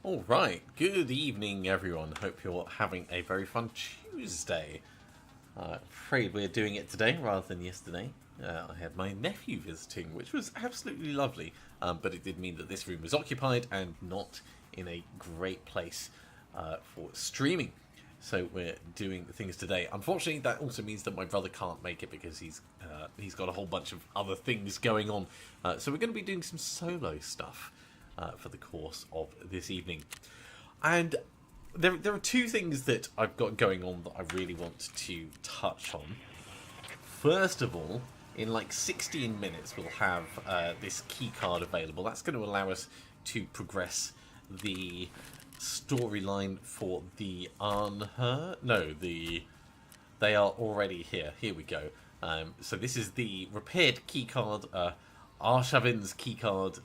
All right, good evening, everyone. Hope you're having a very fun Tuesday. Afraid we're doing it today rather than yesterday. I had my nephew visiting, which was absolutely lovely, but it did mean that this room was occupied and not in a great place for streaming. So we're doing things today. Unfortunately, that also means that my brother can't make it because he's got a whole bunch of other things going on. So we're going to be doing some solo stuff for the course of this evening. And there are two things that I've got going on that I really want to touch on. First of all, in like 16 minutes, we'll have this key card available. That's going to allow us to progress the storyline for the Unhurt. No, they are already here. Here we go. So this is the repaired key card. Arshavin's keycard,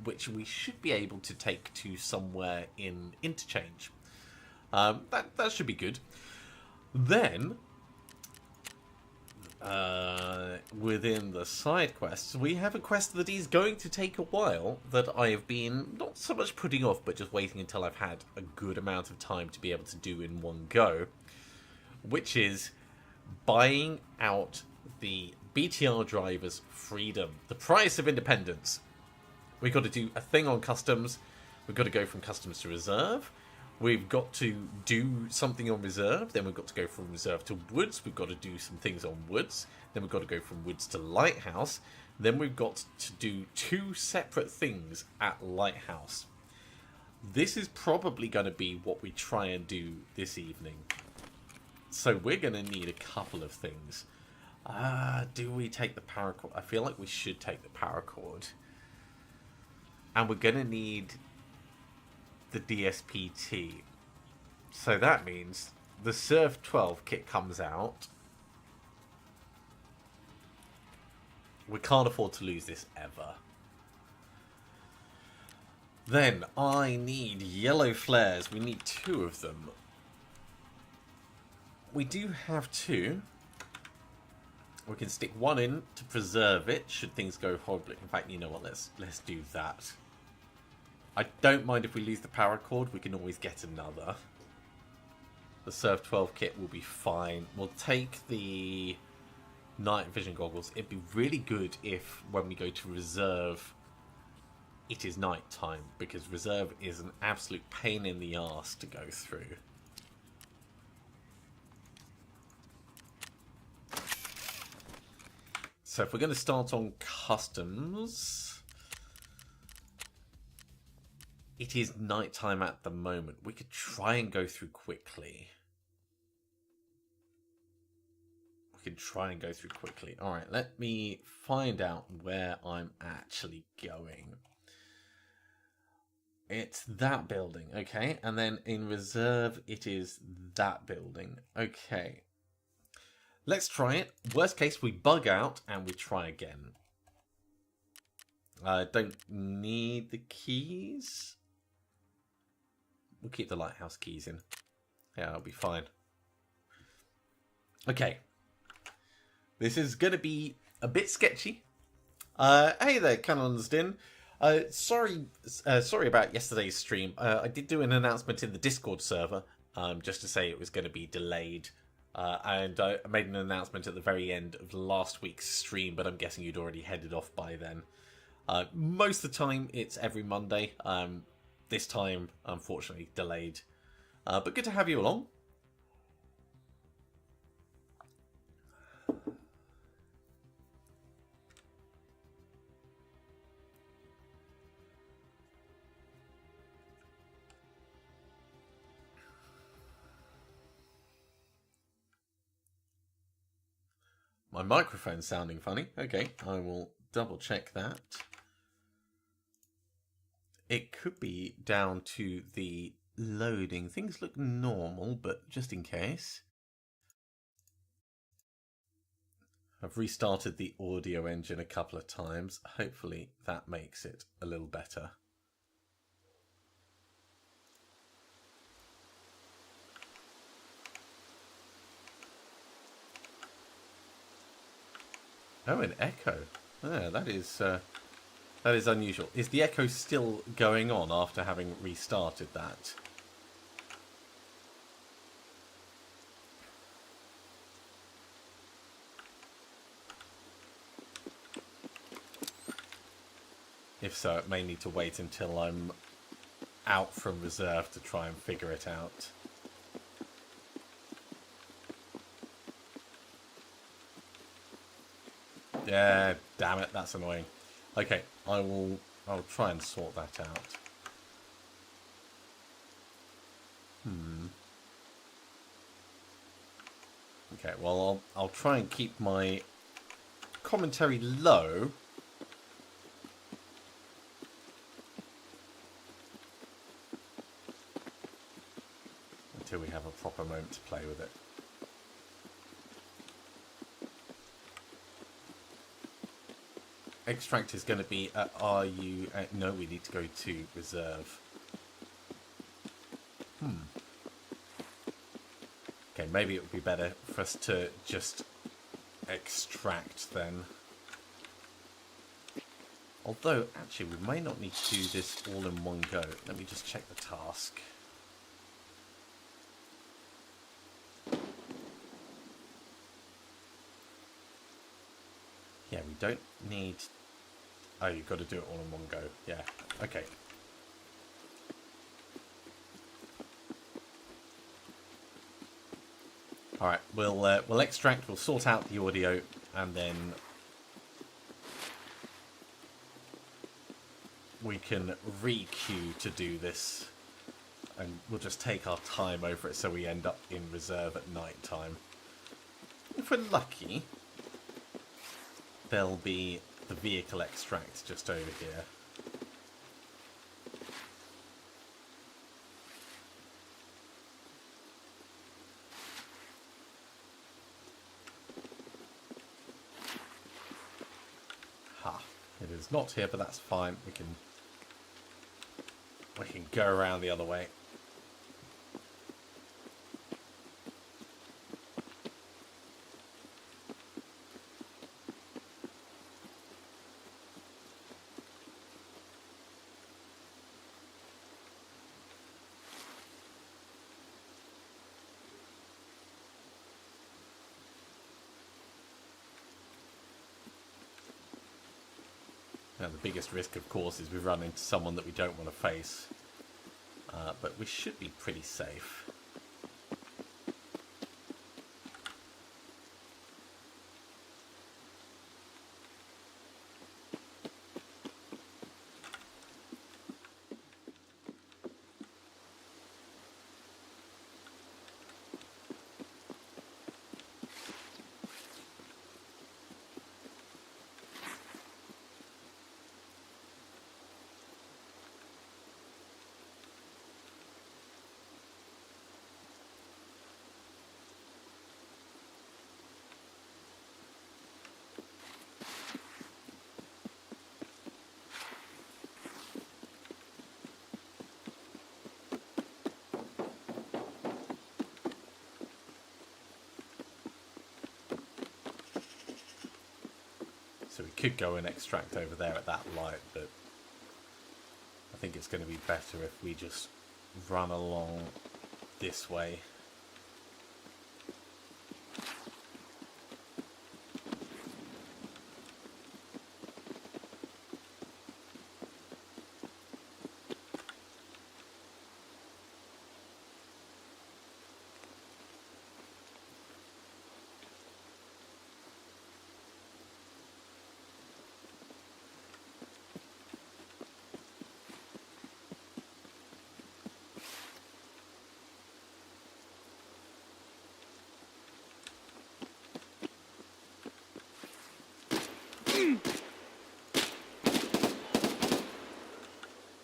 which we should be able to take to somewhere in interchange. That should be good. Then, within the side quests, we have a quest that is going to take a while that I have been not so much putting off, but just waiting until I've had a good amount of time to be able to do in one go, which is buying out the BTR driver's freedom, the price of independence. We've got to do a thing on customs. We've got to go from customs to reserve. We've got to do something on reserve. Then we've got to go from reserve to woods. We've got to do some things on woods. Then we've got to go from woods to lighthouse. Then we've got to do two separate things at lighthouse. This is probably going to be what we try and do this evening. So we're going to need a couple of things. Do we take the paracord? I feel like we should take the paracord. And we're going to need the DSPT. So that means the Surf 12 kit comes out. We can't afford to lose this ever. Then I need yellow flares. We need two of them. We do have two. We can stick one in to preserve it should things go horribly. In fact, you know what? Let's do that. I don't mind if we lose the paracord. We can always get another. The Surf 12 kit will be fine. We'll take the night vision goggles. It'd be really good if when we go to reserve, it is night time, because reserve is an absolute pain in the arse to go through. So if we're going to start on customs, it is nighttime at the moment. We could try and go through quickly. All right, let me find out where I'm actually going. It's that building, okay? And then in reserve, it is that building. Okay. Let's try it. Worst case, we bug out and we try again. Don't need the keys. We'll keep the lighthouse keys in. Yeah, it'll be fine. Okay. This is going to be a bit sketchy. Hey there, Canon's Din. Sorry about yesterday's stream. I did do an announcement in the Discord server, just to say it was going to be delayed. And I made an announcement at the very end of last week's stream, but I'm guessing you'd already headed off by then. Most of the time, it's every Monday. This time, unfortunately, delayed. But good to have you along. My microphone's sounding funny. Okay, I will double check that. It could be down to the loading. Things look normal, but just in case. I've restarted the audio engine a couple of times. Hopefully that makes it a little better. Oh, an echo. Yeah, that is That is unusual. Is the echo still going on after having restarted that? If so, it may need to wait until I'm out from reserve to try and figure it out. Yeah, damn it, that's annoying. Okay, I'll try and sort that out. Okay, well, I'll try and keep my commentary low. Until we have a proper moment to play with it. Extract is going to be at RU... no, we need to go to reserve. Okay, maybe it would be better for us to just extract then. Although, actually, we may not need to do this all in one go. Let me just check the task. Yeah, we don't need... Oh, you've got to do it all in one go. Yeah, okay. Alright, we'll extract, we'll sort out the audio, and then we can re-queue to do this. And we'll just take our time over it so we end up in reserve at night time. If we're lucky, there'll be the vehicle extract just over here. Ha! It is not here, but that's fine. We can go around the other way. Now, the biggest risk, of course, is we run into someone that we don't want to face. But we should be pretty safe. So we could go and extract over there at that light, but I think it's going to be better if we just run along this way.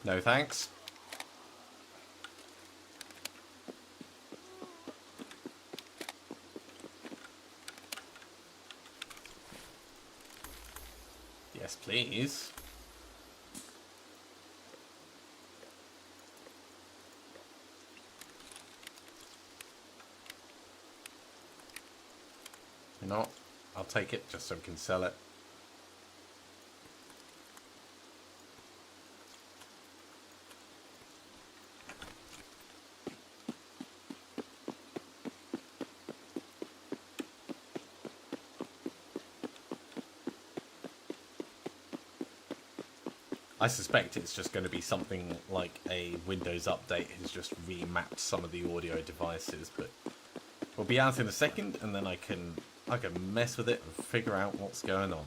No thanks. Yes, please. You know what? I'll take it just so we can sell it. I suspect it's just going to be something like a Windows update has just remapped some of the audio devices, but we'll be out in a second, and then I can mess with it and figure out what's going on.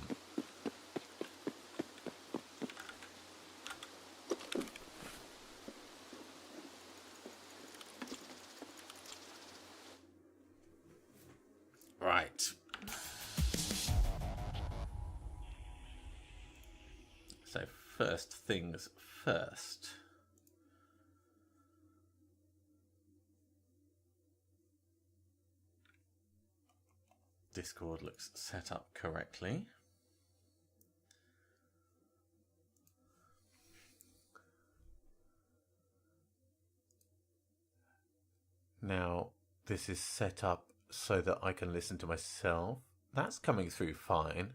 Right. So first things first. Discord looks set up correctly. Now, this is set up so that I can listen to myself. That's coming through fine.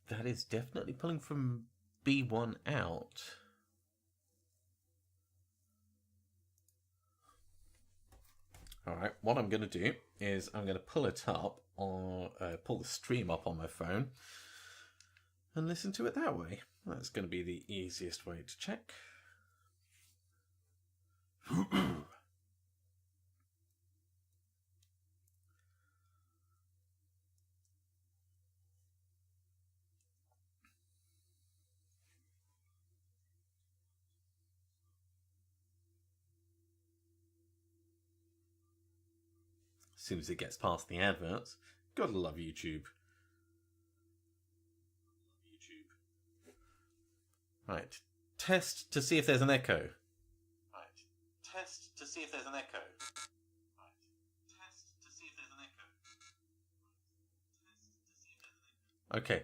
That is definitely pulling from B1 out. Alright, what I'm going to do is I'm going to pull it up, or pull the stream up on my phone, and listen to it that way. That's going to be the easiest way to check. As soon as it gets past the adverts, gotta love YouTube. Right, test to see if there's an echo. Okay,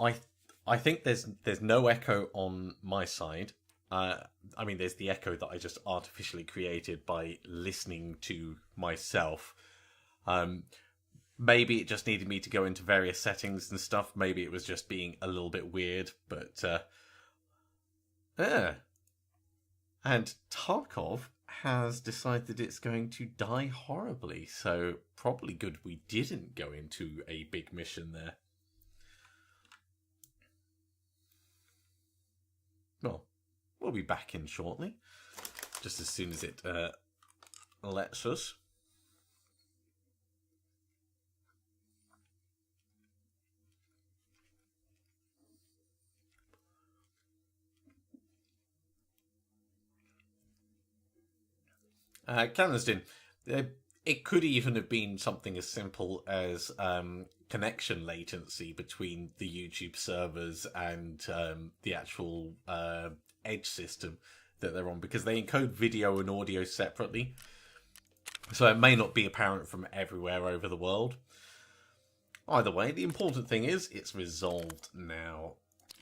I think there's no echo on my side. I mean, there's the echo that I just artificially created by listening to myself. Maybe it just needed me to go into various settings and stuff. Maybe it was just being a little bit weird, but and Tarkov has decided it's going to die horribly, so probably good we didn't go into a big mission there. Well, we'll be back in shortly, just as soon as it lets us. Caniston, it could even have been something as simple as connection latency between the YouTube servers and the actual edge system that they're on, because they encode video and audio separately. So it may not be apparent from everywhere over the world. Either way, the important thing is it's resolved now.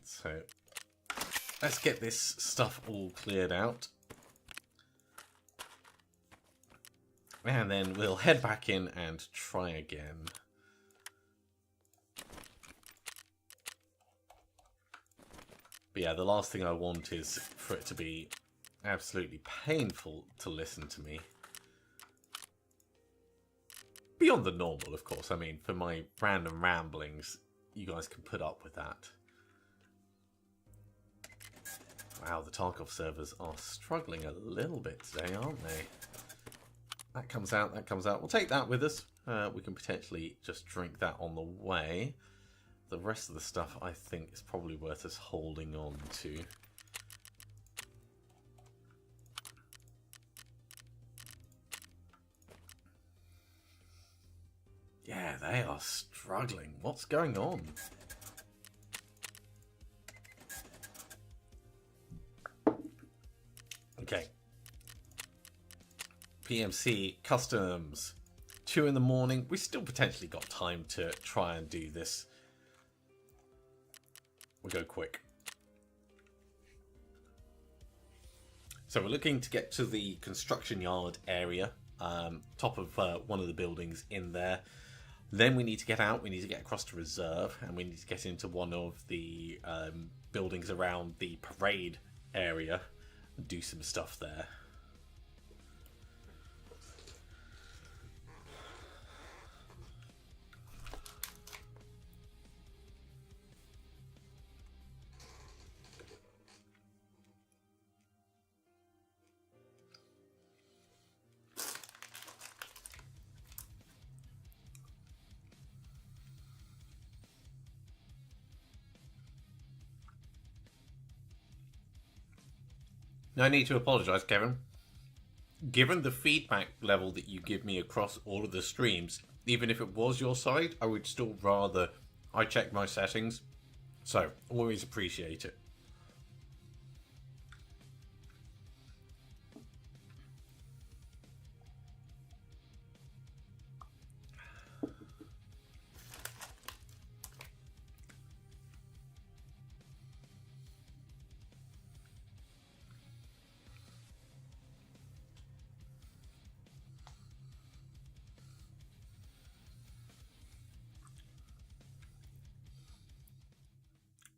So let's get this stuff all cleared out. And then we'll head back in and try again. But yeah, the last thing I want is for it to be absolutely painful to listen to me. Beyond the normal, of course. I mean, for my random ramblings, you guys can put up with that. Wow, the Tarkov servers are struggling a little bit today, aren't they? That comes out, that comes out. We'll take that with us. We can potentially just drink that on the way. The rest of the stuff, I think, is probably worth us holding on to. Yeah, they are struggling. What's going on? Okay. PMC customs. 2 in the morning. We still potentially got time to try and do this. We'll go quick. So we're looking to get to the construction yard area, top of one of the buildings in there. Then we need to get out, we need to get across to reserve, and we need to get into one of the buildings around the parade area and do some stuff there. No need to apologise, Kevin. Given the feedback level that you give me across all of the streams, even if it was your side, I would still rather I check my settings. So, always appreciate it.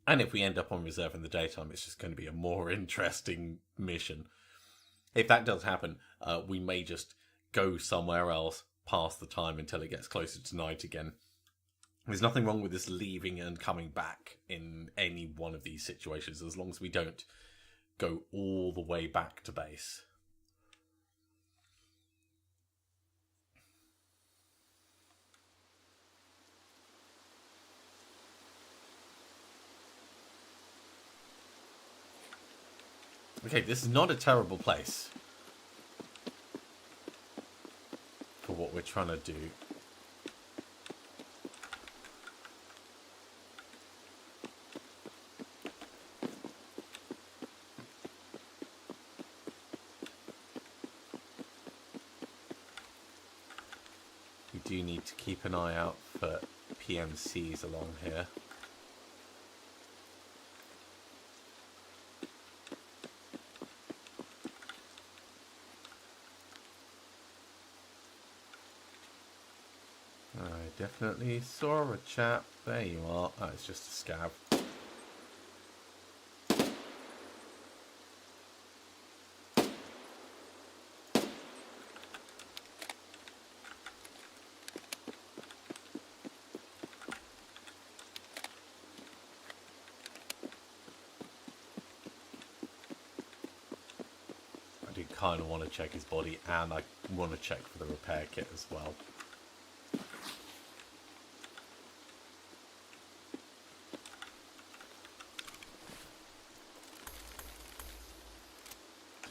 And if we end up on reserve in the daytime, it's just going to be a more interesting mission. If that does happen, we may just go somewhere else past the time until it gets closer to night again. There's nothing wrong with us leaving and coming back in any one of these situations, as long as we don't go all the way back to base. Okay, this is not a terrible place for what we're trying to do. We do need to keep an eye out for PMCs along here. I definitely saw a chap. There you are. Oh, it's just a scab. I do kind of want to check his body, and I want to check for the repair kit as well.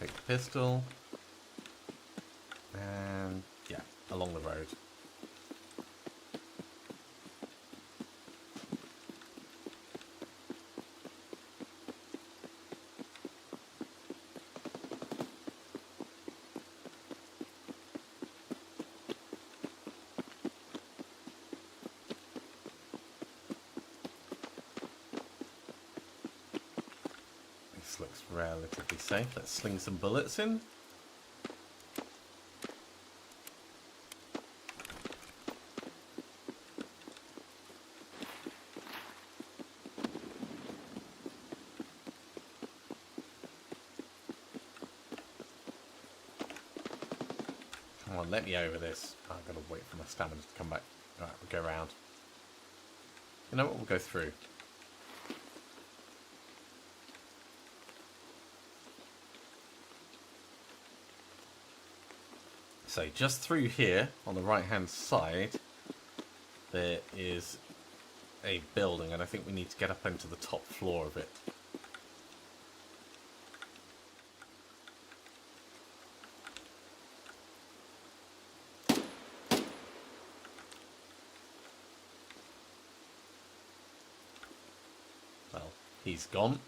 Take the pistol, and yeah, along the road. This looks relatively safe. Let's sling some bullets in. Come on, let me over this. I've got to wait for my stamina to come back. Alright, we'll go around. You know what? We'll go through. So just through here, on the right-hand side, there is a building, and I think we need to get up into the top floor of it. Well, he's gone.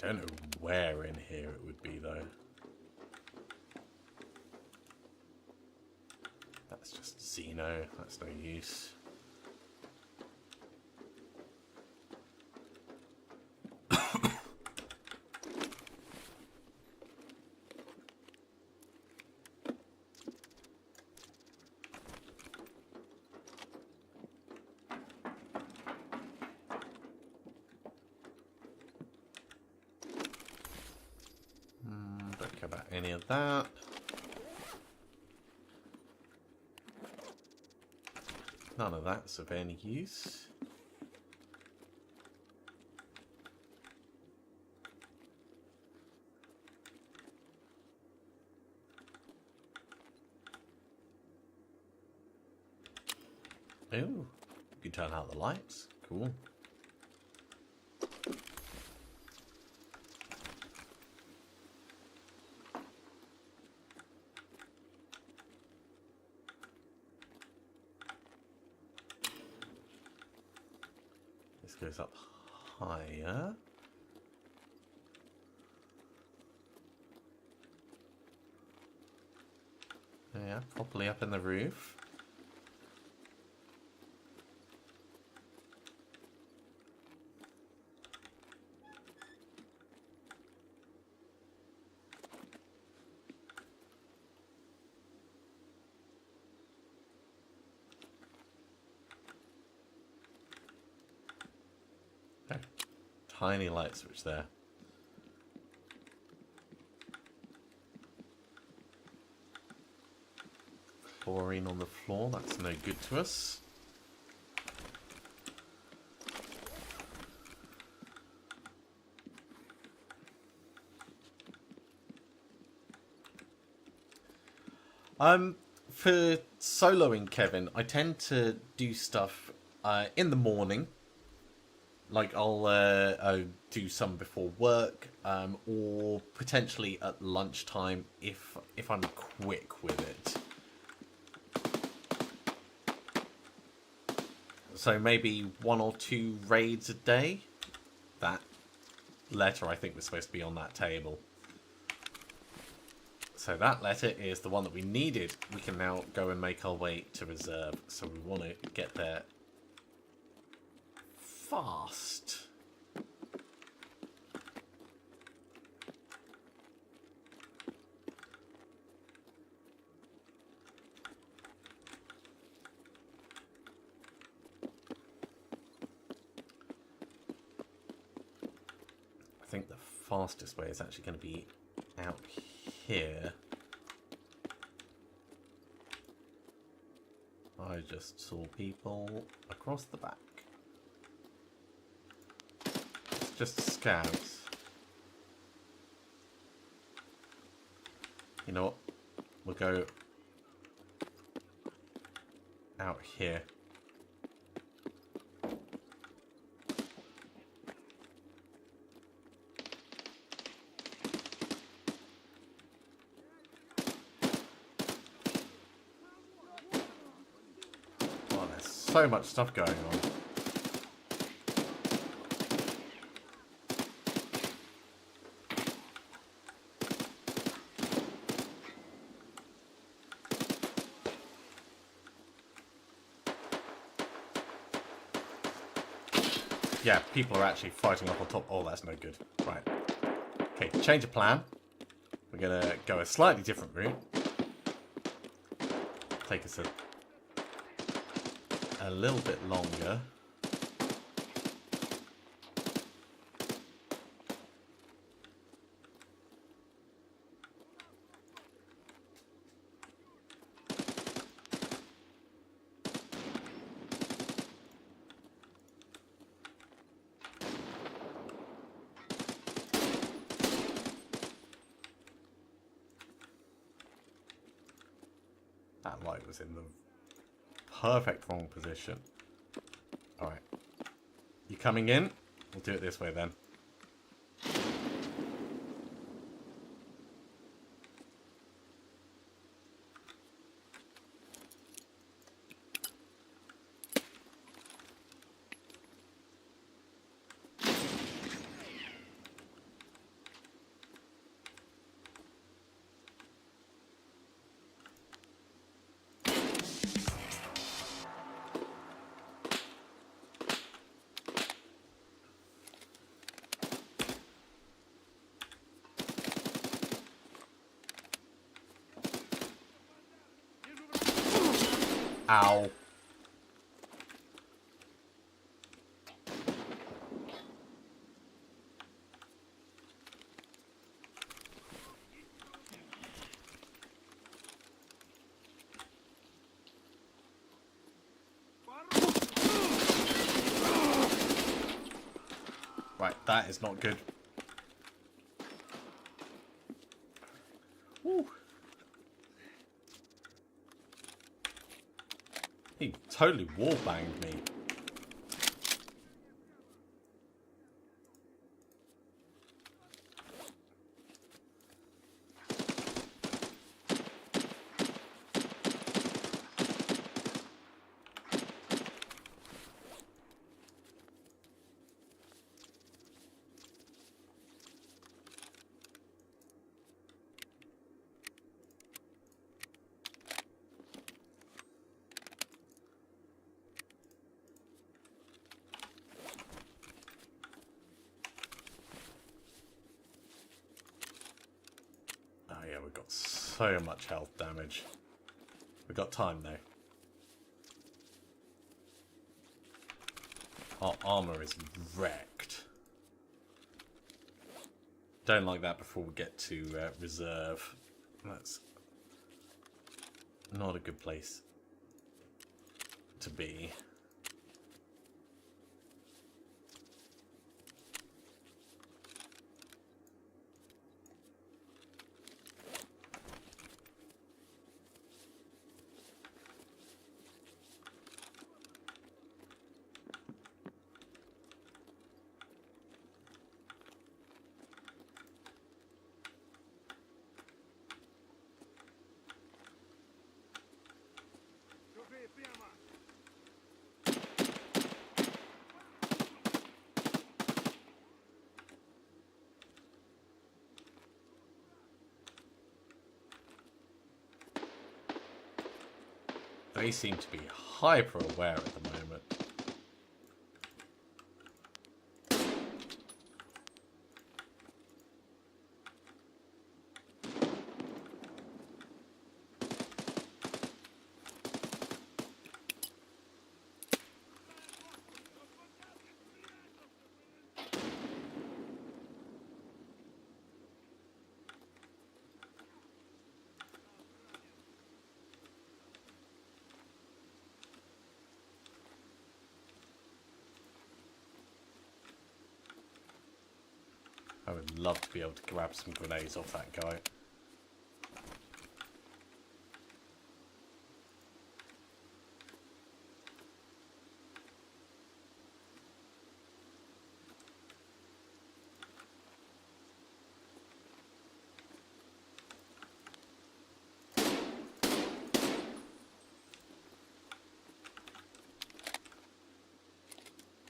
don't know where in here it would be, though. That's just Xeno. That's no use. Don't care about any of that. None of that's of any use. Oh, you can turn out the lights. Cool. This goes up higher. Yeah, properly up in the roof. Okay. Tiny light switch there. Chlorine on the floor, that's no good to us. For soloing Kevin, I tend to do stuff in the morning. Like I'll do some before work, or potentially at lunchtime if I'm quick with it. So maybe 1 or 2 raids a day. That letter I think was supposed to be on that table. So that letter is the one that we needed. We can now go and make our way to reserve. So we want to get there fast. I think the fastest way is actually going to be out here. I just saw people across the back. It's just scouts. You know what? We'll go out here. So much stuff going on. Yeah, people are actually fighting up on top. Oh, that's no good. Right. Okay, change of plan. We're gonna go a slightly different route. Take us a little bit longer. That light was in the perfect wrong position. Alright. You coming in? We'll do it this way then. Ow. Right, that is not good. Woo. He totally wallbanged me. Oh yeah, we've got so much health damage. We've got time though. Our armor is wrecked. Don't like that before we get to reserve. That's not a good place to be. They seem to be hyper aware at the moment. I would love to be able to grab some grenades off that guy.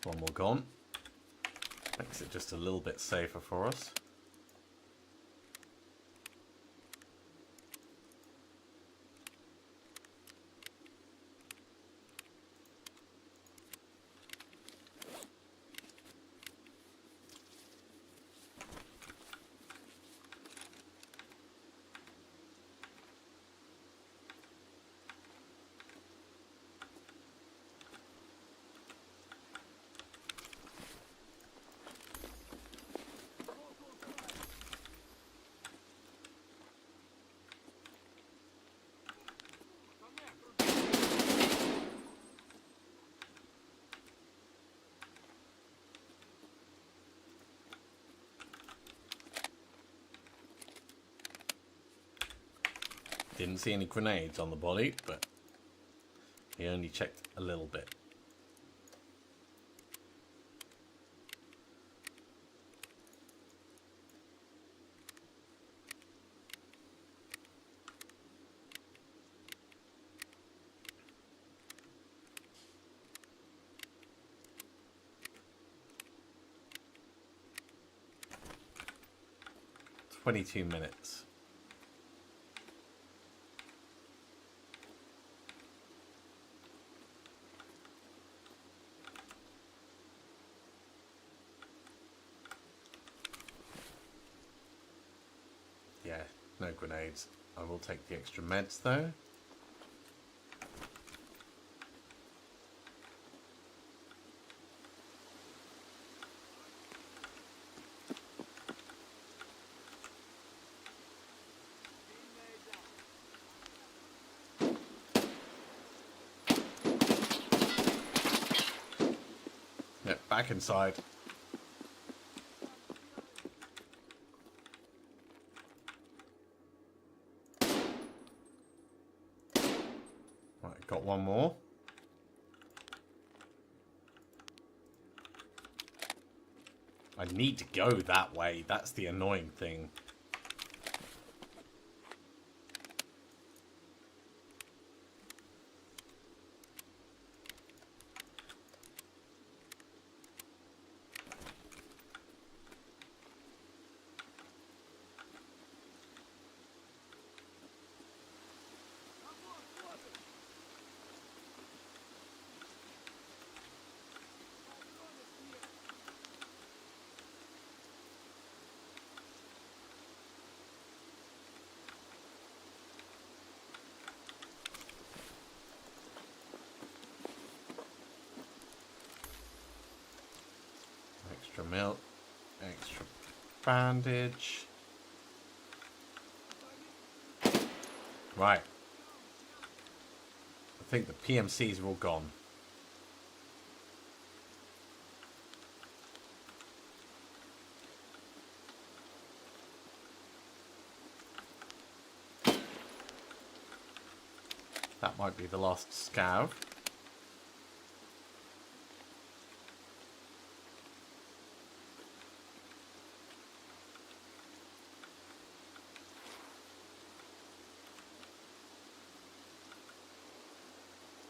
One more gone. Makes it just a little bit safer for us. Didn't see any grenades on the body, but he only checked a little bit. "22 minutes. Yeah, no grenades. I will take the extra meds though. back inside. Right, got one more. I need to go that way. That's the annoying thing. Extra milk, extra bandage. Right. I think the PMCs are all gone. That might be the last scav.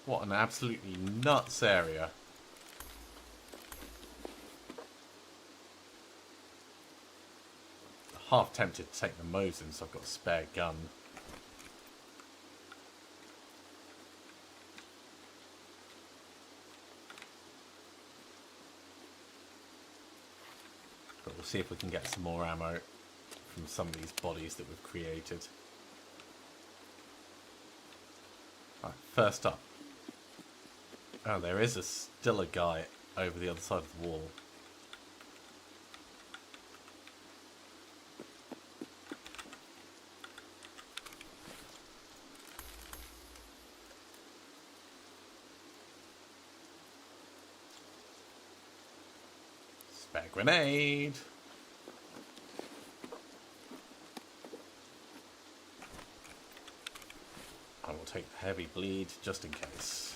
What an absolutely nuts area. Half tempted to take the Mosin, so I've got a spare gun. But we'll see if we can get some more ammo from some of these bodies that we've created. Right, first up. Oh, there is still a guy over the other side of the wall. Spare grenade. I will take the heavy bleed just in case.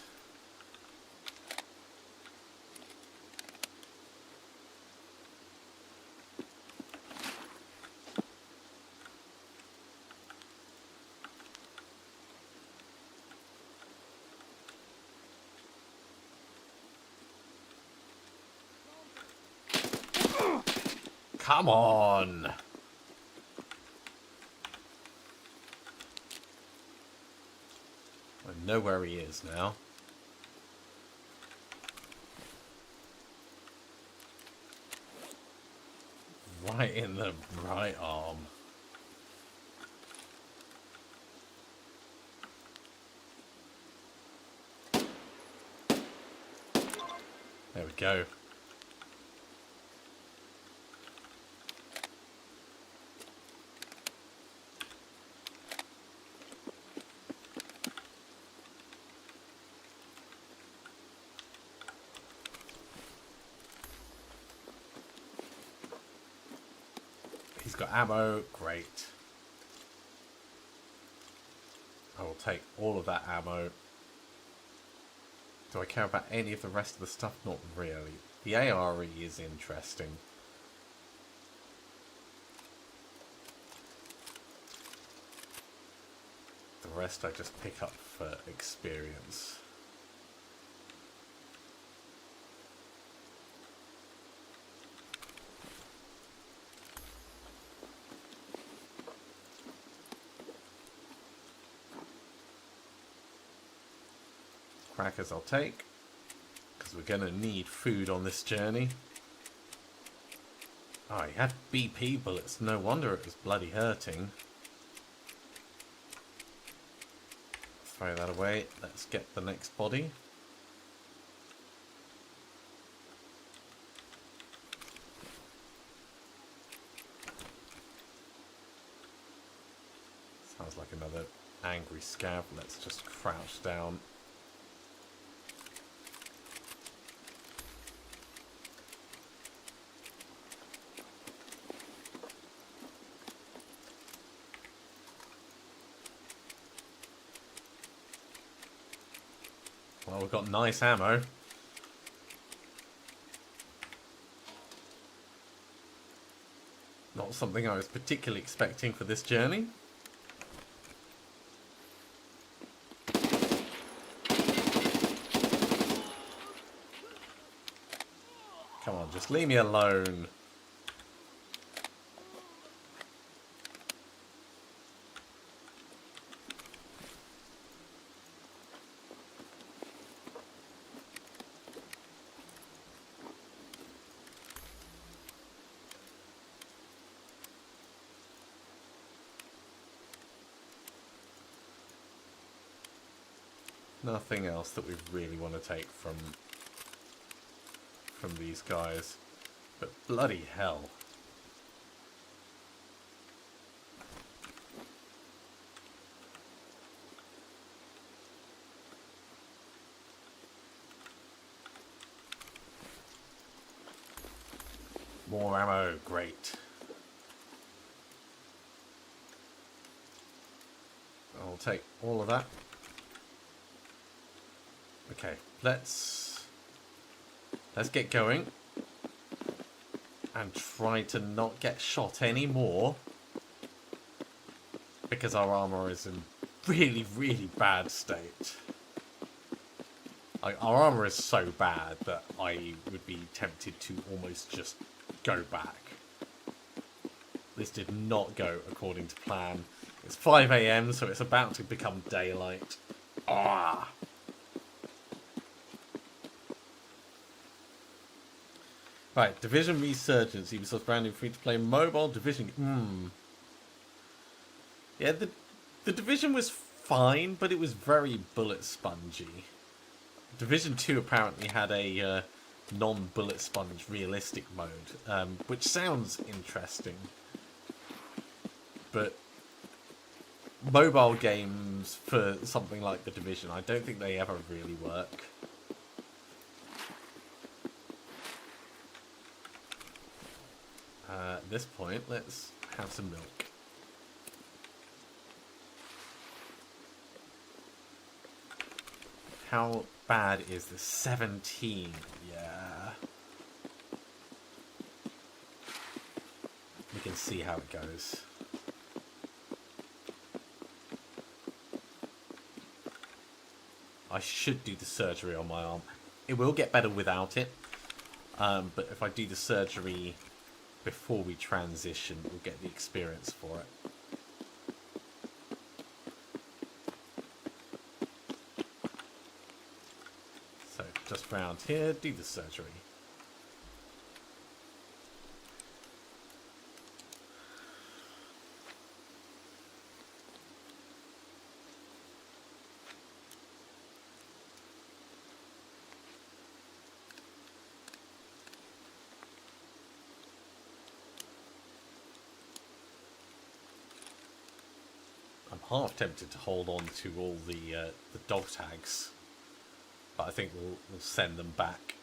Come on! I know where he is now. Right in the right arm. There we go. He's got ammo, great. I will take all of that ammo. Do I care about any of the rest of the stuff? Not really. The ARE is interesting. The rest I just pick up for experience. Crackers I'll take, because we're going to need food on this journey. Oh, he had BP bullets, no wonder it was bloody hurting. Throw that away, let's get the next body. Sounds like another angry scav, let's just crouch down. Well, we've got nice ammo. Not something I was particularly expecting for this journey. Come on, just leave me alone. Nothing else that we really want to take from these guys. But bloody hell. More ammo, great. I'll take all of that. Okay, let's get going and try to not get shot anymore, because our armor is in really, really bad state. Like, our armor is so bad that I would be tempted to almost just go back. This did not go according to plan. It's 5 AM, so it's about to become daylight. Ah! Right, Division Resurgence. Ubisoft's brand new free-to-play mobile Division. Yeah, the Division was fine, but it was very bullet spongy. Division 2 apparently had a non-bullet sponge realistic mode, which sounds interesting. But mobile games for something like the Division, I don't think they ever really work. At this point, let's have some milk. How bad is this? 17. Yeah. We can see how it goes. I should do the surgery on my arm. It will get better without it. But if I do the surgery before we transition, we'll get the experience for it. So just round here, do the surgery. I'm half tempted to hold on to all the dog tags, but I think we'll send them back.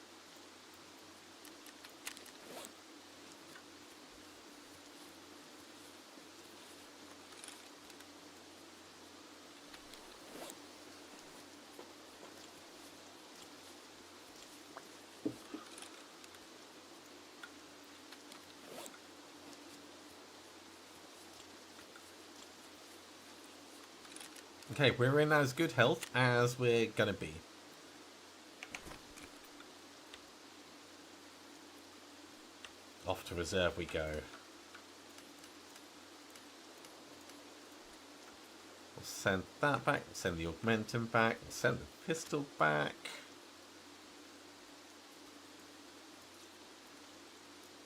Okay, we're in as good health as we're gonna be. Off to reserve we go. We'll send that back, send the augmentum back, send the pistol back.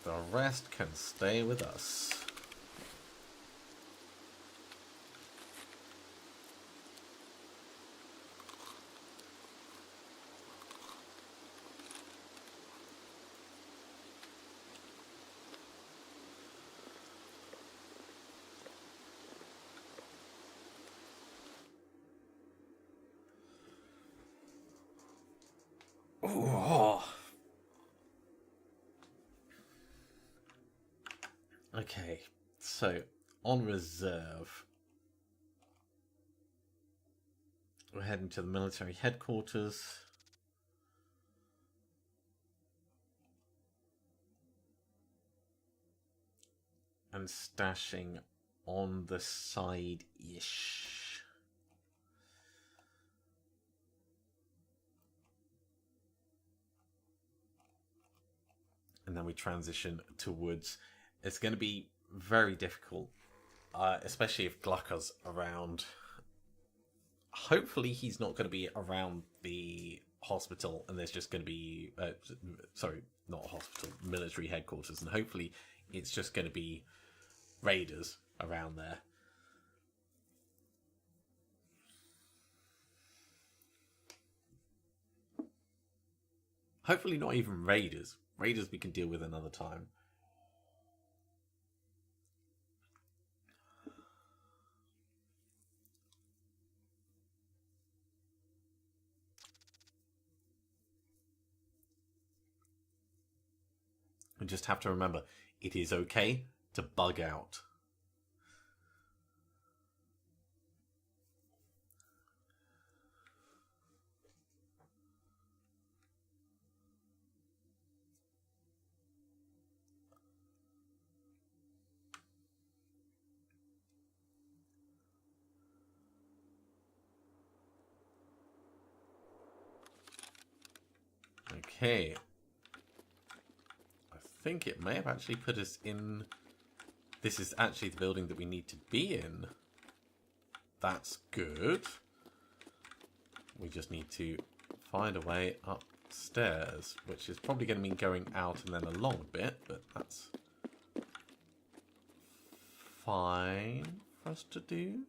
The rest can stay with us. Oh. Okay, so on reserve, we're heading to the military headquarters. and stashing on the side-ish. And then we transition to woods. It's going to be very difficult, especially if Glucker's around. Hopefully he's not going to be around the hospital, and there's just going to be... sorry, not hospital, military headquarters. And hopefully it's just going to be raiders around there. Hopefully not even raiders. Raiders we can deal with another time. We just have to remember, it is okay to bug out. Okay. I think it may have actually put us in... This is actually the building that we need to be in. That's good. We just need to find a way upstairs, which is probably going to mean going out and then along a bit, but that's fine for us to do.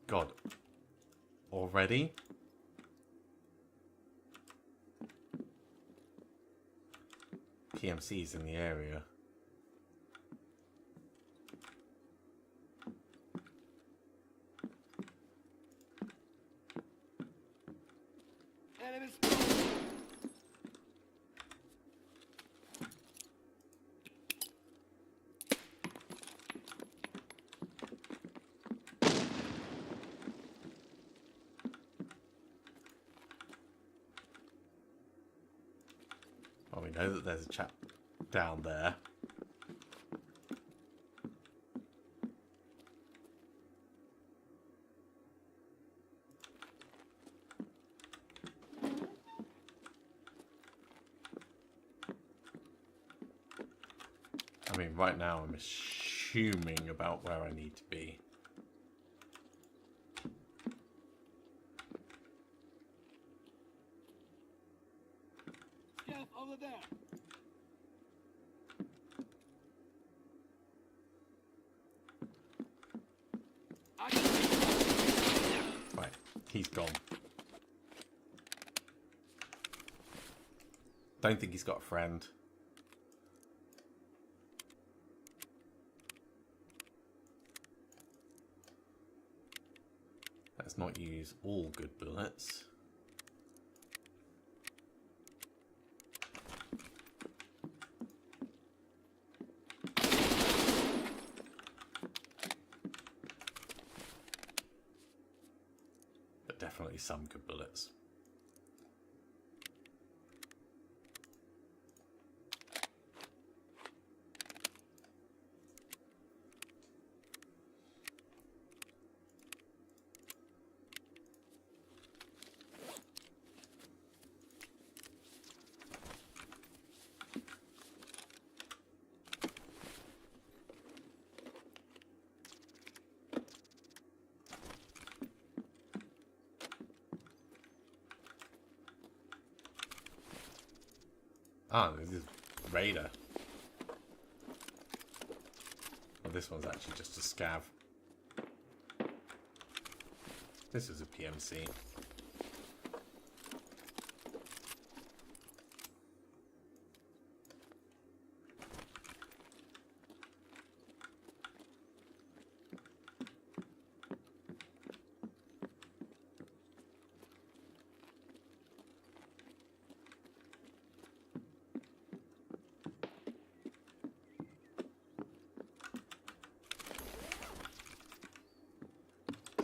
God. Already? PMC's in the area. Well, we know that there's a chap down there. I mean, right now I'm assuming about where I need to be. Over there. Right, he's gone. Don't think he's got a friend. Let's not use all good bullets. Definitely some good bullets. Ah, this is Raider. Well, this one's actually just a scav. This is a PMC.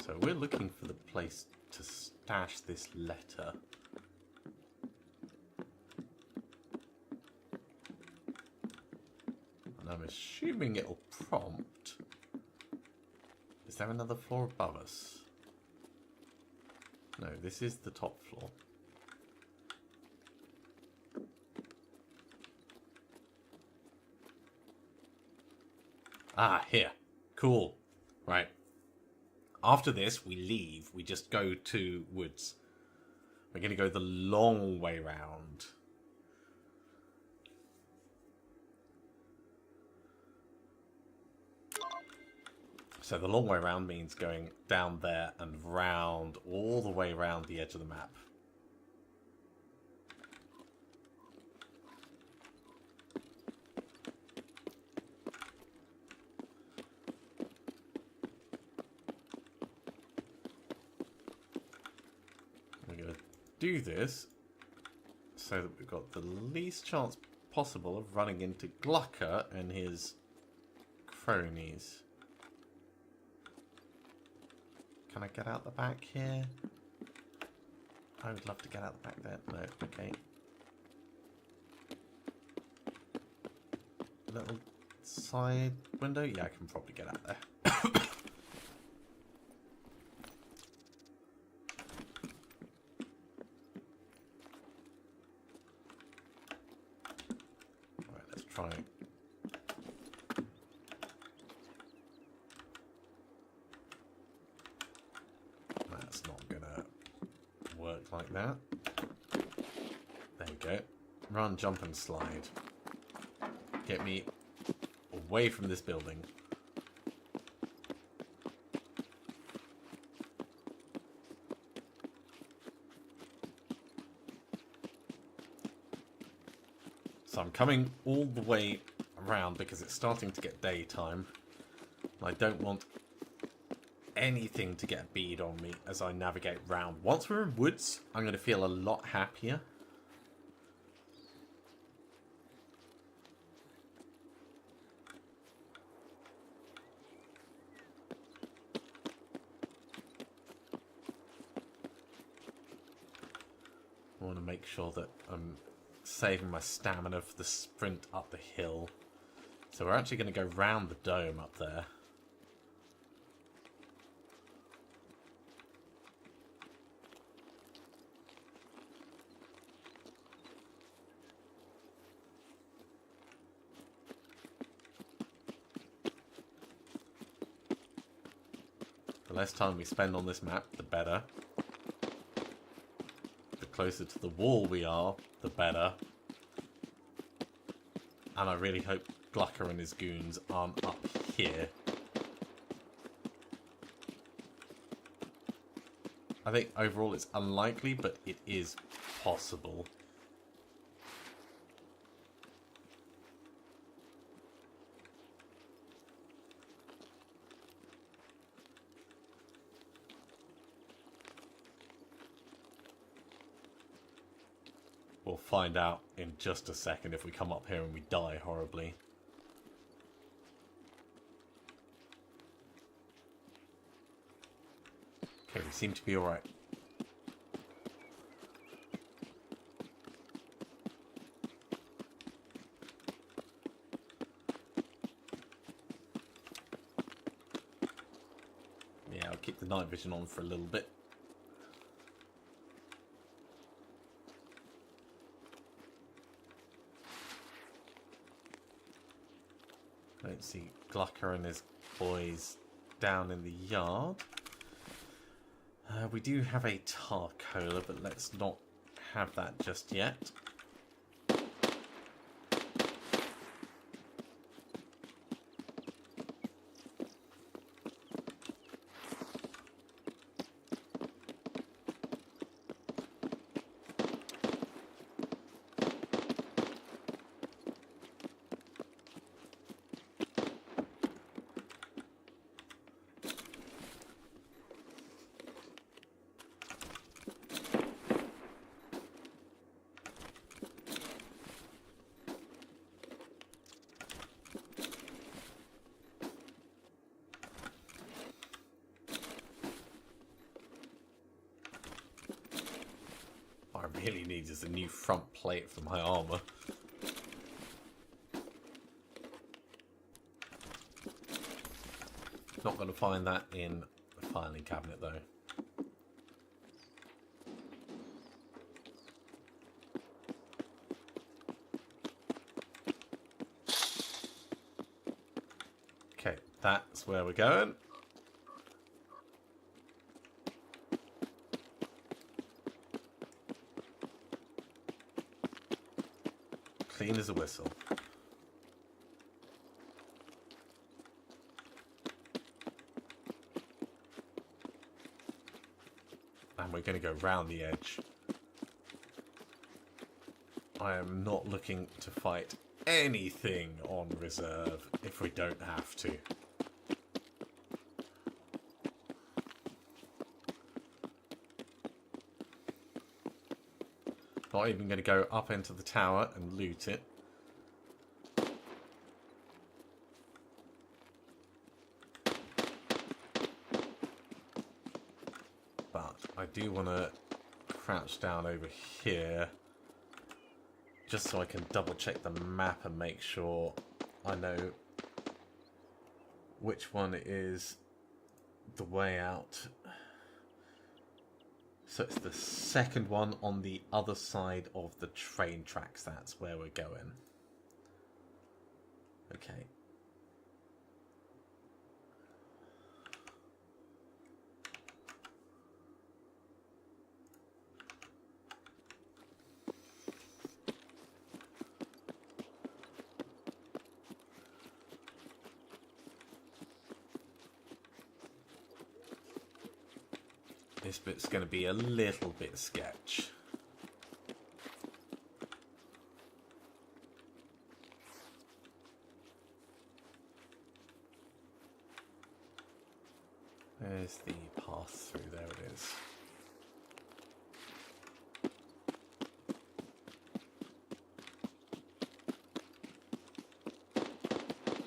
So we're looking for the place to stash this letter. And I'm assuming it'll prompt. Is there another floor above us? No, this is the top floor. Ah, here. Cool. Right. After this, we leave. We just go to woods. We're going to go the long way round. So the long way round means going down there and round, all the way around the edge of the map. We're going to do this so that we've got the least chance possible of running into Glucker and his cronies. Can I get out the back here? I would love to get out the back there. No, okay. Little side window? Yeah, I can probably get out there. Alright, let's try it. Like that. There you go. Run, jump and slide. Get me away from this building. So I'm coming all the way around because it's starting to get daytime. I don't want anything to get a bead on me as I navigate round. Once we're in woods, I'm going to feel a lot happier. I want to make sure that I'm saving my stamina for the sprint up the hill. So we're actually going to go round the dome up there. The less time we spend on this map, the better. The closer to the wall we are, the better. And I really hope Glucker and his goons aren't up here. I think overall it's unlikely, but it is possible. We'll find out in just a second if we come up here and we die horribly. Okay, we seem to be alright. Yeah, I'll keep the night vision on for a little bit. I don't see Glucker and his boys down in the yard. We do have a Tarkola, but let's not have that just yet. really need is a new front plate for my armor. Not going to find that in the filing cabinet though. Okay, that's where we're going. Clean as a whistle. And we're going to go round the edge. I am not looking to fight anything on reserve if we don't have to. Not even going to go up into the tower and loot it. But I do want to crouch down over here just so I can double check the map and make sure I know which one is the way out. So it's the second one on the other side of the train tracks. That's where we're going. Okay. This bit's going to be a little bit sketch. There's the path through, there it is.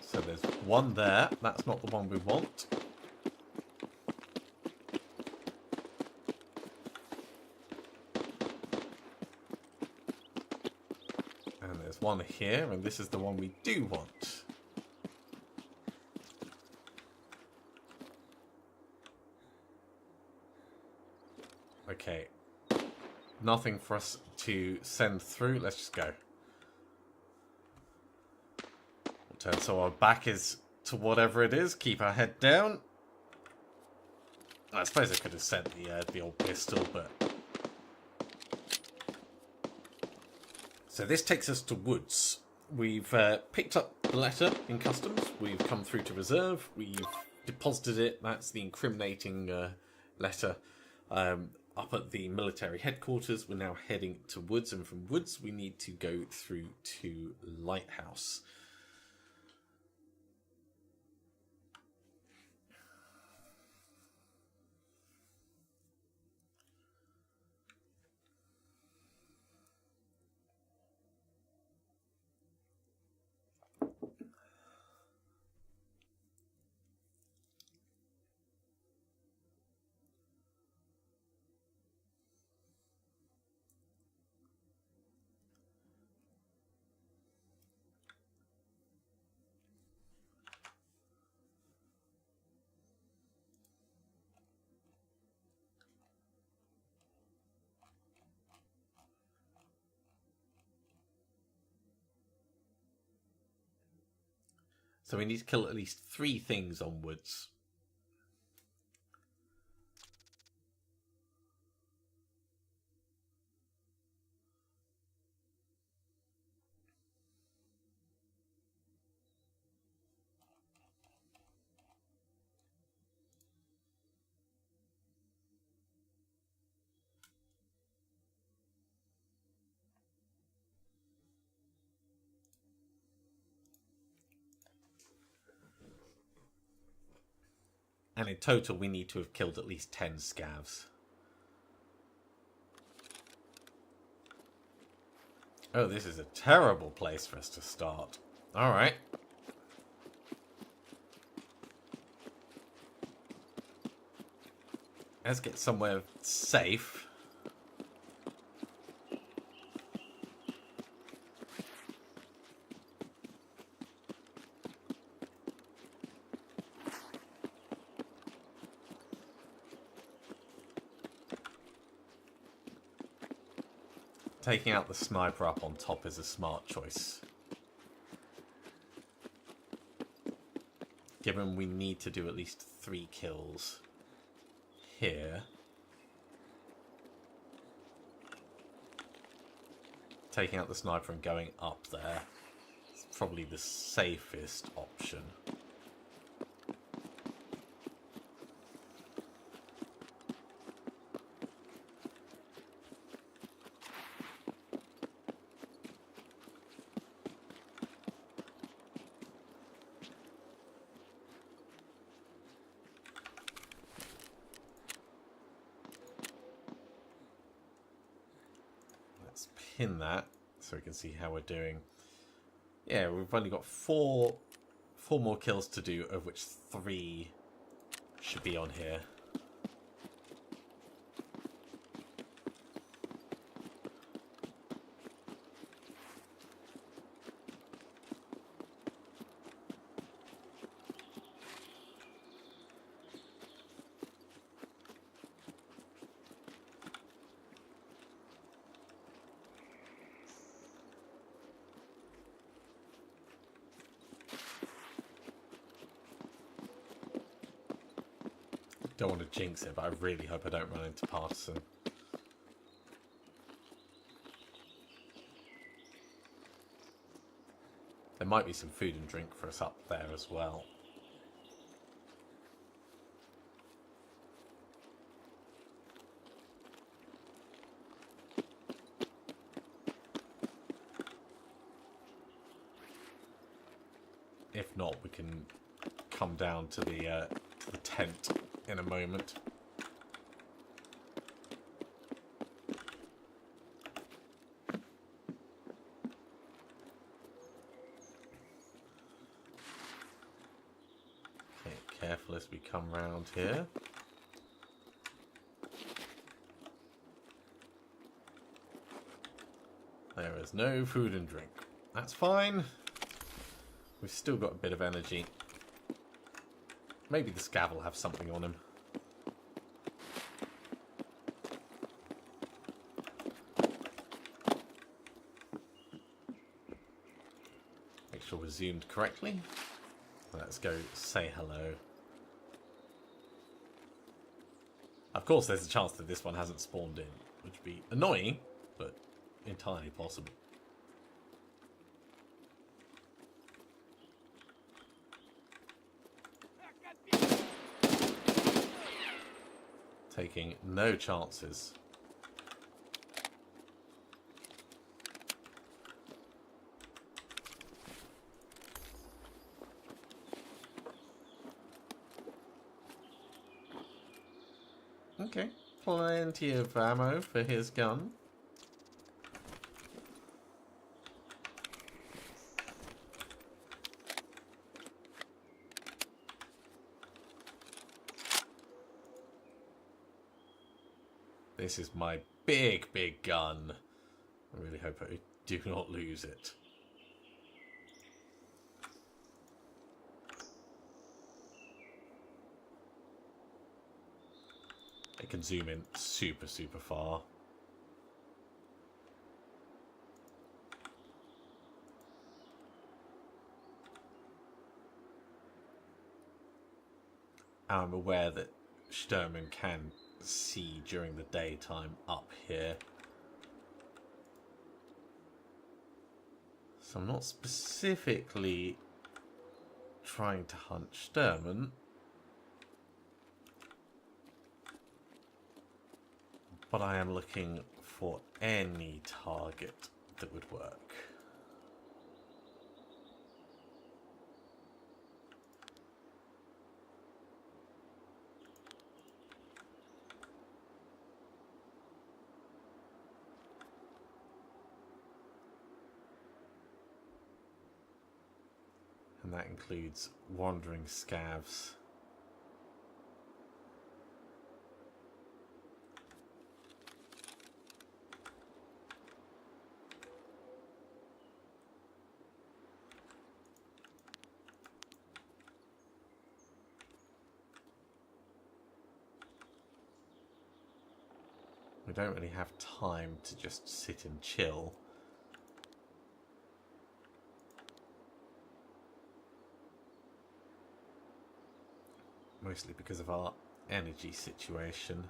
So there's one there, that's not the one we want. And there's one here, and this is the one we do want. Okay, nothing for us to send through. Let's just go. We'll turn so our back is to whatever it is. Keep our head down. I suppose I could have sent the old pistol, but... So this takes us to woods. We've picked up the letter in customs. We've come through to reserve. We've deposited it. That's the incriminating letter. Up at the military headquarters, we're now heading to woods, and from woods we need to go through to Lighthouse. So we need to kill at least 3 things on woods. And in total, we need to have killed at least 10 scavs. Oh, this is a terrible place for us to start. Alright. Let's get somewhere safe. taking out the sniper up on top is a smart choice. Given we need to do at least 3 kills here. Taking out the sniper and going up there is probably the safest option. Pin that so we can see how we're doing. Yeah, we've only got four more kills to do, of which 3 should be on here. Don't want to jinx it, but I really hope I don't run into Partisan. There might be some food and drink for us up there as well. If not, we can come down to the tent in a moment. Okay, careful as we come round here. There is no food and drink. That's fine. We've still got a bit of energy. Maybe the scav will have something on him. Make sure we're zoomed correctly. Let's go say hello. Of course, there's a chance that this one hasn't spawned in, which would be annoying, but entirely possible. Taking no chances. Okay, plenty of ammo for his gun. This is my big gun. I really hope I do not lose it. It can zoom in super far. I'm aware that Sturman can see during the daytime up here. So I'm not specifically trying to hunt Sturman. But I am looking for any target that would work. And that includes wandering scavs. We don't really have time to just sit and chill. Mostly because of our energy situation.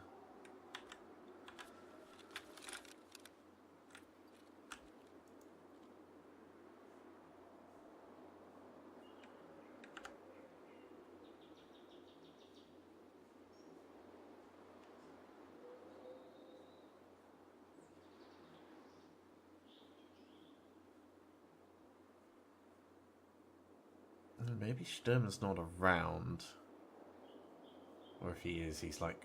Maybe Sturman's not around. Or if he is, he's like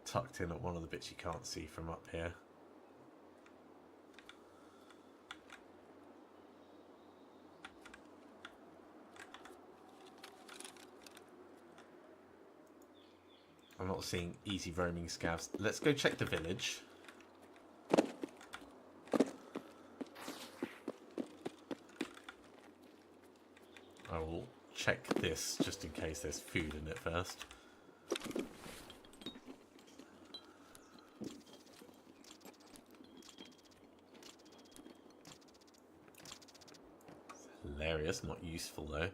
tucked in at one of the bits you can't see from up here. I'm not seeing easy roaming scavs. Let's go check the village. I will check this just in case there's food in it first. It's hilarious, not useful though.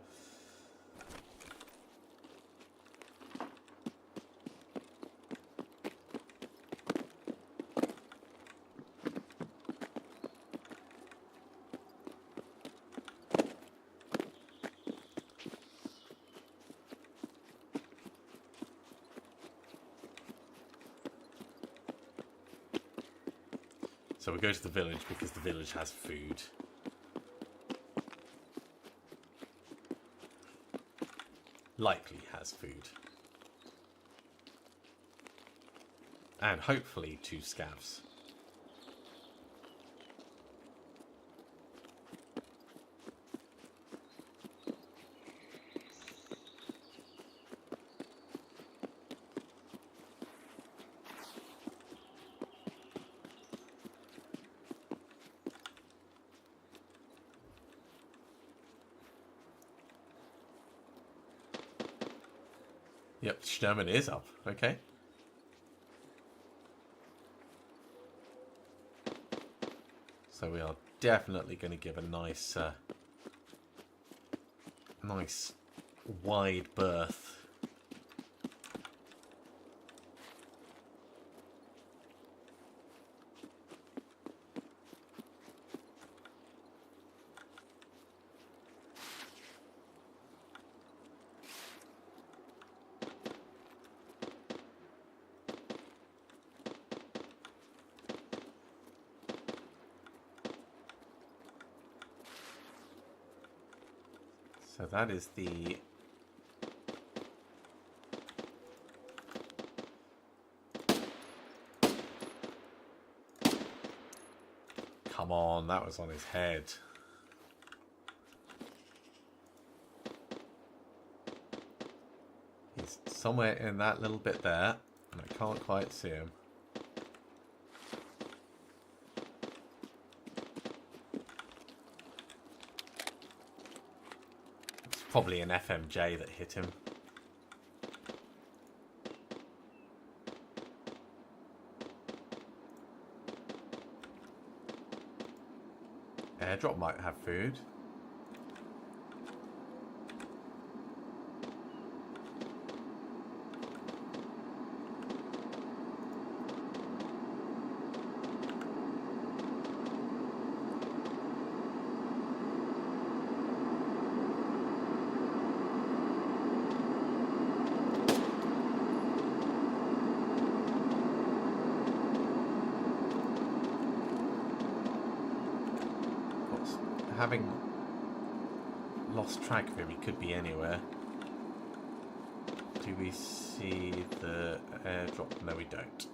So we go to the village because the village has food. Likely has food. And hopefully 2 scavs. Yep, Sturman is up. Okay. So we are definitely going to give a nice, nice wide berth. So that is the come on, that was on his head. He's somewhere in that little bit there, and I can't quite see him. Probably an FMJ that hit him. Airdrop might have food. Having lost track of him, he could be anywhere. Do we see the airdrop? No, we don't.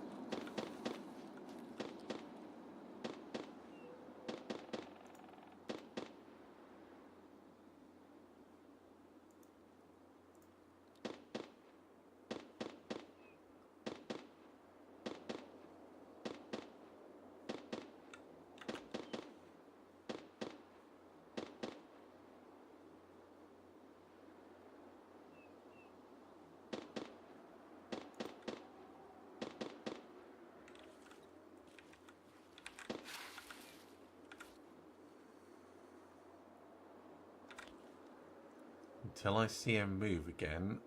Until I see him move again.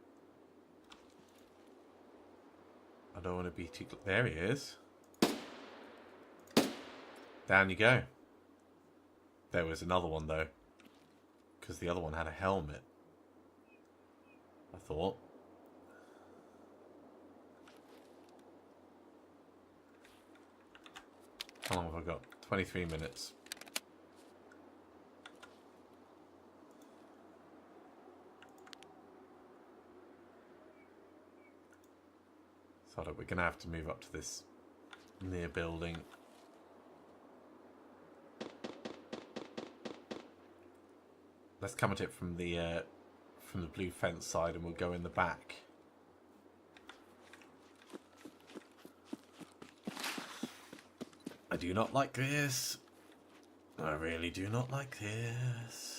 I don't want to be too... There he is. Down you go. There was another one though. Because the other one had a helmet. I thought. How long have I got? 23 minutes. So we're going to have to move up to this near building. Let's come at it from the blue fence side, and we'll go in the back. I do not like this. I really do not like this.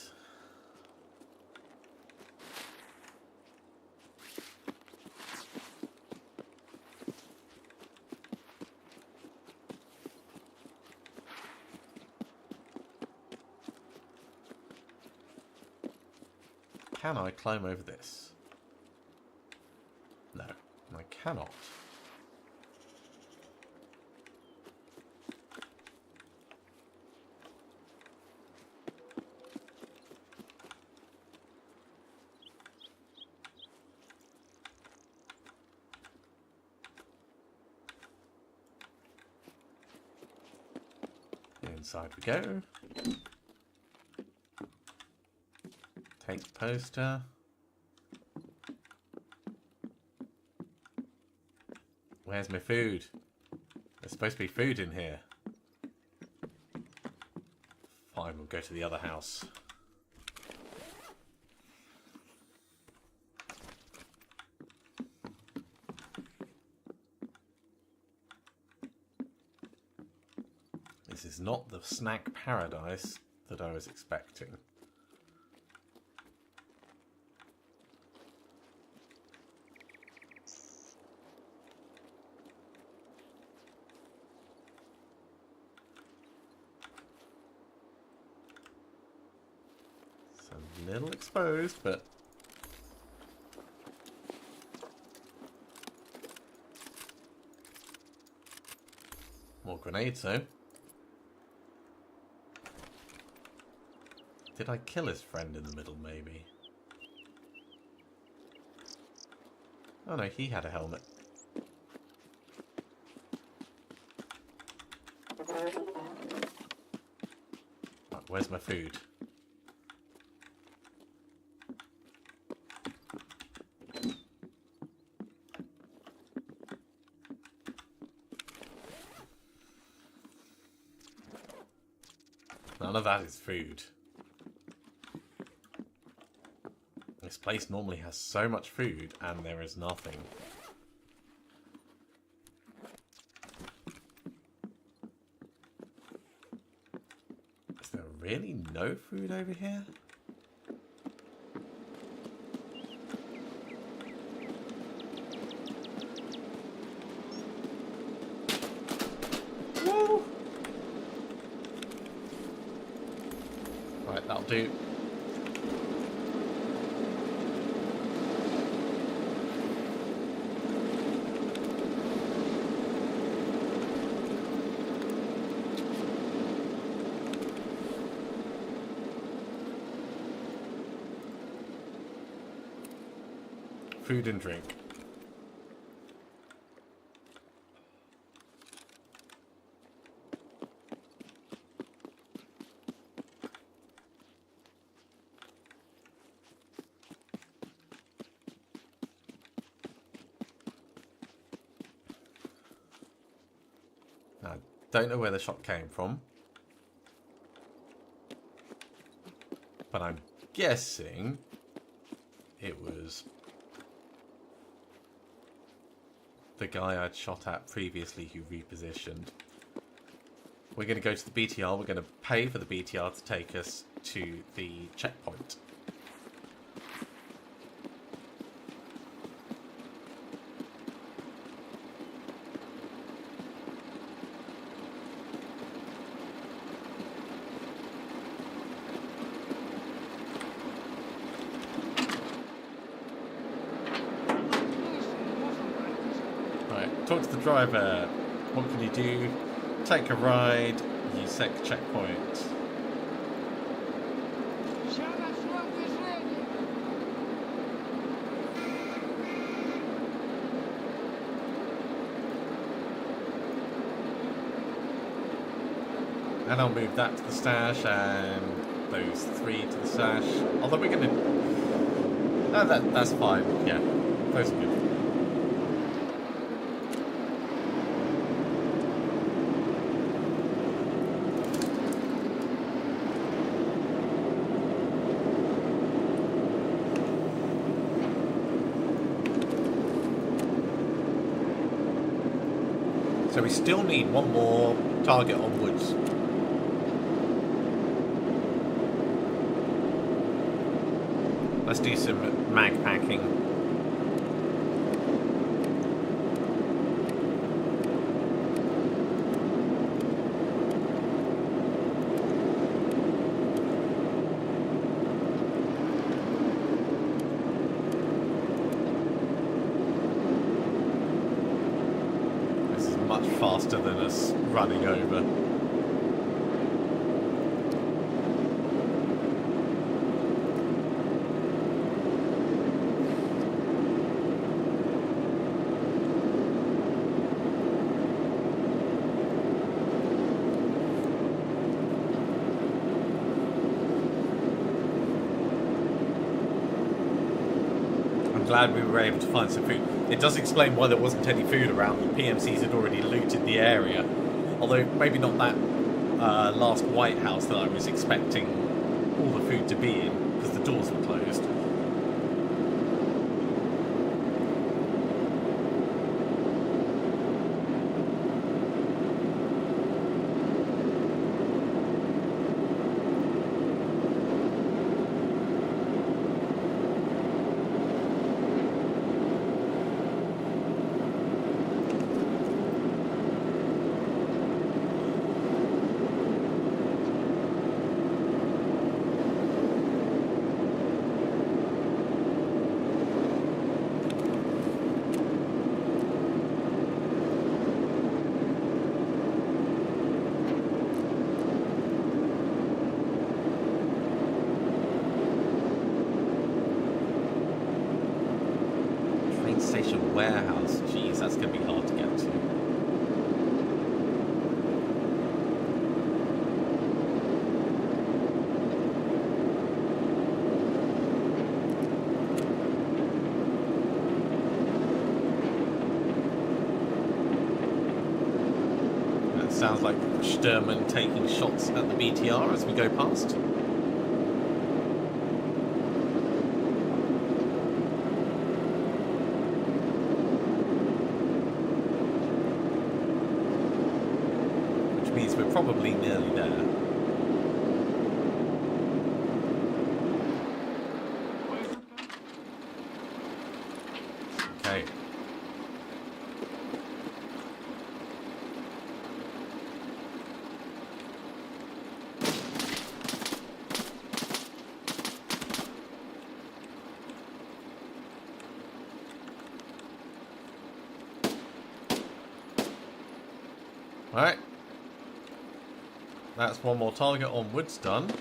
Can I climb over this? No, I cannot. Inside we go. Take the poster. Where's my food? There's supposed to be food in here. Fine, we'll go to the other house. This is not the snack paradise that I was expecting. It's a little exposed, but more grenades though. Did I kill his friend in the middle, maybe? Oh no, he had a helmet. Right, where's my food? None of that is food. This place normally has so much food, and there is nothing. Is there really no food over here? Woo! Right, that'll do. Food and drink. I don't know where the shot came from, but I'm guessing it was the guy I'd shot at previously who repositioned. We're going to go to the BTR. We're going to pay for the BTR to take us to the checkpoint. Talk to the driver. What can you do? Take a ride. Use sec checkpoint. And I'll move that to the stash, and those 3 to the stash. Although we're gonna... No, that's fine. Yeah, those are good. So we still need one more target onwards. Let's do some mag packing. This is much faster than us running over. Glad we were able to find some food. It does explain why there wasn't any food around. The PMCs had already looted the area. Although maybe not that last White House that I was expecting all the food to be in, because the doors were closed. Station warehouse. Jeez, that's going to be hard to get to. That sounds like Sturman taking shots at the BTR as we go past. Means we're probably nearly there. Okay. All right. That's one more target onwards done.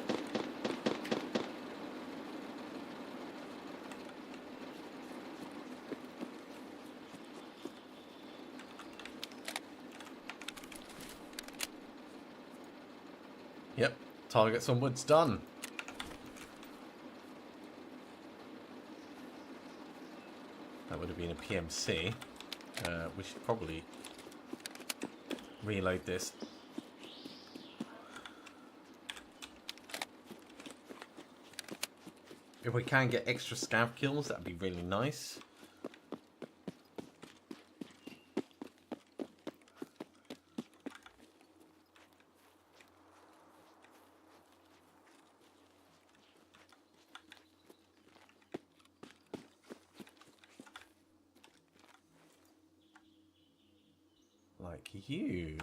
Yep, targets onwards done. That would have been a PMC. We should probably reload this. If we can get extra scav kills, that'd be really nice. Like you.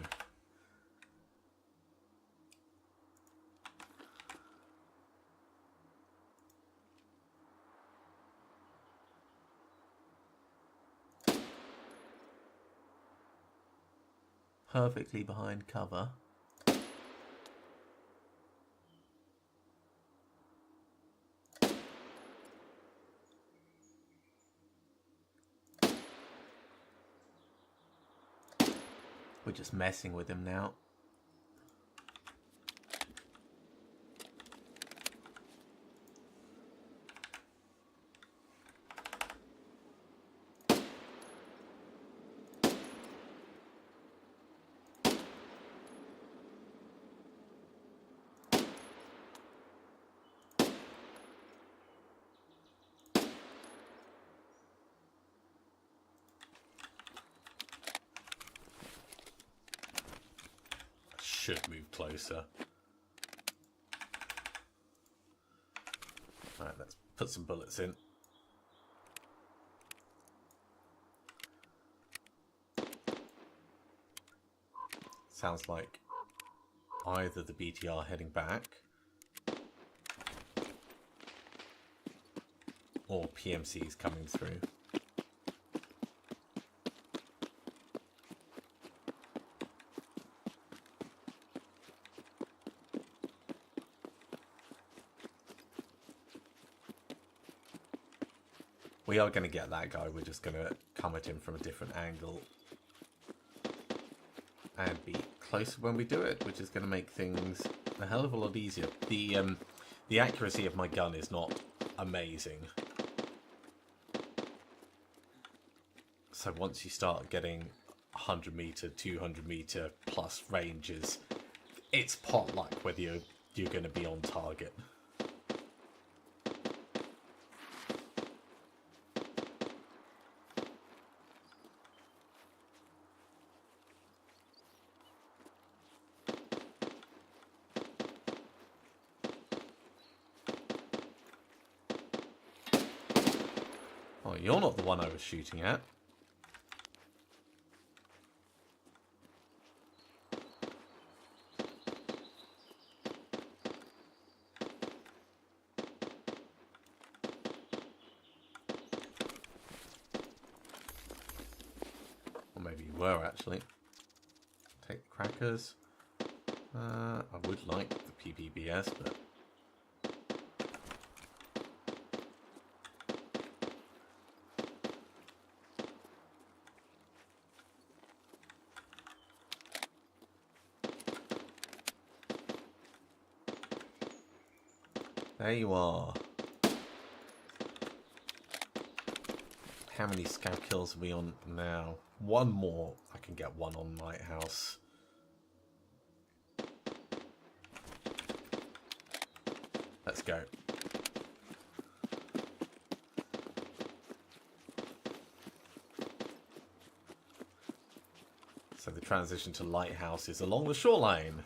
perfectly behind cover. We're just messing with him now. Should move closer. Alright, let's put some bullets in. Sounds like either the BTR heading back or PMCs coming through. We are going to get that guy. We're just going to come at him from a different angle and be closer when we do it, which is going to make things a hell of a lot easier. The accuracy of my gun is not amazing. So once you start getting 100 meter, 200 meter plus ranges, it's pot luck whether you're going to be on target. Oh, you're not the one I was shooting at. Or maybe you were, actually. Take the crackers. I would like the PPBS, but... There you are. How many scout kills are we on now? One more. I can get one on Lighthouse. Let's go. So the transition to Lighthouse is along the shoreline.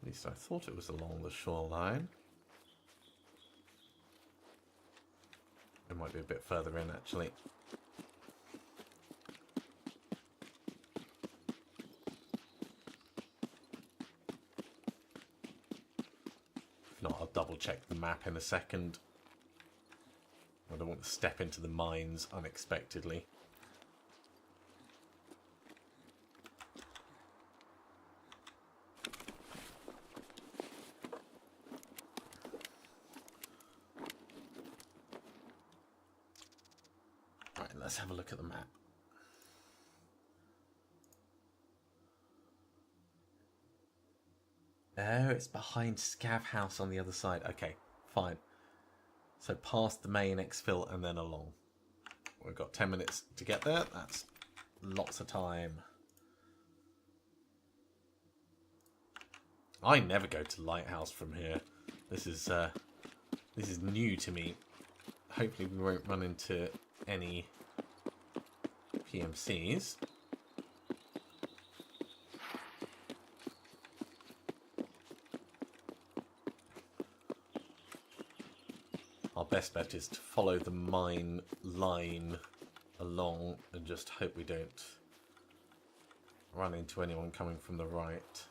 At least I thought it was along the shoreline. It might be a bit further in, actually. If not, I'll double check the map in a second. I don't want to step into the mines unexpectedly. Right, let's have a look at the map. Oh, it's behind Scav House on the other side. Okay, fine. So past the main exfil and then along. We've got 10 minutes to get there. That's lots of time. I never go to Lighthouse from here. This is new to me. Hopefully we won't run into any PMCs. Our best bet is to follow the mine line along and just hope we don't run into anyone coming from the right.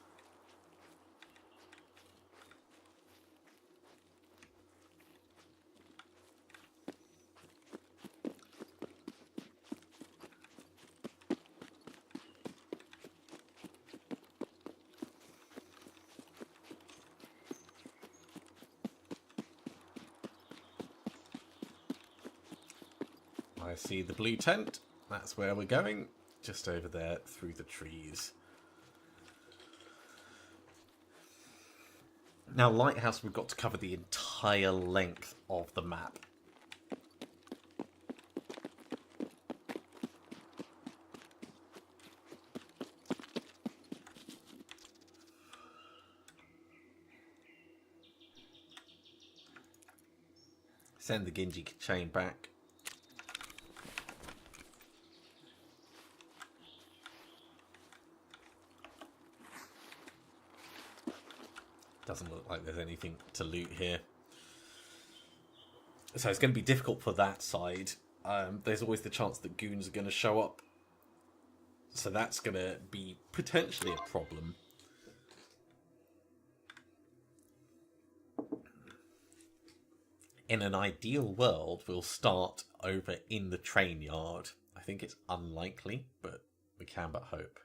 I see the blue tent. That's where we're going. Just over there through the trees. Now, Lighthouse, we've got to cover the entire length of the map. Send the Genji chain back. Doesn't look like there's anything to loot here. So it's going to be difficult for that side. There's always the chance that goons are going to show up. So that's going to be potentially a problem. In an ideal world, we'll start over in the train yard. I think it's unlikely, but we can but hope.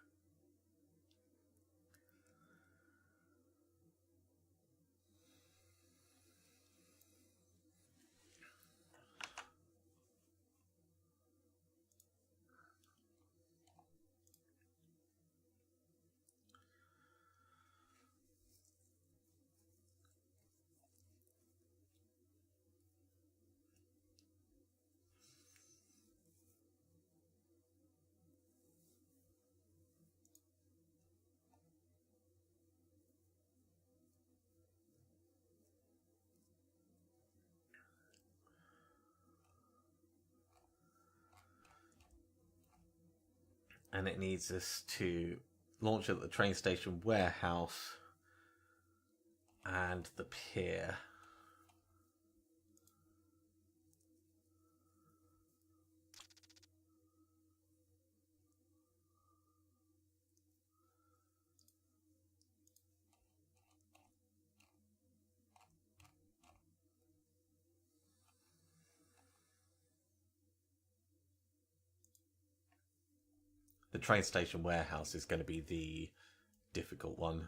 And it needs us to launch at the train station warehouse and the pier. The train station warehouse is going to be the difficult one.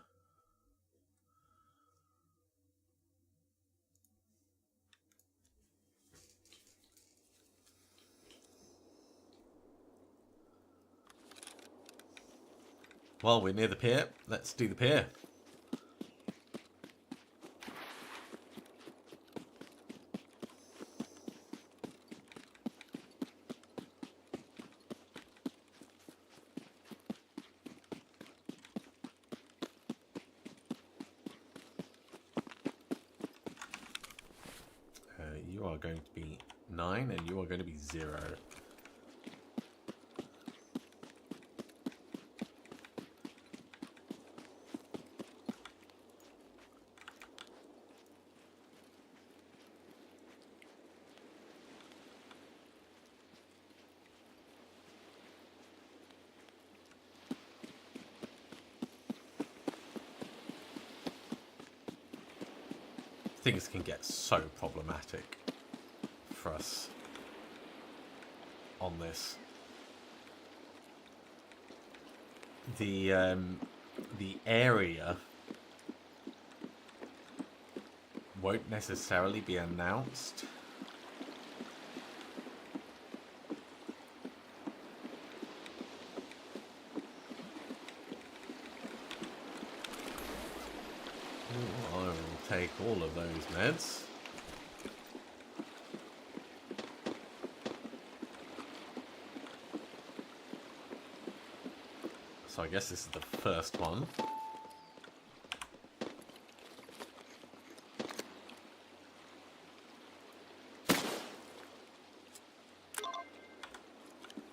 Well, we're near the pier. Let's do the pier. You are going to be 9 and you are going to be 0. Things can get so problematic for us on this. The area won't necessarily be announced. Ooh, I will take all of those meds. So I guess this is the first one.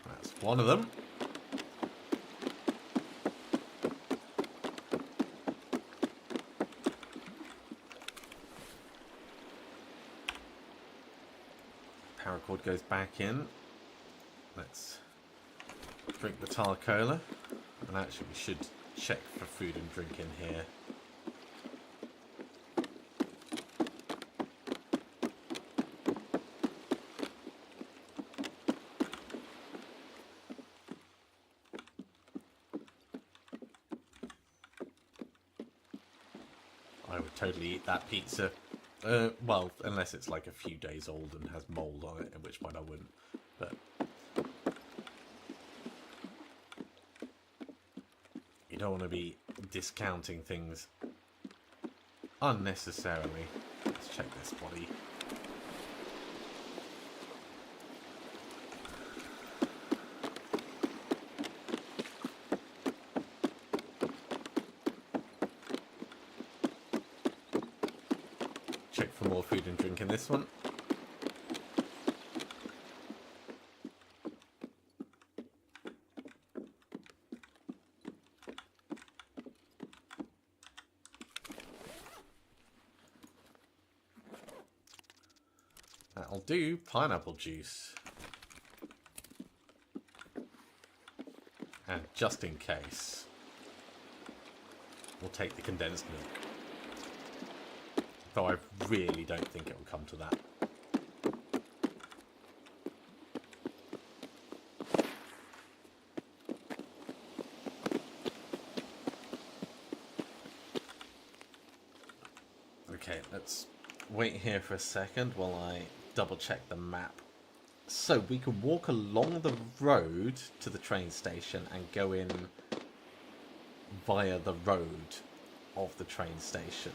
That's one of them. Paracord goes back in. Let's drink the tar cola. And actually we should check for food and drink in here. I would totally eat that pizza Well, unless it's like a few days old and has mould on it, at which point I wouldn't. But you don't want to be discounting things unnecessarily. Let's check this body. Check for more food and drink in this one. That'll do. Pineapple juice. And just in case, we'll take the condensed milk. Though I really don't think it will come to that. Okay, let's wait here for a second while I double check the map. So we can walk along the road to the train station and go in via the road of the train station.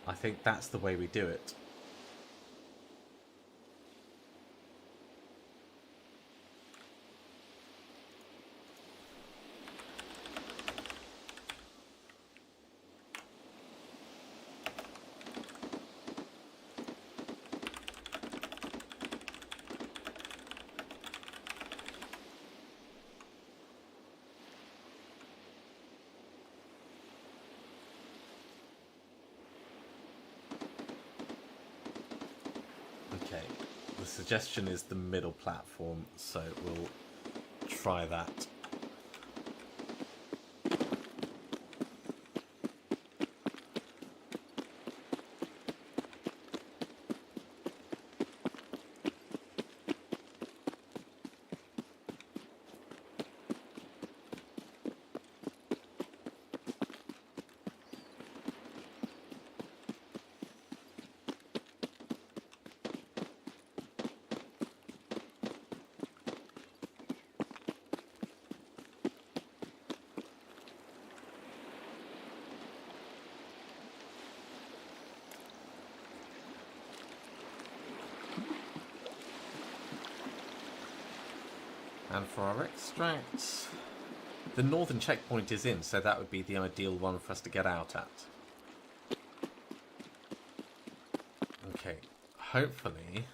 I think that's the way we do it. Okay, the suggestion is the middle platform, so we'll try that. And for our extracts, the northern checkpoint is in, so that would be the ideal one for us to get out at. Okay, hopefully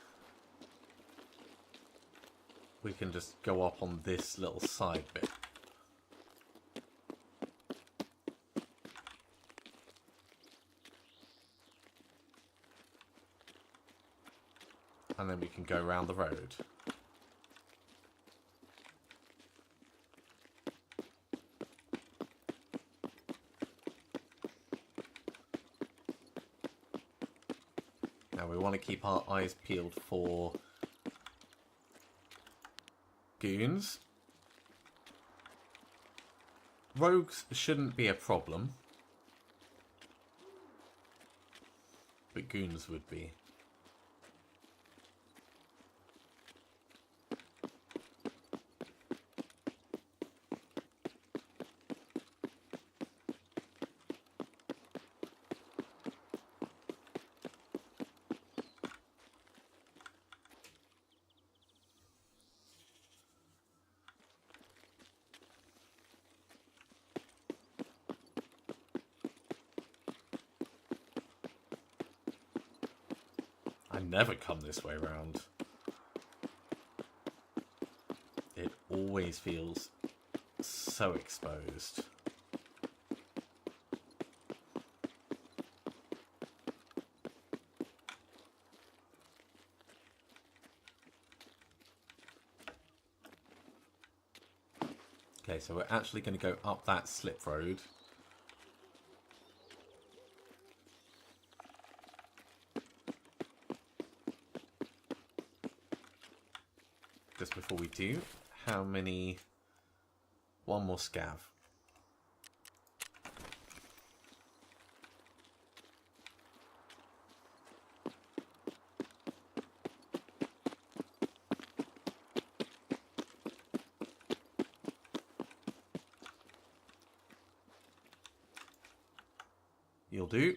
we can just go up on this little side bit. And then we can go around the road. Now we want to keep our eyes peeled for goons. Rogues shouldn't be a problem, but goons would be. I never come this way round. It always feels so exposed. Okay, so we're actually going to go up that slip road. Just before we do, how many? One more scav. you'll do.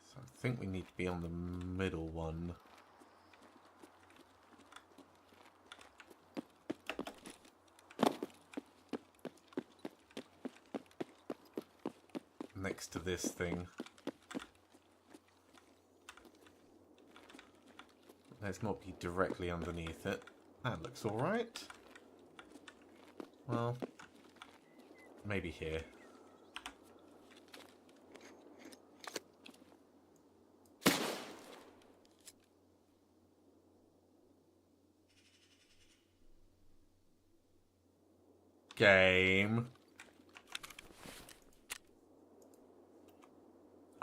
I think we need to be on the middle one. Next to this thing. Let's not be directly underneath it. That looks alright. Well, maybe here. Game.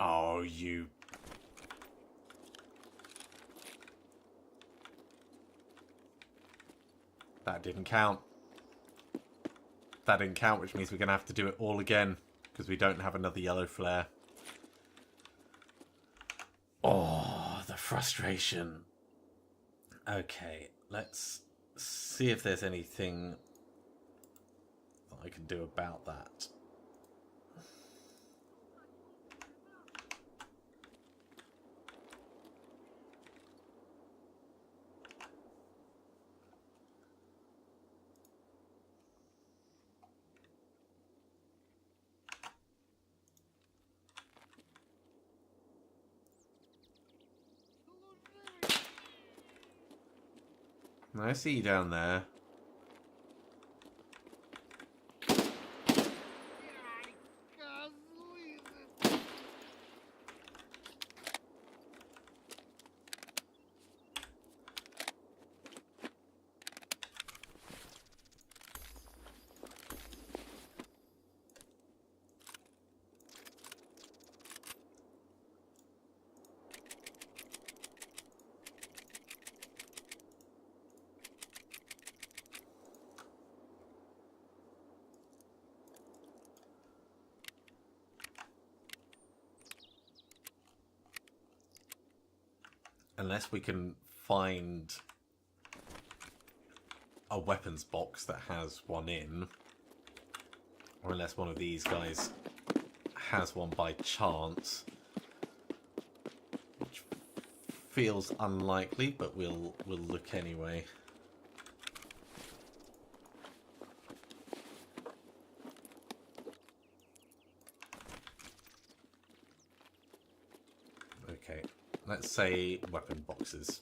Oh, you... That didn't count. That didn't count, which means we're going to have to do it all again, because we don't have another yellow flare. Oh, the frustration. Okay, let's see if there's anything that I can do about that. I see you down there. Unless we can find a weapons box that has one in, or unless one of these guys has one by chance, which feels unlikely, but we'll look anyway. Okay, let's say weapon boxes.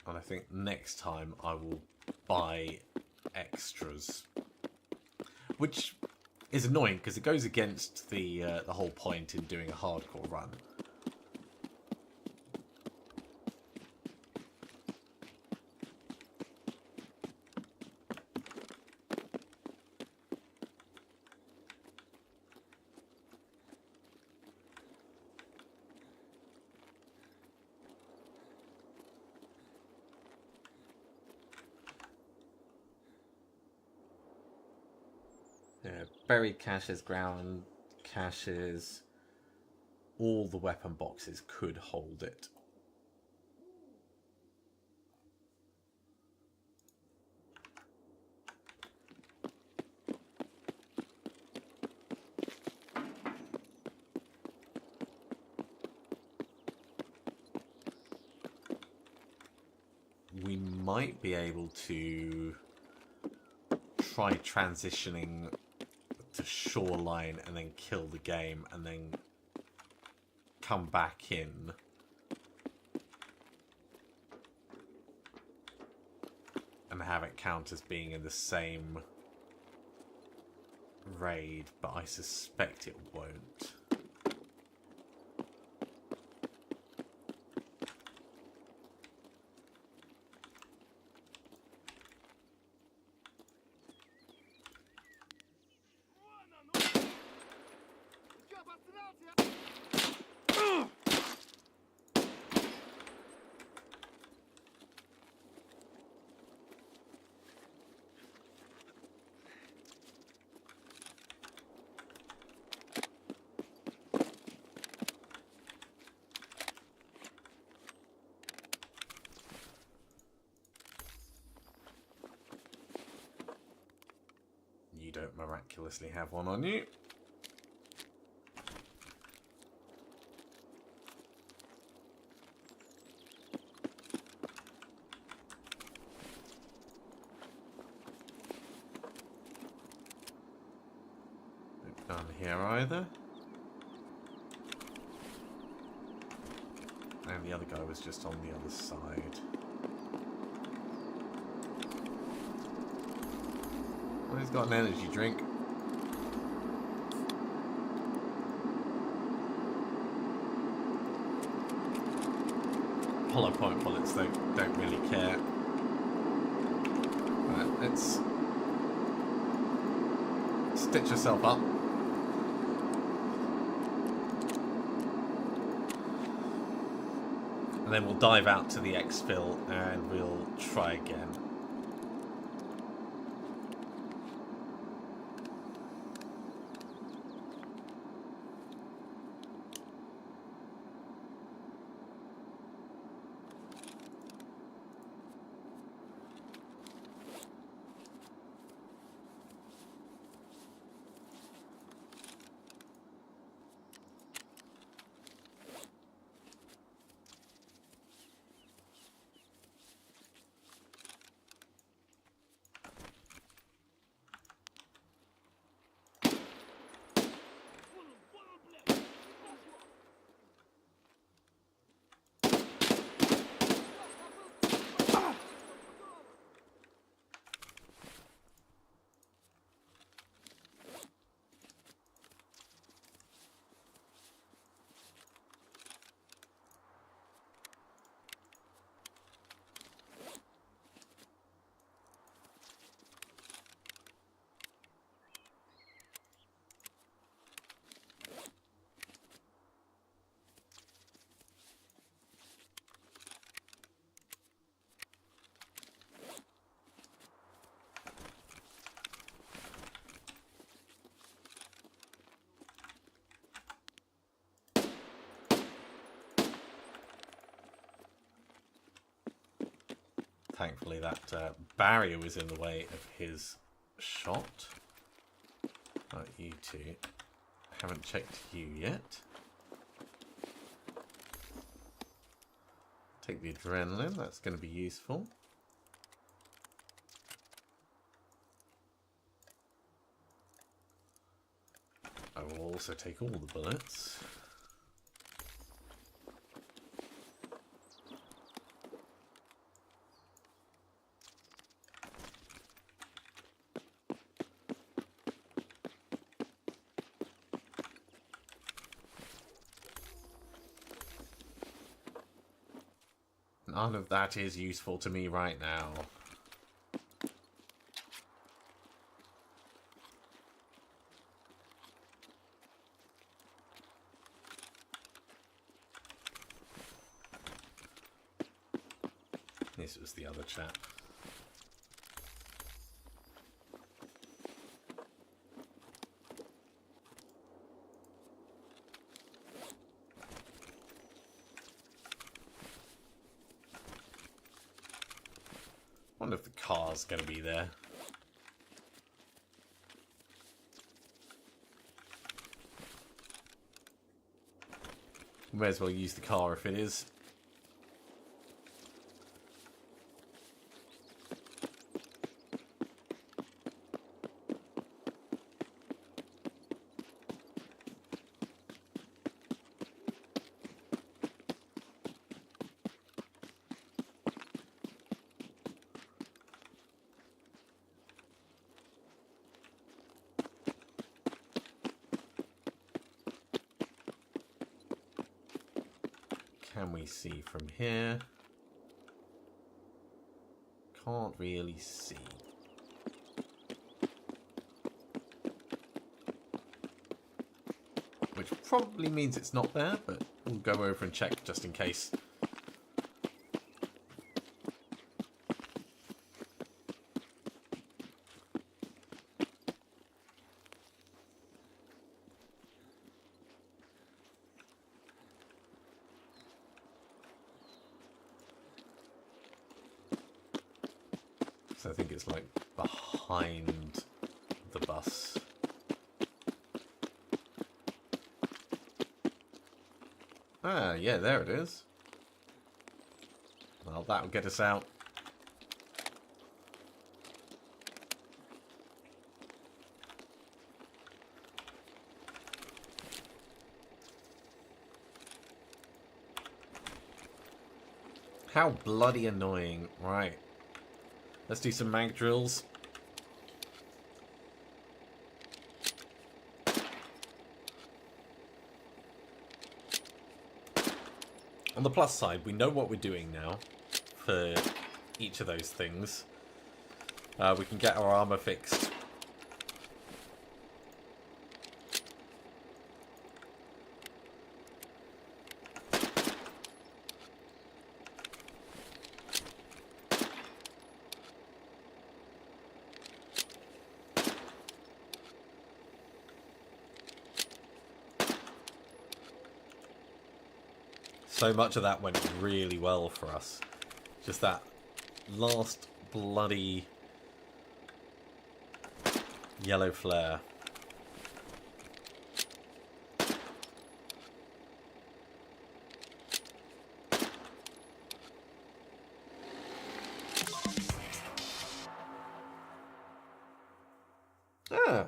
And I think next time I will buy extras, which is annoying because it goes against the whole point in doing a hardcore run. Yeah, buried caches, ground caches, all the weapon boxes could hold it. We might be able to try transitioning to shoreline and then kill the game and then come back in and have it count as being in the same raid, but I suspect it won't. You don't miraculously have one on you. Not down here either. And the other guy was just on the other side. Well, he's got an energy drink. Hollow point bullets don't really care. Right, let's stitch yourself up. And then we'll dive out to the exfil and we'll try again. Thankfully that barrier was in the way of his shot. Right, you two. Haven't checked you yet. Take the adrenaline, that's going to be useful. I will also take all the bullets. None of that is useful to me right now. This was the other chap. I wonder if the car's going to be there. May as well use the car if it is. can we see from here? Can't really see. Which probably means it's not there, but we'll go over and check just in case. So I think it's like behind the bus. Ah, yeah, there it is. Well, that'll get us out. How bloody annoying. Right. Let's do some mag drills. On the plus side, we know what we're doing now for each of those things. We can get our armor fixed. So much of that went really well for us. Just that last bloody yellow flare. Ah.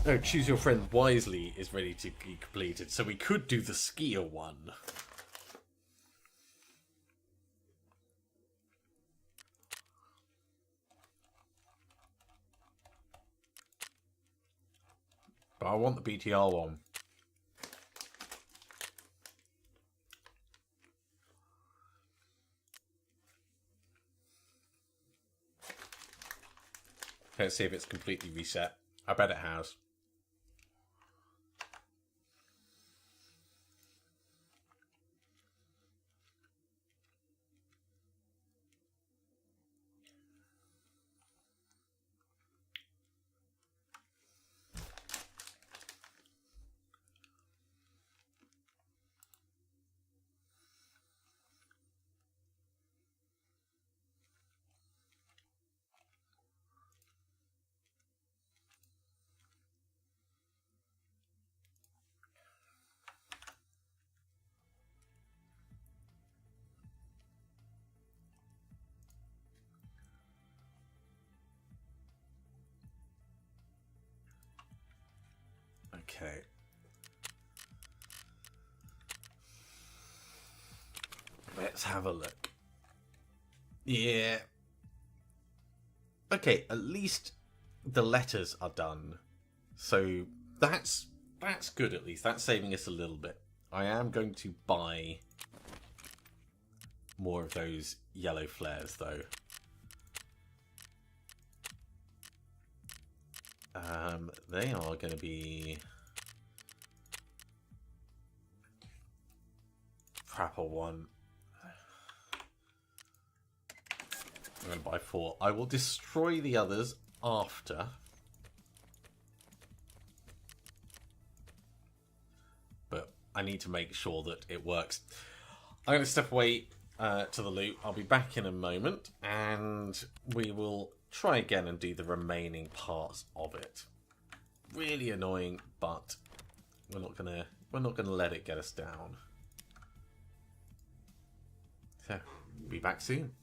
Oh, choose your friend wisely is ready to be completed, so we could do the skier one. But I want the BTR one. Let's see if it's completely reset. I bet it has. Okay. Let's have a look. Yeah. Okay, at least the letters are done. So that's good at least. That's saving us a little bit. I am going to buy more of those yellow flares though. They are going to be Prapple one. I'm going to buy 4. I will destroy the others after. But I need to make sure that it works. I'm going to step away to the loot. I'll be back in a moment, and we will try again and do the remaining parts of it. Really annoying, but we're not gonna let it get us down. So, be back soon.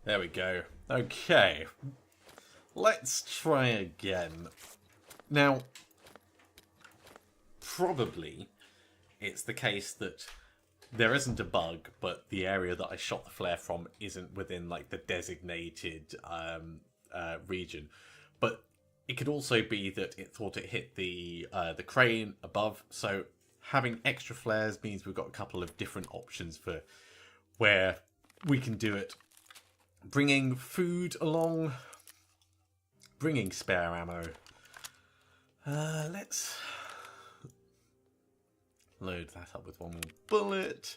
There we go. Okay. Let's try again. Now, probably it's the case that there isn't a bug, but the area that I shot the flare from isn't within like the designated region. But it could also be that it thought it hit the crane above. So having extra flares means we've got a couple of different options for where we can do it. Bringing food along, bringing spare ammo. Let's load that up with one more bullet.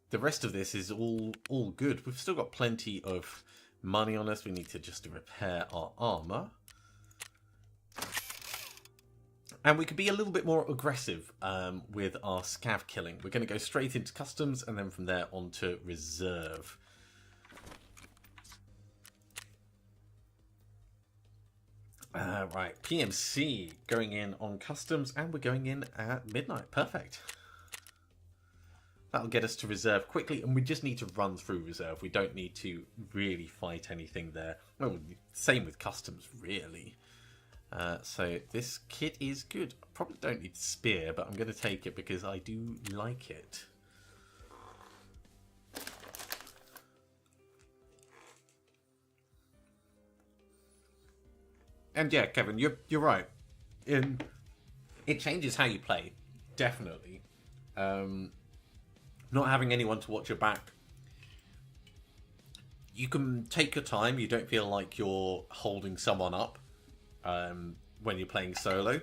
The rest of this is all good. We've still got plenty of money on us. We need to just repair our armor. And we could be a little bit more aggressive with our scav killing. We're going to go straight into customs and then from there on to reserve. Right, PMC going in on customs, and we're going in at midnight. Perfect. That'll get us to reserve quickly, and we just need to run through reserve. We don't need to really fight anything there. Well, same with customs, really. So this kit is good. I probably don't need spear, but I'm going to take it because I do like it. And yeah, Kevin, you're right. It changes how you play, definitely. Not having anyone to watch your back. You can take your time. You don't feel like you're holding someone up when you're playing solo.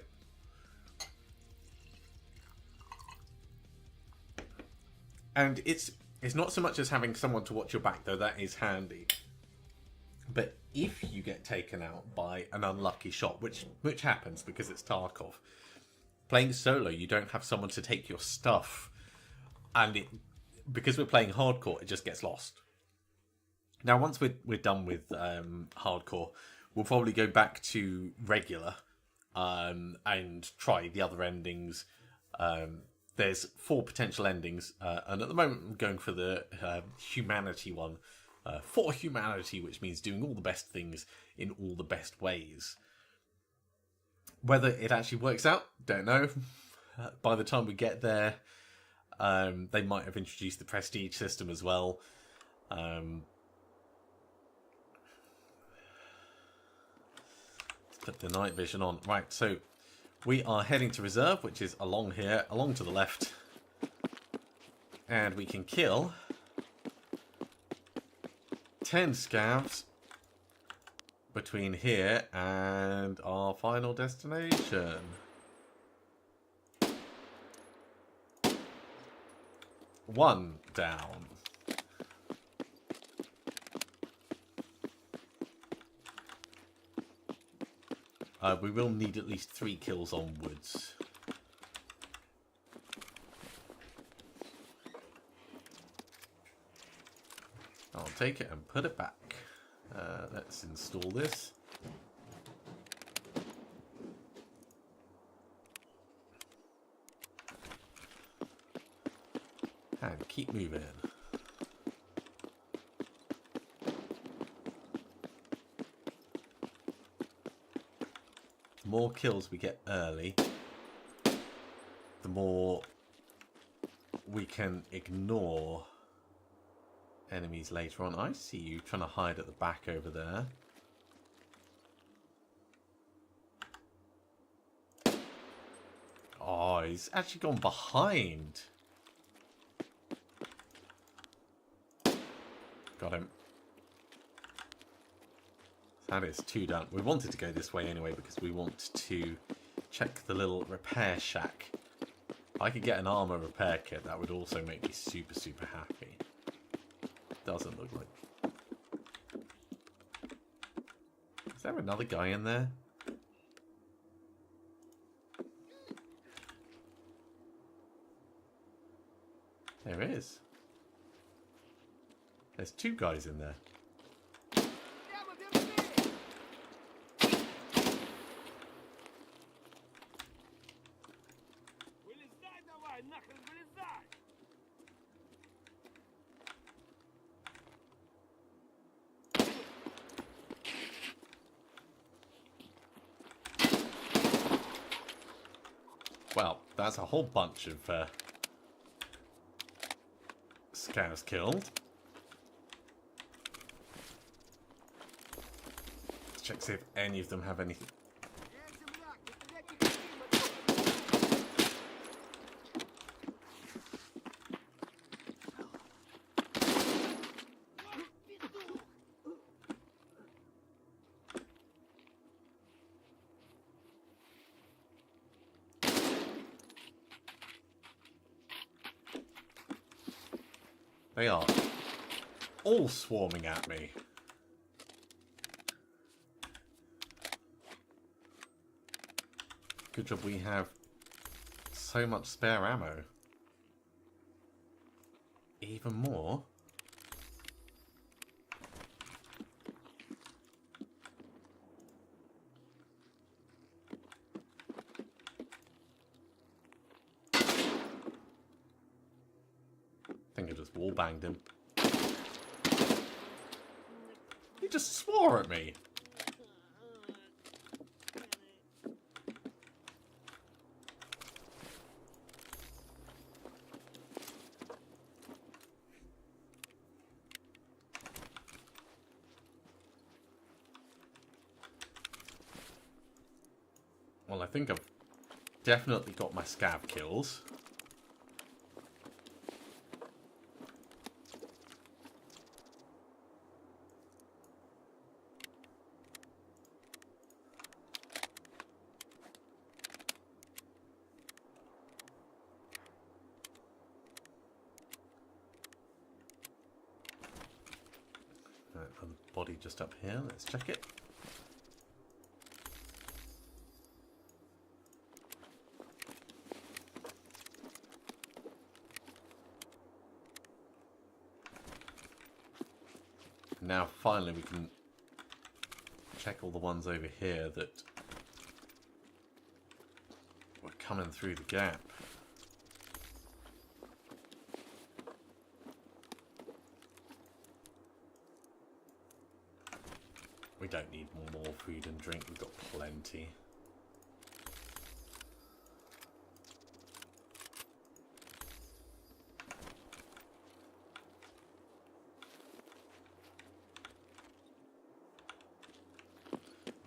And it's not so much as having someone to watch your back, though that is handy. But if you get taken out by an unlucky shot, which happens because it's Tarkov, playing solo, you don't have someone to take your stuff, and because we're playing hardcore, it just gets lost. Now, once we're done with hardcore, we'll probably go back to regular and try the other endings. There's 4 potential endings, and at the moment I'm going for the humanity one. For humanity, which means doing all the best things in all the best ways. Whether it actually works out, don't know. By the time we get there, they might have introduced the prestige system as well. Let's put the night vision on. Right, so we are heading to reserve, which is along here, along to the left. And we can kill 10 scavs between here and our final destination. One down. We will need at least 3 kills onwards. I'll take it and put it back. Let's install this. And keep moving. The more kills we get early, the more we can ignore enemies later on. I see you trying to hide at the back over there. Oh, he's actually gone behind. Got him. That is 2 done. We wanted to go this way anyway because we want to check the little repair shack. If I could get an armor repair kit, that would also make me super, super happy. Doesn't look like. Is there another guy in there? There is. There's 2 guys in there. that's a whole bunch of scavs killed. Let's check, see if any of them have anything. They are all swarming at me. Good job we have so much spare ammo. Even more. I think I just wall banged him. He just swore at me. Well, I think I've definitely got my scav kills. And the body just up here. Let's check it. Now finally we can check all the ones over here that were coming through the gap. We don't need more food and drink, we've got plenty.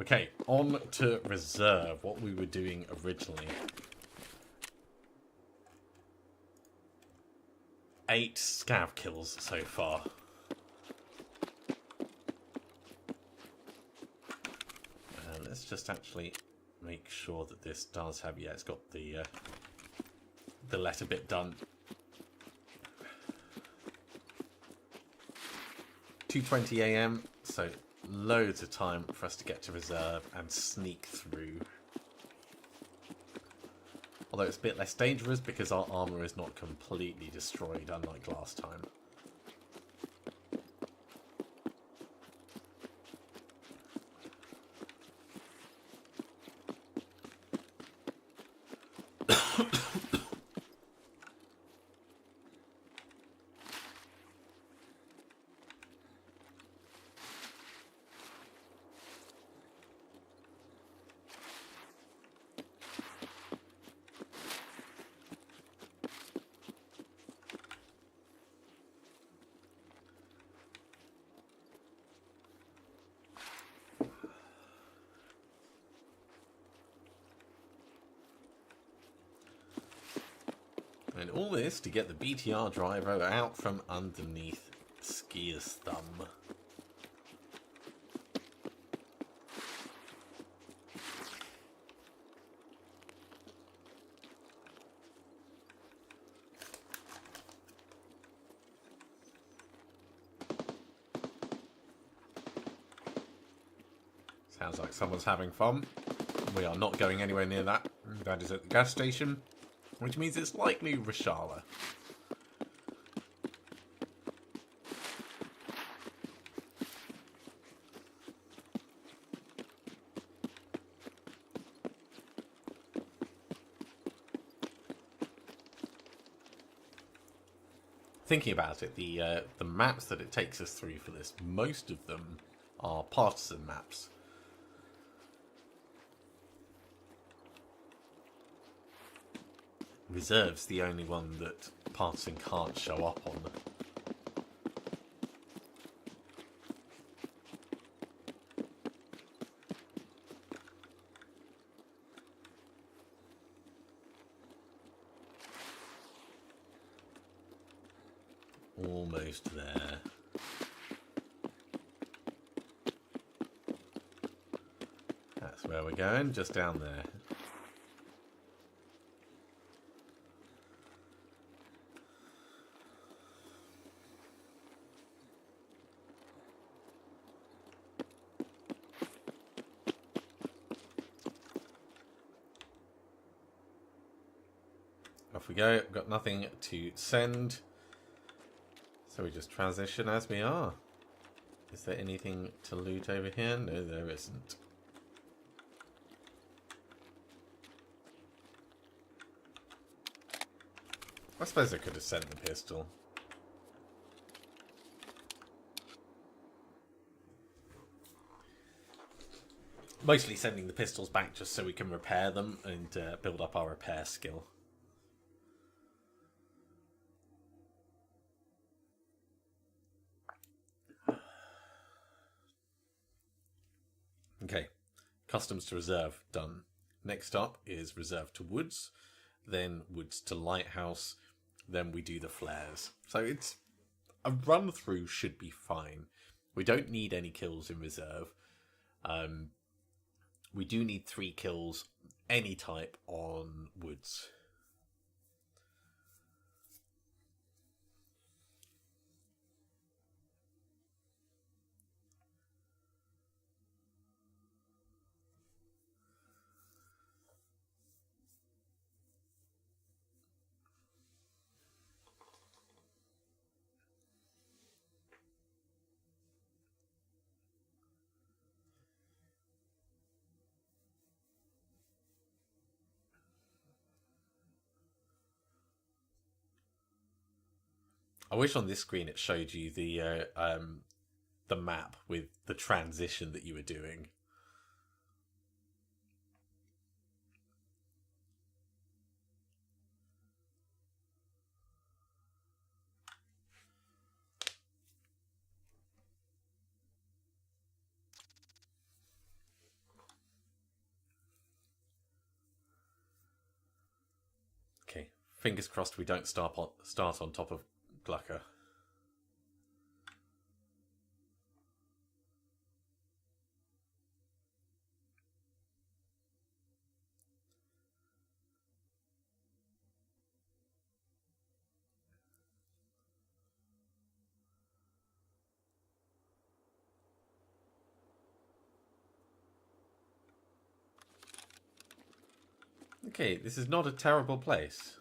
Okay, on to reserve, what we were doing originally. 8 scav kills so far. Let's just actually make sure that this does have, yeah, it's got the letter bit done. 2:20 AM, so loads of time for us to get to reserve and sneak through. Although it's a bit less dangerous because our armor is not completely destroyed, unlike last time. And all this to get the BTR driver out from underneath Skier's thumb. Sounds like someone's having fun. We are not going anywhere near that. That is at the gas station. Which means it's likely Rashala. Thinking about it, the maps that it takes us through for this, most of them are partisan maps. Reserve's the only one that Bartering can't show up on. Almost there. That's where we're going, just down there. Off we go. Got nothing to send. So we just transition as we are. Is there anything to loot over here? No, there isn't. I suppose I could have sent the pistol. Mostly sending the pistols back just so we can repair them and build up our repair skill. Okay, customs to reserve, done. Next up is reserve to woods, then woods to lighthouse, then we do the flares. So it's a run through should be fine. We don't need any kills in reserve. We do need 3 kills, any type, on woods. I wish on this screen it showed you the map with the transition that you were doing. Okay, fingers crossed we don't start on top of Glucker. Okay, this is not a terrible place.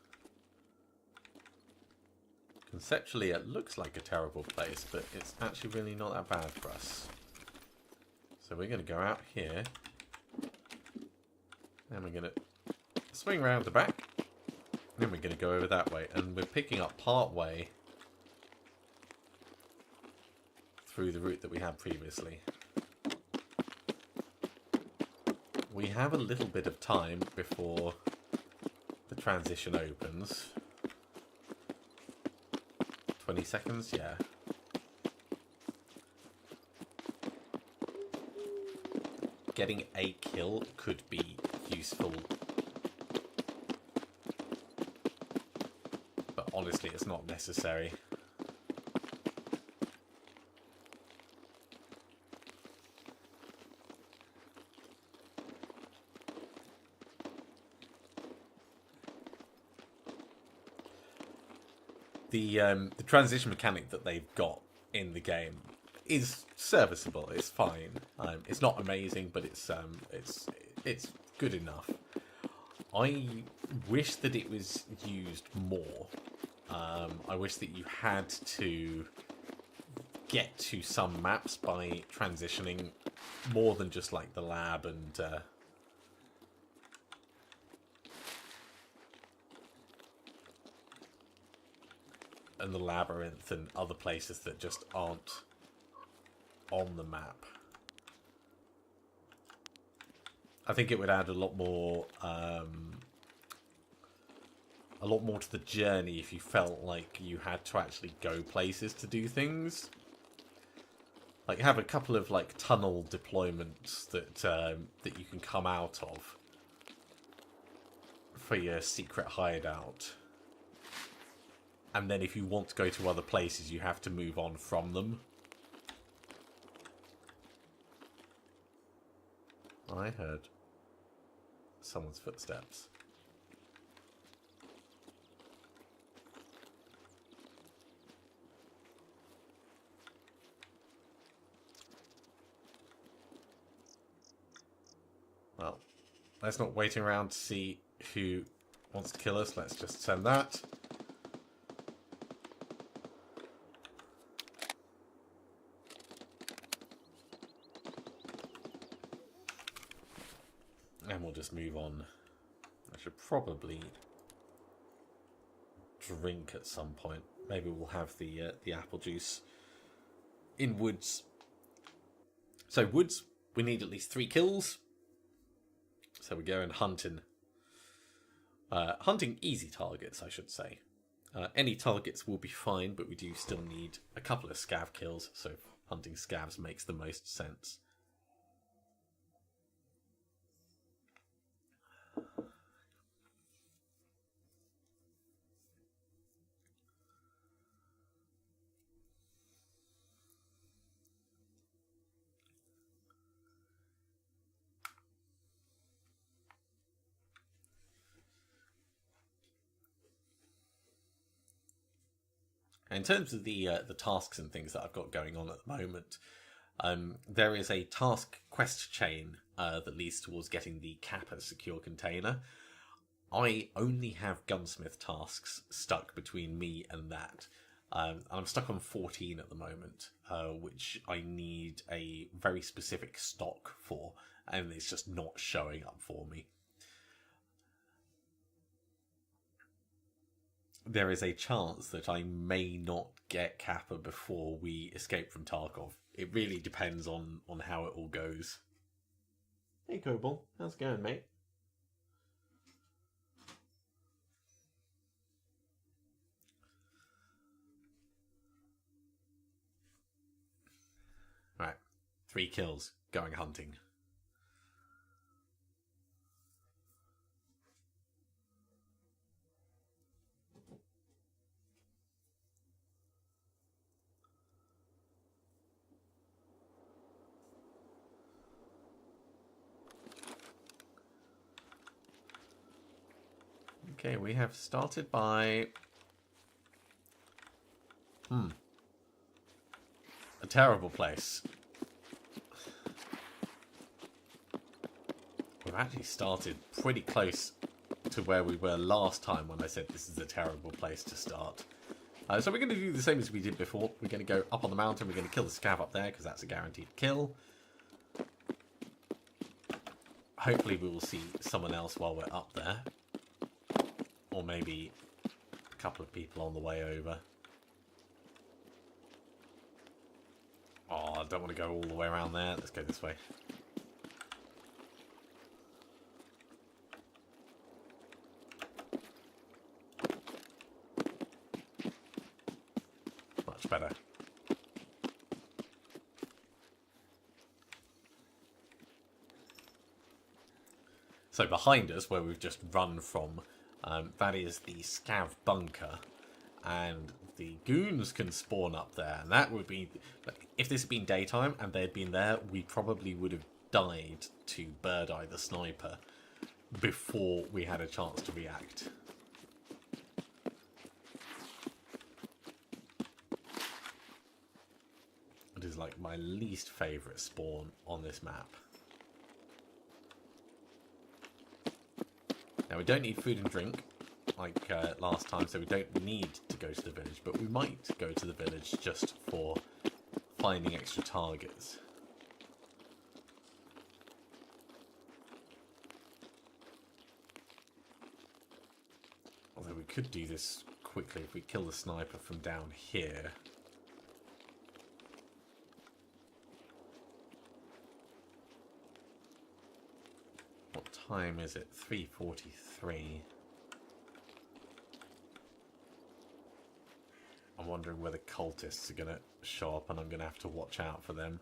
Conceptually, it looks like a terrible place, but it's actually really not that bad for us. So we're going to go out here. Then we're going to swing around the back. Then we're going to go over that way. And we're picking up part way through the route that we had previously. We have a little bit of time before the transition opens. 20 seconds, yeah. Getting a kill could be useful. But honestly, it's not necessary. The transition mechanic that they've got in the game is serviceable. It's fine. It's not amazing, but it's good enough. I wish that it was used more. I wish that you had to get to some maps by transitioning more than just like the lab and the labyrinth and other places that just aren't on the map. I think it would add a lot more a lot more to the journey if you felt like you had to actually go places to do things. Like, have a couple of, like, tunnel deployments that you can come out of for your secret hideout. And then if you want to go to other places, you have to move on from them. I heard someone's footsteps. Well, let's not wait around to see who wants to kill us. Let's just send that. And we'll just move on. I should probably drink at some point. Maybe we'll have the apple juice in woods. So woods, we need at least 3 kills. So we're going hunting. Hunting easy targets, I should say. Any targets will be fine, but we do still need a couple of scav kills, so hunting scavs makes the most sense. In terms of the tasks and things that I've got going on at the moment, there is a task quest chain that leads towards getting the Kappa secure container. I only have gunsmith tasks stuck between me and that. I'm stuck on 14 at the moment, which I need a very specific stock for, and it's just not showing up for me. There is a chance that I may not get Kappa before we escape from Tarkov. It really depends on how it all goes. Hey Cobble, how's it going, mate? Right, 3 kills, going hunting. Okay, we have started by... a terrible place. We've actually started pretty close to where we were last time when I said this is a terrible place to start. So we're going to do the same as we did before. We're going to go up on the mountain. We're going to kill the scav up there because that's a guaranteed kill. Hopefully we will see someone else while we're up there. Or maybe a couple of people on the way over. Oh, I don't want to go all the way around there. Let's go this way. Much better. So behind us, where we've just run from, that is the scav bunker, and the goons can spawn up there, and that would be... If this had been daytime and they'd been there, we probably would have died to Bird Eye the sniper before we had a chance to react. It is like my least favourite spawn on this map. Now, we don't need food and drink, like last time, so we don't need to go to the village, but we might go to the village just for finding extra targets. Although we could do this quickly if we kill the sniper from down here. What time is it? 3:43. I'm wondering whether cultists are going to show up and I'm going to have to watch out for them.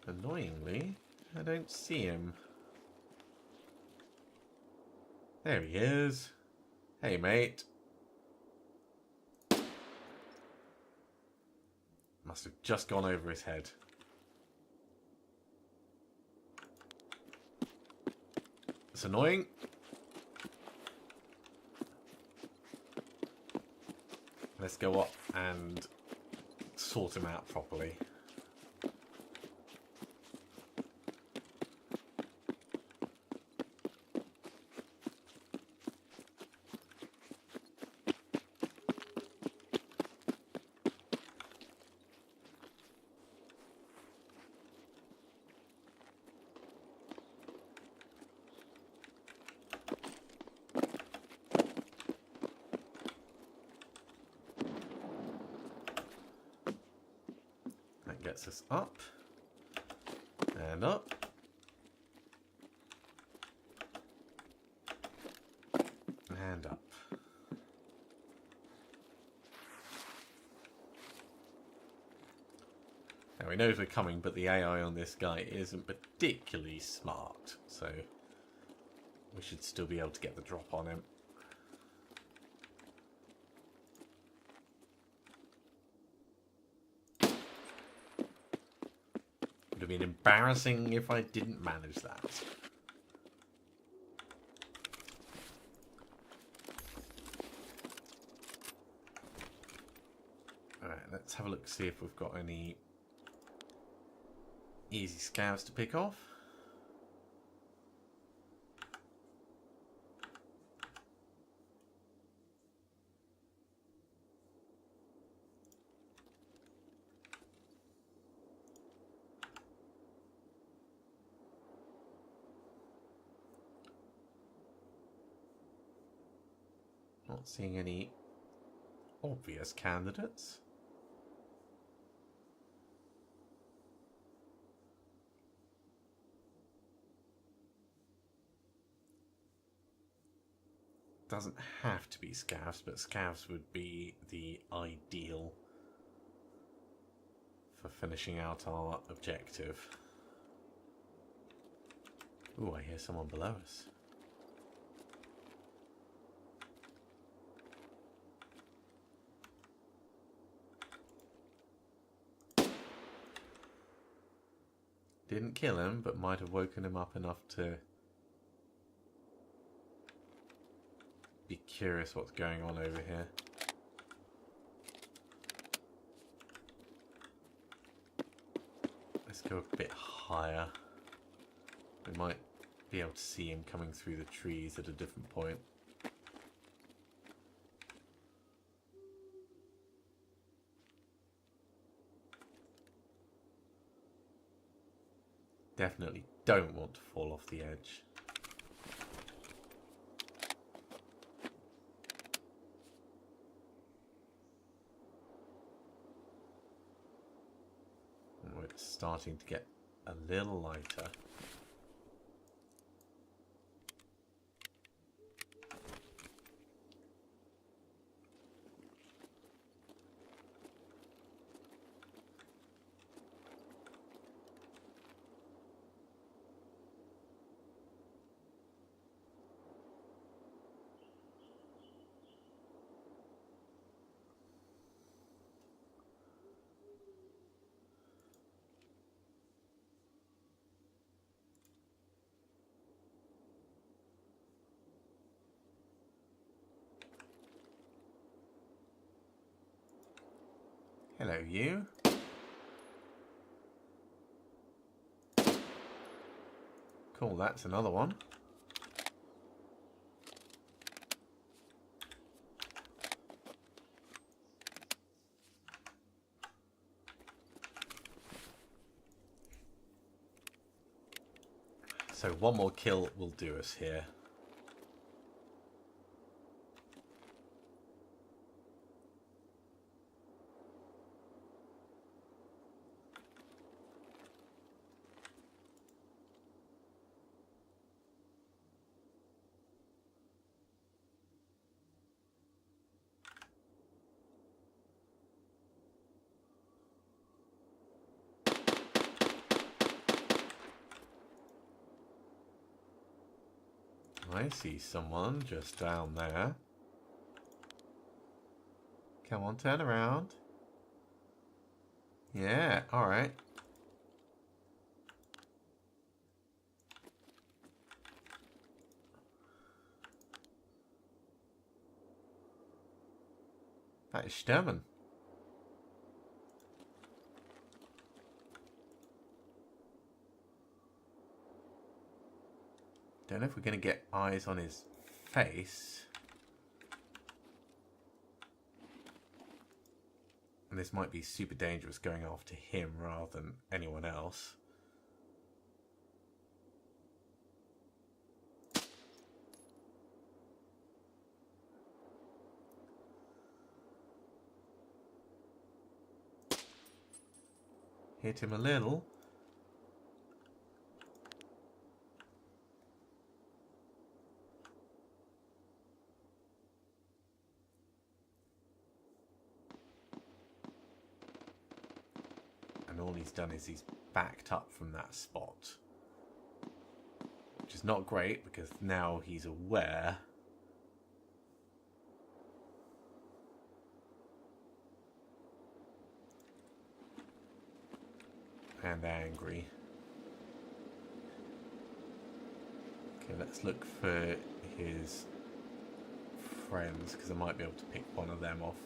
Annoyingly, I don't see him. There he is. Hey, mate. Must have just gone over his head. It's annoying. Let's go up and sort him out properly. Gets us up and up and up. Now he knows we're coming, but the AI on this guy isn't particularly smart, so we should still be able to get the drop on him. Would have been embarrassing if I didn't manage that. Alright, let's have a look, see if we've got any easy scavs to pick off. Not seeing any obvious candidates. Doesn't have to be scavs, but scavs would be the ideal for finishing out our objective. Ooh, I hear someone below us. Didn't kill him, but might have woken him up enough to be curious what's going on over here. Let's go a bit higher. We might be able to see him coming through the trees at a different point. Definitely don't want to fall off the edge. Oh, it's starting to get a little lighter. Hello, you. Cool, that's another one. So one more kill will do us here. I see someone just down there. Come on, turn around. Yeah, alright. That is Sturman. Don't know if we're going to get eyes on his face. And this might be super dangerous going after him rather than anyone else. Hit him a little. And all he's done is he's backed up from that spot. Which is not great because now he's aware. And angry. Okay, let's look for his friends because I might be able to pick one of them off.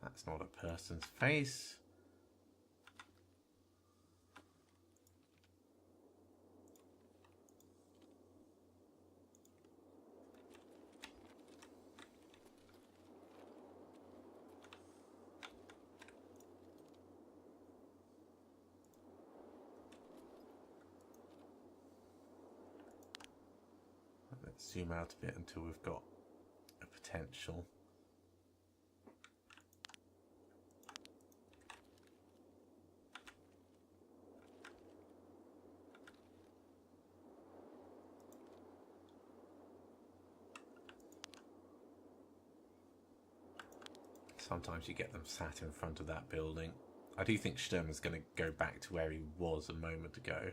That's not a person's face. Let's zoom out a bit until we've got a potential. Sometimes you get them sat in front of that building. I do think Sturman's going to go back to where he was a moment ago.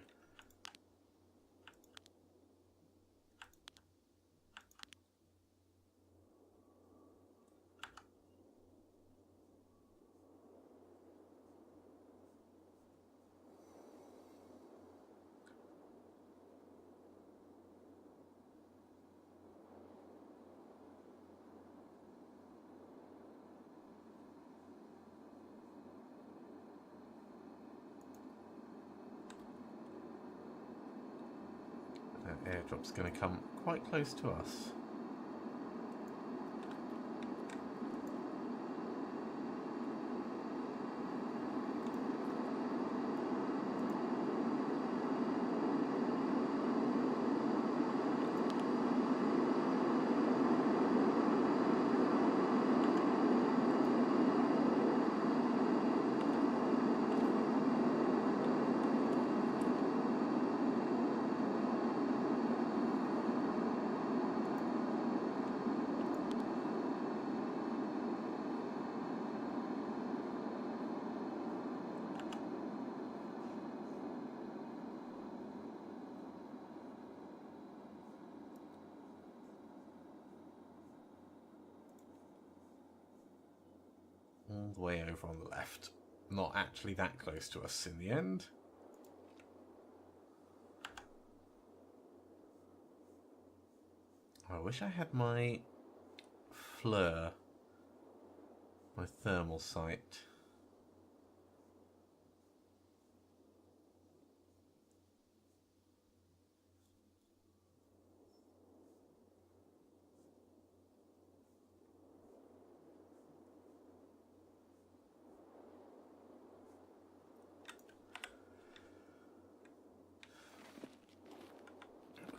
Airdrop's going to come quite close to us. All the way over on the left. Not actually that close to us in the end. I wish I had my flare, my thermal sight.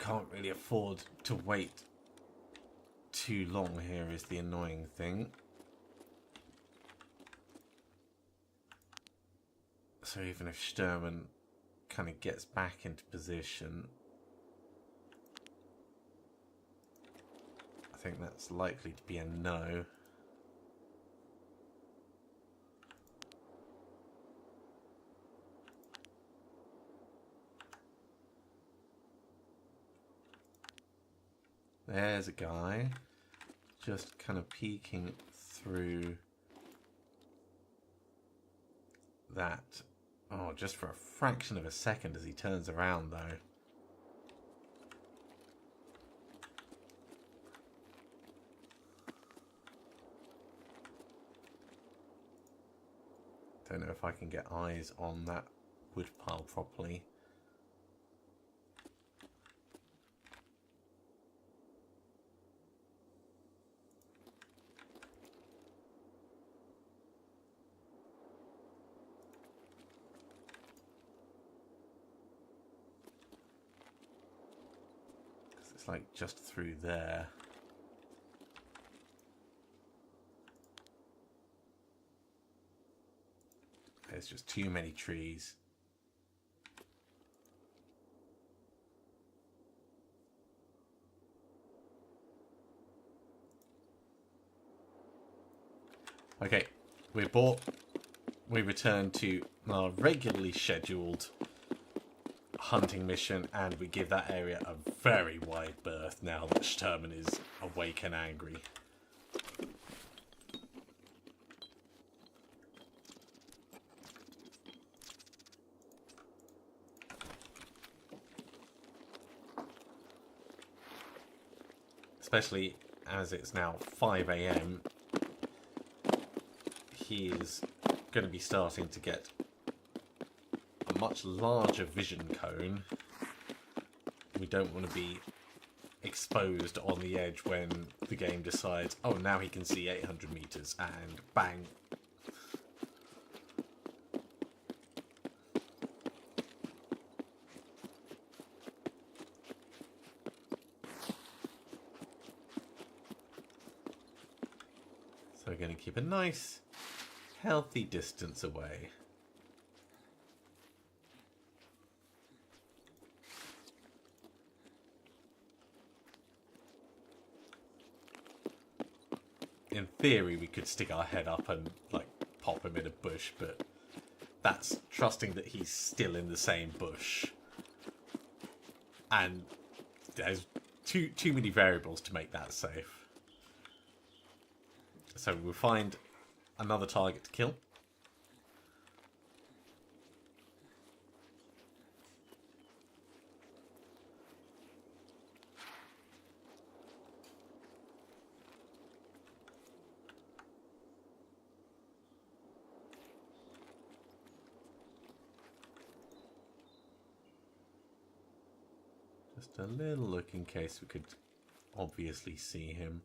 can't really afford to wait too long here is the annoying thing. So even if Sturman kind of gets back into position, I think that's likely to be a no. There's a guy just kind of peeking through that. Oh, just for a fraction of a second as he turns around, though. Don't know if I can get eyes on that wood pile properly. Like just through there. There's just too many trees. Okay, we return to our regularly scheduled hunting mission, and we give that area a very wide berth now that Sturman is awake and angry. Especially as it's now 5 AM, he is going to be starting to get a much larger vision cone. We don't want to be exposed on the edge when the game decides, oh, now he can see 800 meters, and bang. So we're going to keep a nice, healthy distance away. In theory, we could stick our head up and, like, pop him in a bush, but that's trusting that he's still in the same bush. And there's too many variables to make that safe. So we'll find another target to kill. Just a little look in case we could obviously see him.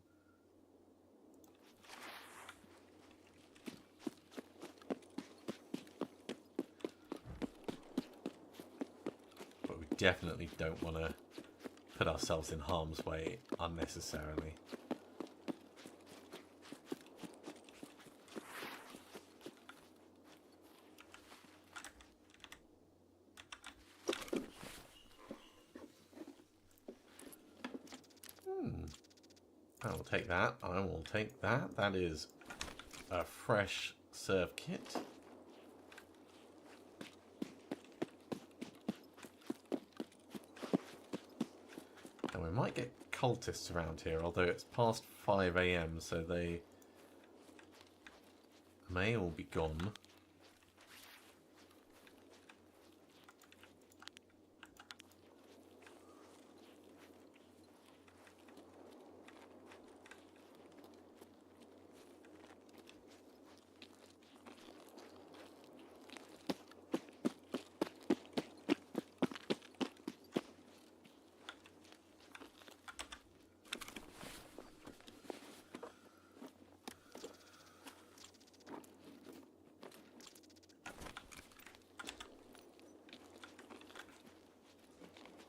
But we definitely don't want to put ourselves in harm's way unnecessarily. I will take that. I will take that. That is a fresh serve kit. And we might get cultists around here, although it's past 5 AM, so they may all be gone.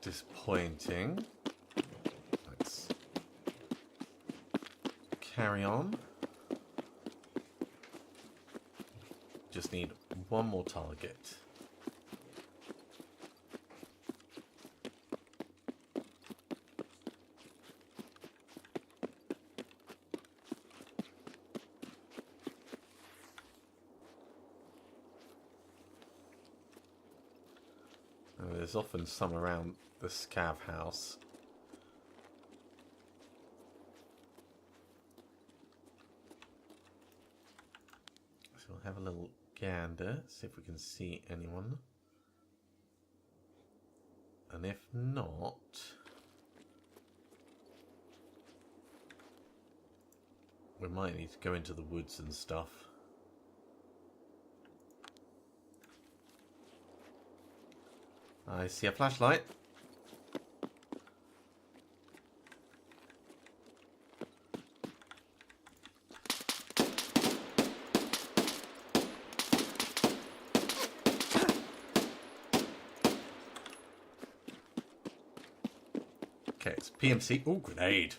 Disappointing. carry on. Just need one more target. There's often some around the scav house. So we'll have a little gander, see if we can see anyone. And if not, we might need to go into the woods and stuff. I see a flashlight. Okay, it's PMC. Oh, grenade.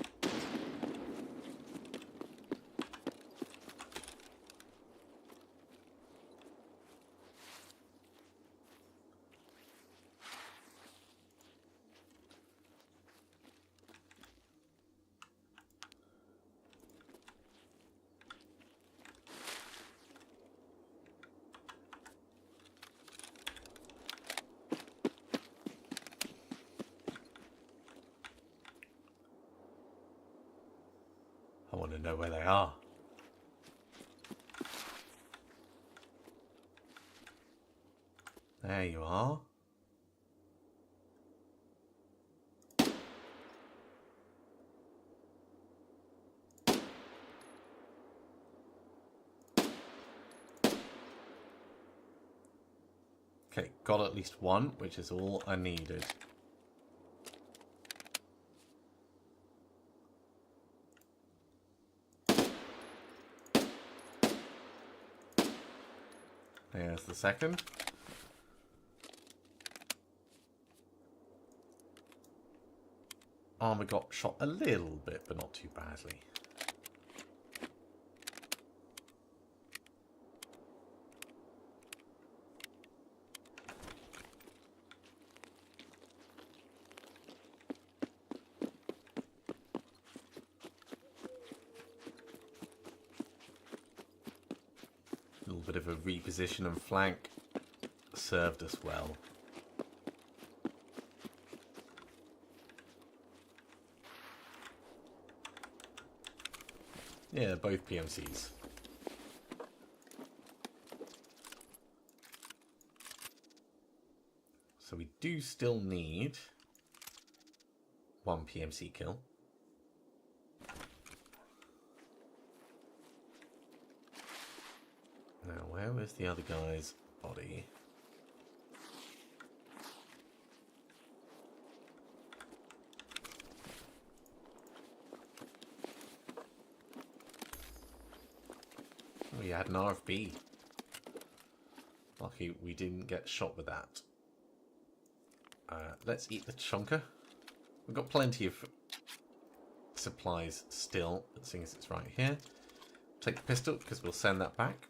I want to know where they are. There you are. Okay, got at least one, which is all I needed. There's the second. Armor got shot a little bit, but not too badly. A little bit of a reposition and flank served us well. Yeah, both PMCs. So we do still need one PMC kill. Now, where was the other guy's body? We had an RFB. Lucky we didn't get shot with that. Let's eat the chunker. We've got plenty of supplies still, seeing as it's right here. Take the pistol, because we'll send that back.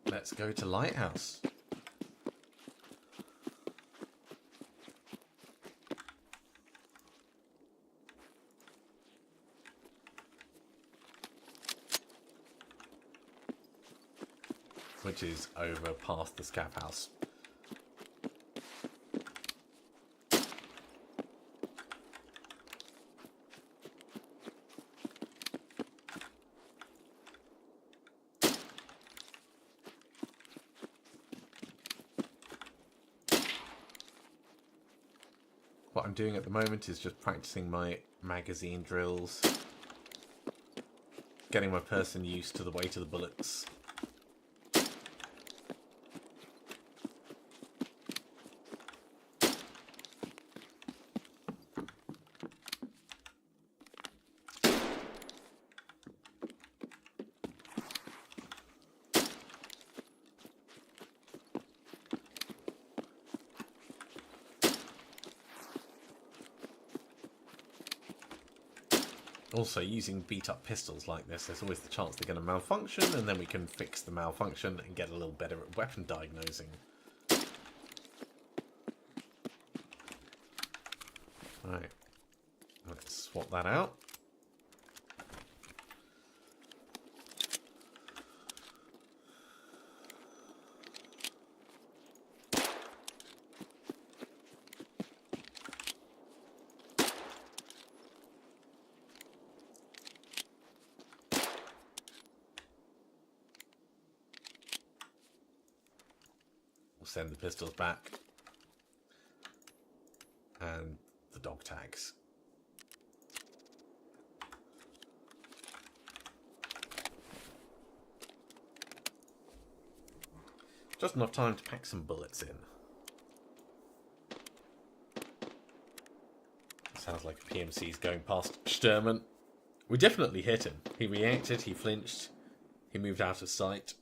Let's go to Lighthouse. Which is over past the scav house. What I'm doing at the moment is just practicing my magazine drills, getting my person used to the weight of the bullets. Also, using beat-up pistols like this, there's always the chance they're going to malfunction, and then we can fix the malfunction and get a little better at weapon diagnosing. Right, let's swap that out. Send the pistols back and the dog tags. Just enough time to pack some bullets in. Sounds like a PMC's going past Sturman. We definitely hit him. He reacted, he flinched, he moved out of sight.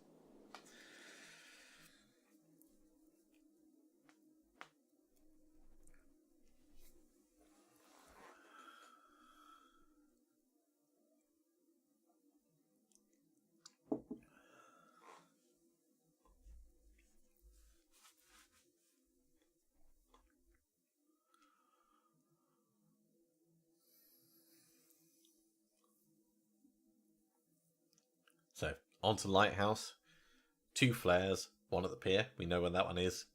So, onto Lighthouse. 2 flares, one at the pier, we know where that one is.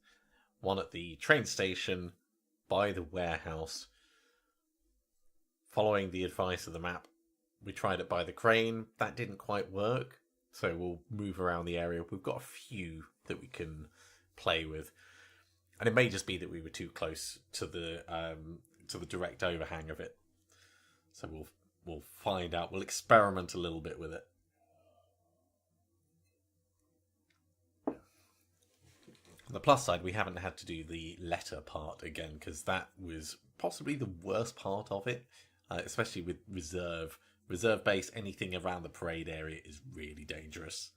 One at the train station, by the warehouse. Following the advice of the map, we tried it by the crane. That didn't quite work, so we'll move around the area. We've got a few that we can play with. And it may just be that we were too close to the direct overhang of it. So we'll find out. We'll experiment a little bit with it. On the plus side, we haven't had to do the letter part again, because that was possibly the worst part of it, especially with reserve. Reserve base, anything around the parade area is really dangerous.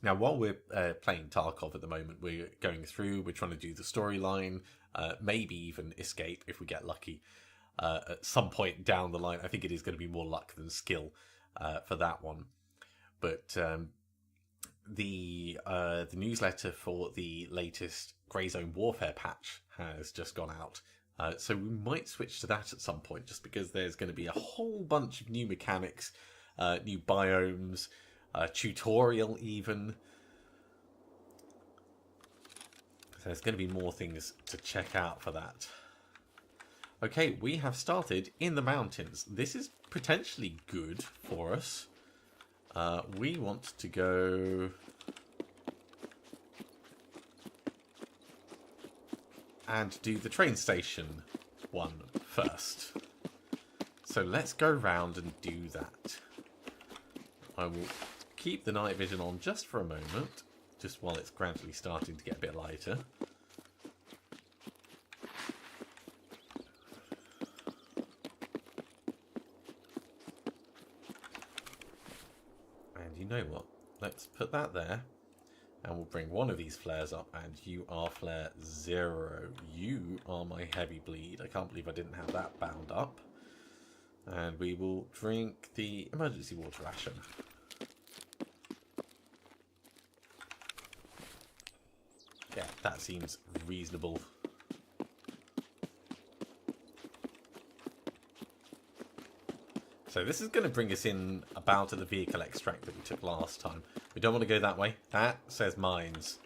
Now, while we're playing Tarkov at the moment, we're going through, we're trying to do the storyline, maybe even escape if we get lucky. At some point down the line, I think it is going to be more luck than skill for that one. But the newsletter for the latest Grey Zone Warfare patch has just gone out. So we might switch to that at some point, just because there's going to be a whole bunch of new mechanics, new biomes, tutorial even. So there's going to be more things to check out for that. Okay, we have started in the mountains. This is potentially good for us. We want to go and do the train station one first. So let's go round and do that. I will keep the night vision on just for a moment, just while it's gradually starting to get a bit lighter. You know what? Let's put that there, and we'll bring one of these flares up, and you are flare 0. You are my heavy bleed. I can't believe I didn't have that bound up. And we will drink the emergency water ration. Yeah, that seems reasonable. So this is going to bring us in about at the vehicle extract that we took last time. We don't want to go that way. That says mines.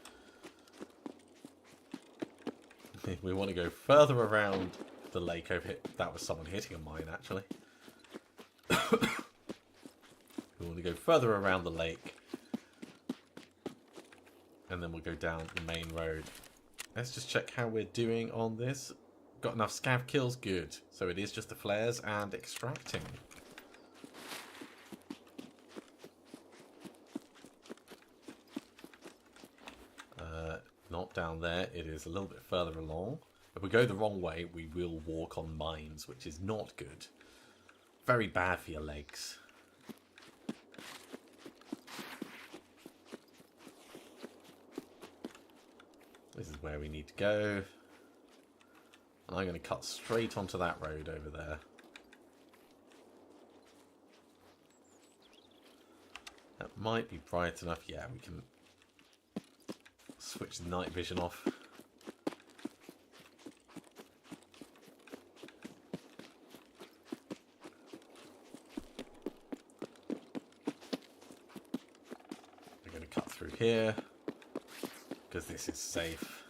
We want to go further around the lake over here. That was someone hitting a mine, actually. We want to go further around the lake. And then we'll go down the main road. Let's just check how we're doing on this. Got enough scav kills? Good. So it is just the flares and extracting. Not down there. It is a little bit further along. If we go the wrong way, we will walk on mines, which is not good. Very bad for your legs. where we need to go. And I'm going to cut straight onto that road over there. That might be bright enough. Yeah, we can switch the night vision off. We're going to cut through here because this is safe.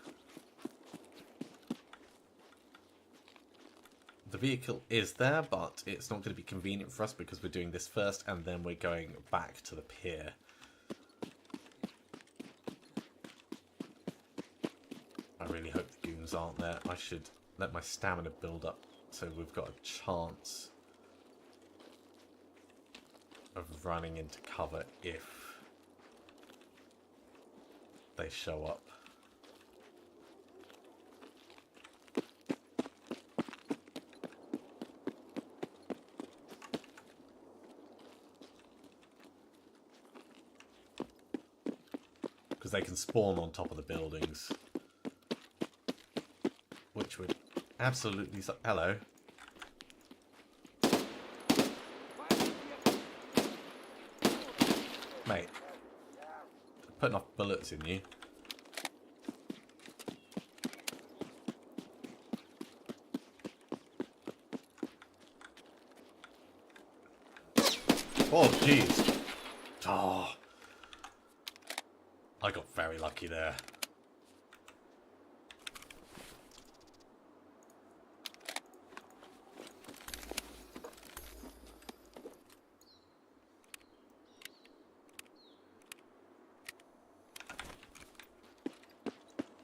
The vehicle is there, but it's not going to be convenient for us because we're doing this first and then we're going back to the pier. I really hope the goons aren't there. I should let my stamina build up so we've got a chance of running into cover if they show up. Because they can spawn on top of the buildings. Which would absolutely... Hello. Mate. Putting off bullets in you. Oh, jeez. Oh. I got very lucky there.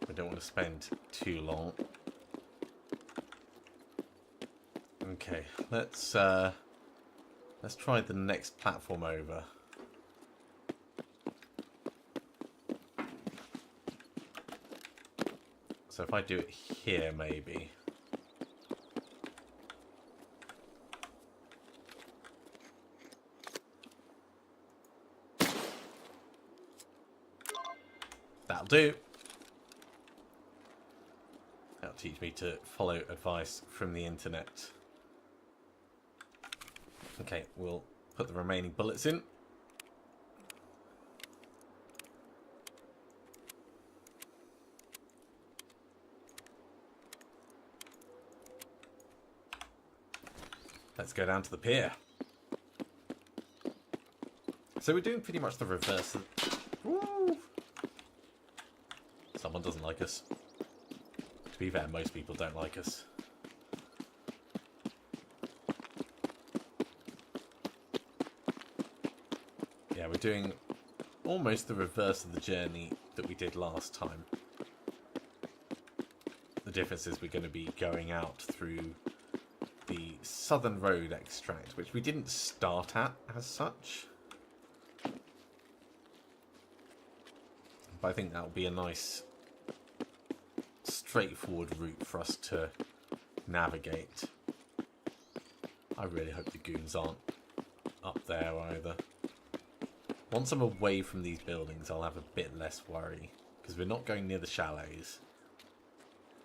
We don't want to spend too long. Okay, let's try the next platform over. So if I do it here, maybe. That'll do. That'll teach me to follow advice from the internet. Okay, we'll put the remaining bullets in. Let's go down to the pier. So we're doing pretty much the reverse of... Woo! Someone doesn't like us. To be fair, most people don't like us. Yeah, we're doing almost the reverse of the journey that we did last time. The difference is we're going to be going out through the Southern Road extract, which we didn't start at as such. But I think that will be a nice, straightforward route for us to navigate. I really hope the goons aren't up there either. Once I'm away from these buildings, I'll have a bit less worry, because we're not going near the chalets.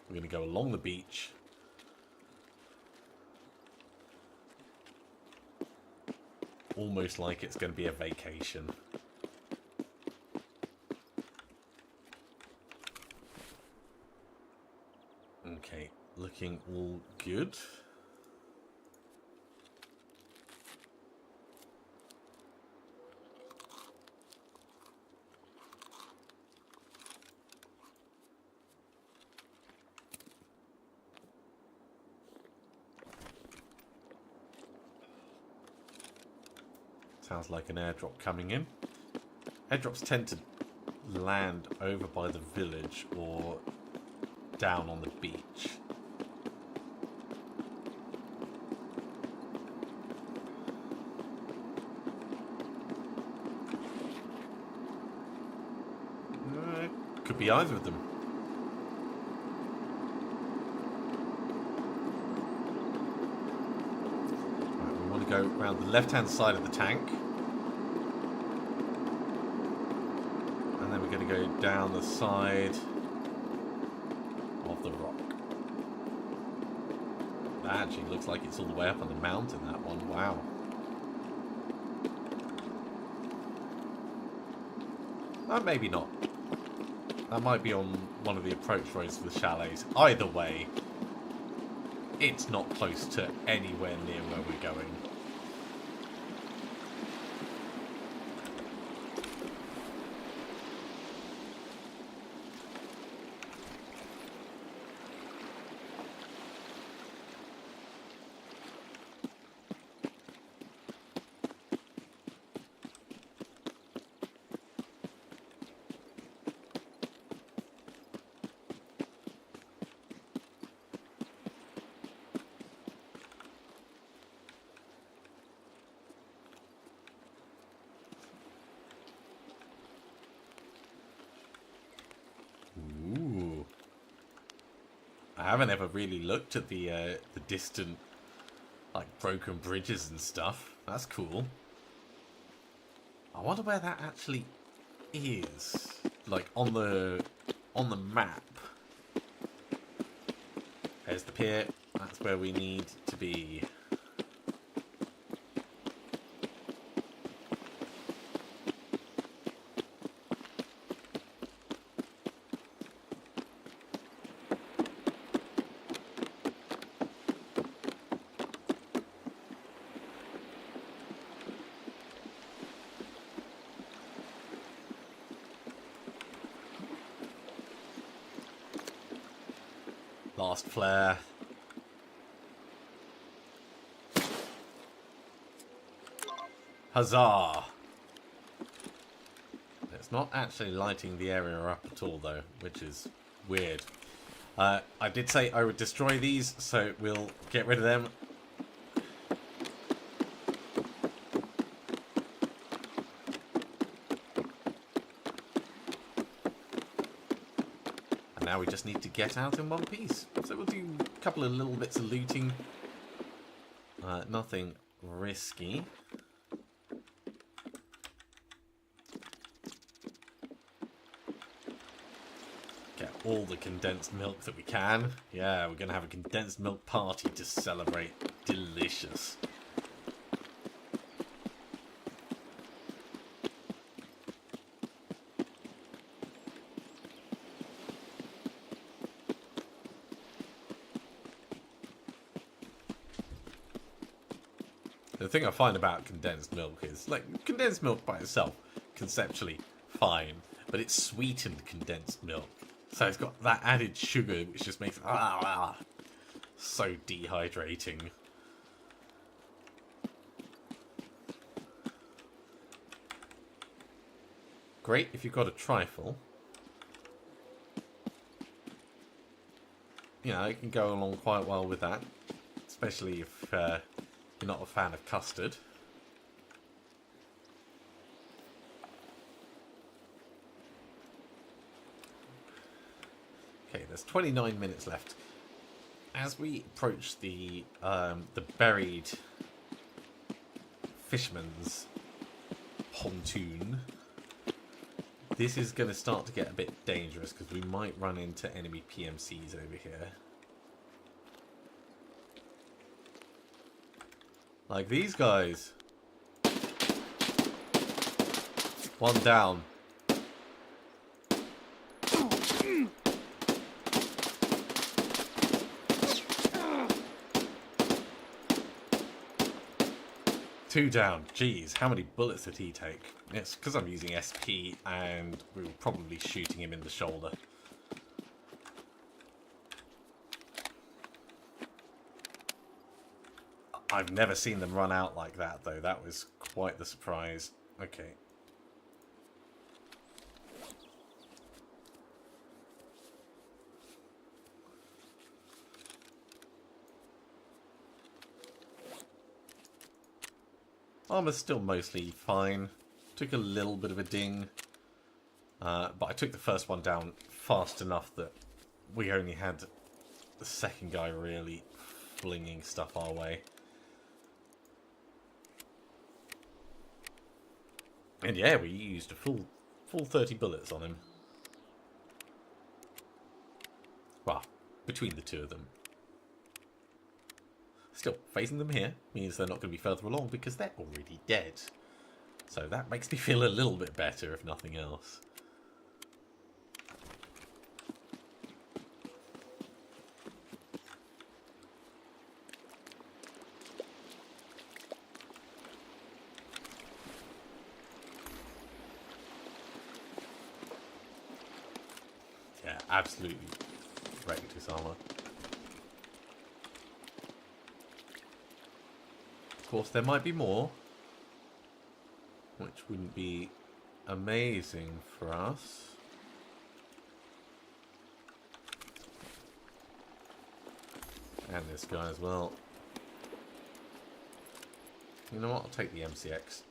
We're going to go along the beach. Almost like it's going to be a vacation. Okay, looking all good. Sounds like an airdrop coming in. Airdrops tend to land over by the village or down on the beach. Could be either of them. Right, we want to go around the left-hand side of the tank. And then we're going to go down the side That actually looks like it's all the way up on the mountain, that one. Wow. Maybe not. That might be on one of the approach roads to the chalets. Either way, it's not close to anywhere near where we're going. I haven't ever really looked at the distant, like, broken bridges and stuff. That's cool. I wonder where that actually is, like on the map. There's the pier. That's where we need to be. Last flare. Huzzah! It's not actually lighting the area up at all, though, which is weird. I did say I would destroy these, so we'll get rid of them. Now we just need to get out in one piece. So we'll do a couple of little bits of looting. Nothing risky. Get all the condensed milk that we can. Yeah, we're going to have a condensed milk party to celebrate. Delicious. The thing I find about condensed milk is, like, condensed milk by itself, conceptually, fine. But it's sweetened condensed milk. So it's got that added sugar, which just makes it so dehydrating. Great if you've got a trifle. You know, it can go along quite well with that. Especially if you're not a fan of custard. Okay, there's 29 minutes left. As we approach the buried fisherman's pontoon, this is going to start to get a bit dangerous because we might run into enemy PMCs over here. Like these guys. One down. Two down. Jeez, how many bullets did he take? It's because I'm using SP and we were probably shooting him in the shoulder. I've never seen them run out like that, though. That was quite the surprise. Okay. Armor's still mostly fine. Took a little bit of a ding. But I took the first one down fast enough that we only had the second guy really flinging stuff our way. And yeah, we used a full 30 bullets on him. Well, between the two of them. Still, facing them here means they're not going to be further along because they're already dead. So that makes me feel a little bit better, if nothing else. Yeah, absolutely wrecked his armor. Of course, there might be more, which wouldn't be amazing for us. And this guy as well. You know what? I'll take the MCX.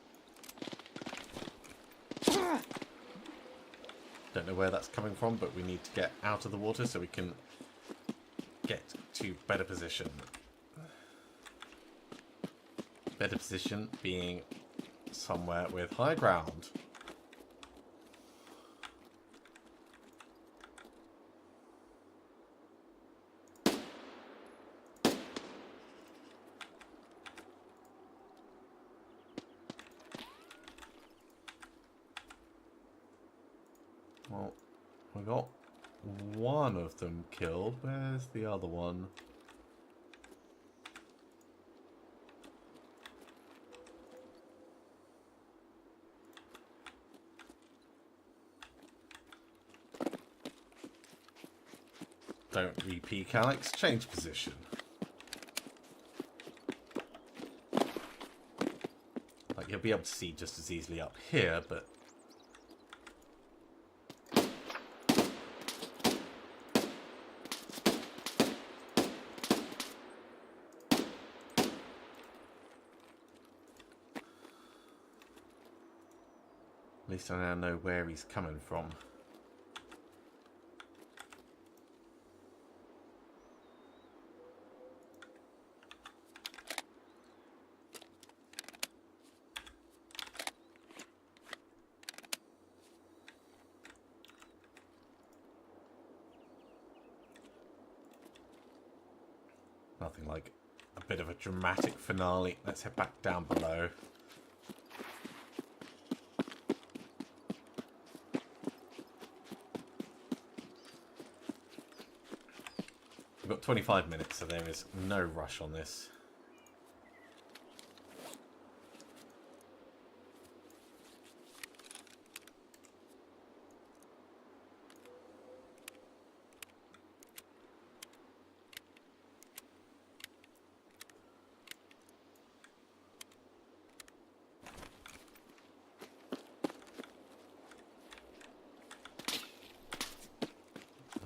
Don't know where that's coming from, but we need to get out of the water so we can get to better position. Better position being somewhere with high ground. Well, we got one of them killed. Where's the other one? Don't repeat, Alex. Change position. Like, you'll be able to see just as easily up here, but... at least I now know where he's coming from. Nothing like a bit of a dramatic finale. Let's head back down below. We've got 25 minutes, so there is no rush on this.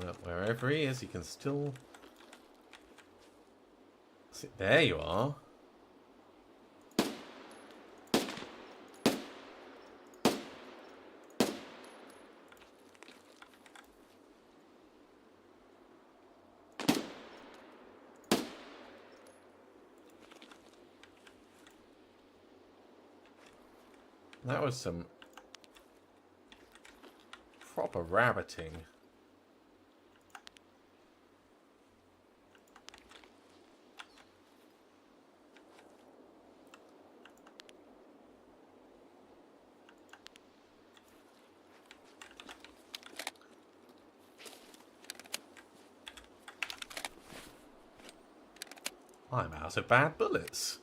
Well, wherever he is, he can still... There you are. That was some proper rabbiting. I'm out of bad bullets.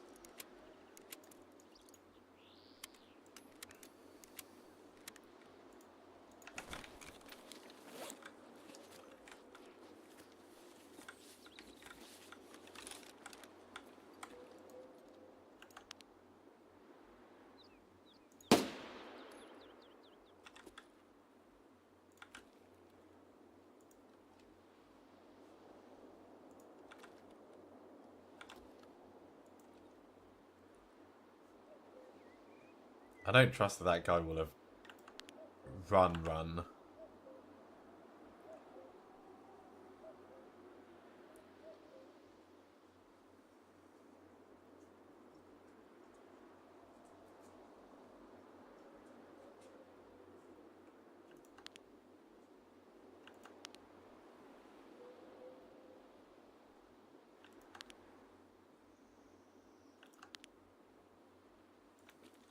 I don't trust that that guy will have run.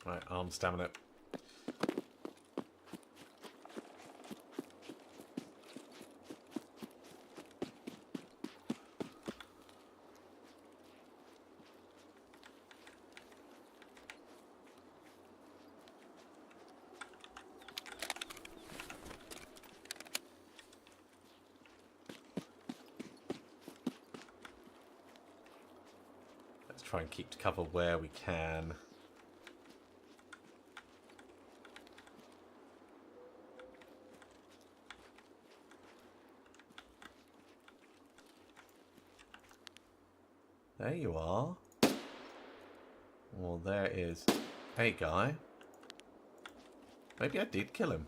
Right, arm stamina. Let's try and keep to cover where we can. There you are. Well, there is. Hey, guy. Maybe I did kill him.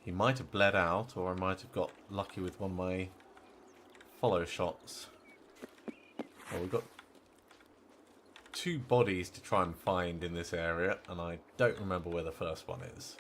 He might have bled out, or I might have got lucky with one of my follow shots. Well, we've got 2 bodies to try and find in this area, and I don't remember where the first one is.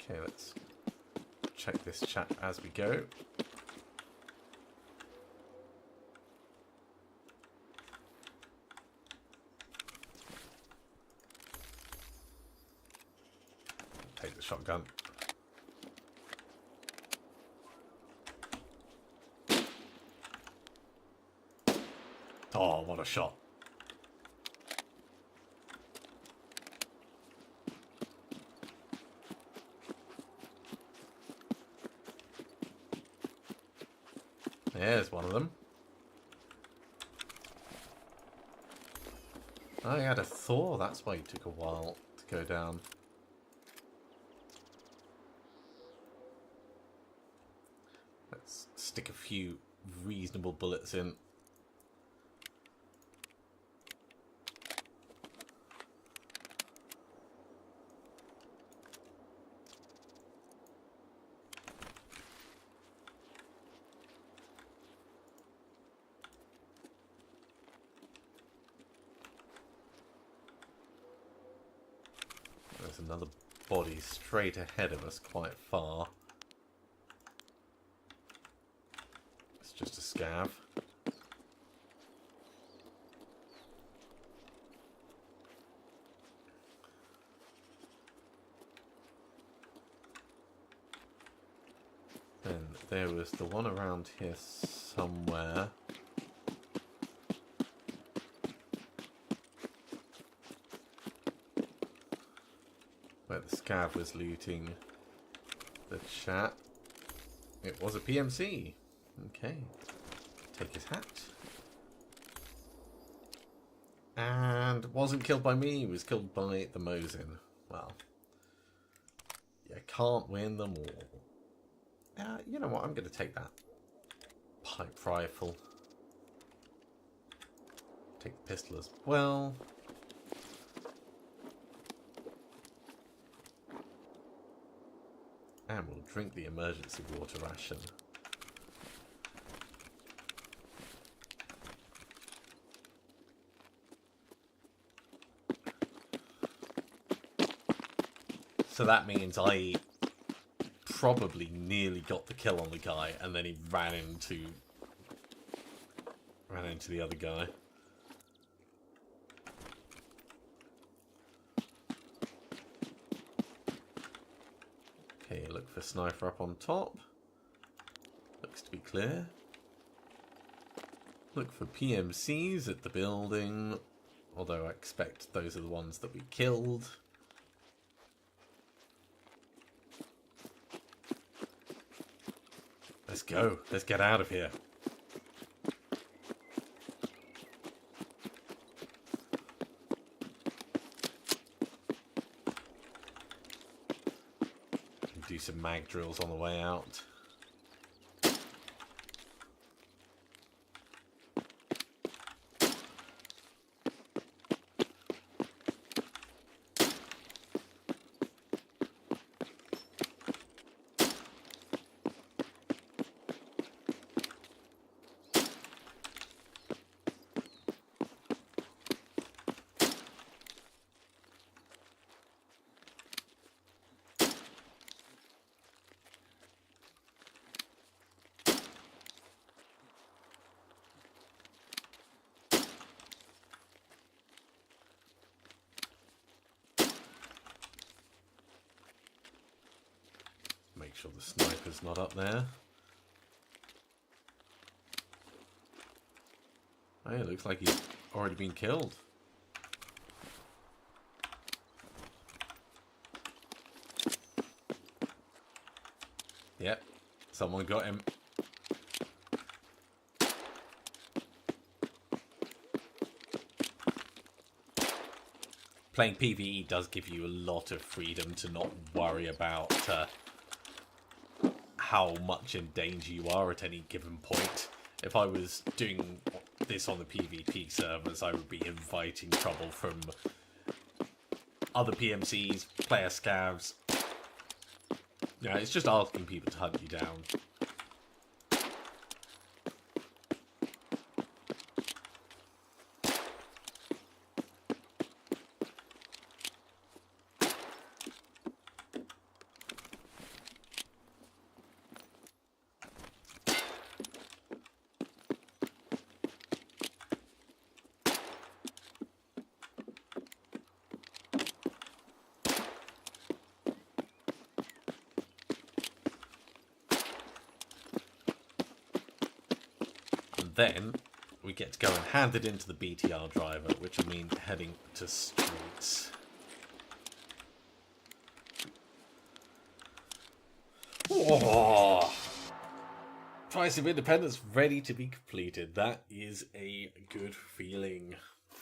Okay, let's check this chat as we go. Take the shotgun. Oh, what a shot. There's one of them. I had a Thor, that's why it took a while to go down. Let's stick a few reasonable bullets in. There's another body straight ahead of us, quite far. It's just a scav. Then there was the one around here somewhere. Where the scav was looting the chat. It was a PMC. Okay. Take his hat. And wasn't killed by me, was killed by the Mosin. Well, you can't win them all. You know what, I'm going to take that pipe rifle. Take the pistol as well. And we'll drink the emergency water ration. So that means I probably nearly got the kill on the guy, and then he ran into the other guy. Okay, look for sniper up on top. Looks to be clear. Look for PMCs at the building, although I expect those are the ones that we killed. Let's go. Let's get out of here. do some mag drills on the way out. Make sure the sniper's not up there. Oh, it looks like he's already been killed. Yep, someone got him. Playing PVE does give you a lot of freedom to not worry about how much in danger you are at any given point. If I was doing this on the PvP servers, I would be inviting trouble from other PMCs, player scavs. Yeah, it's just asking people to hunt you down. Then we get to go and hand it into the BTR driver, which will mean heading to streets. Oh, Price of Independence ready to be completed. That is a good feeling.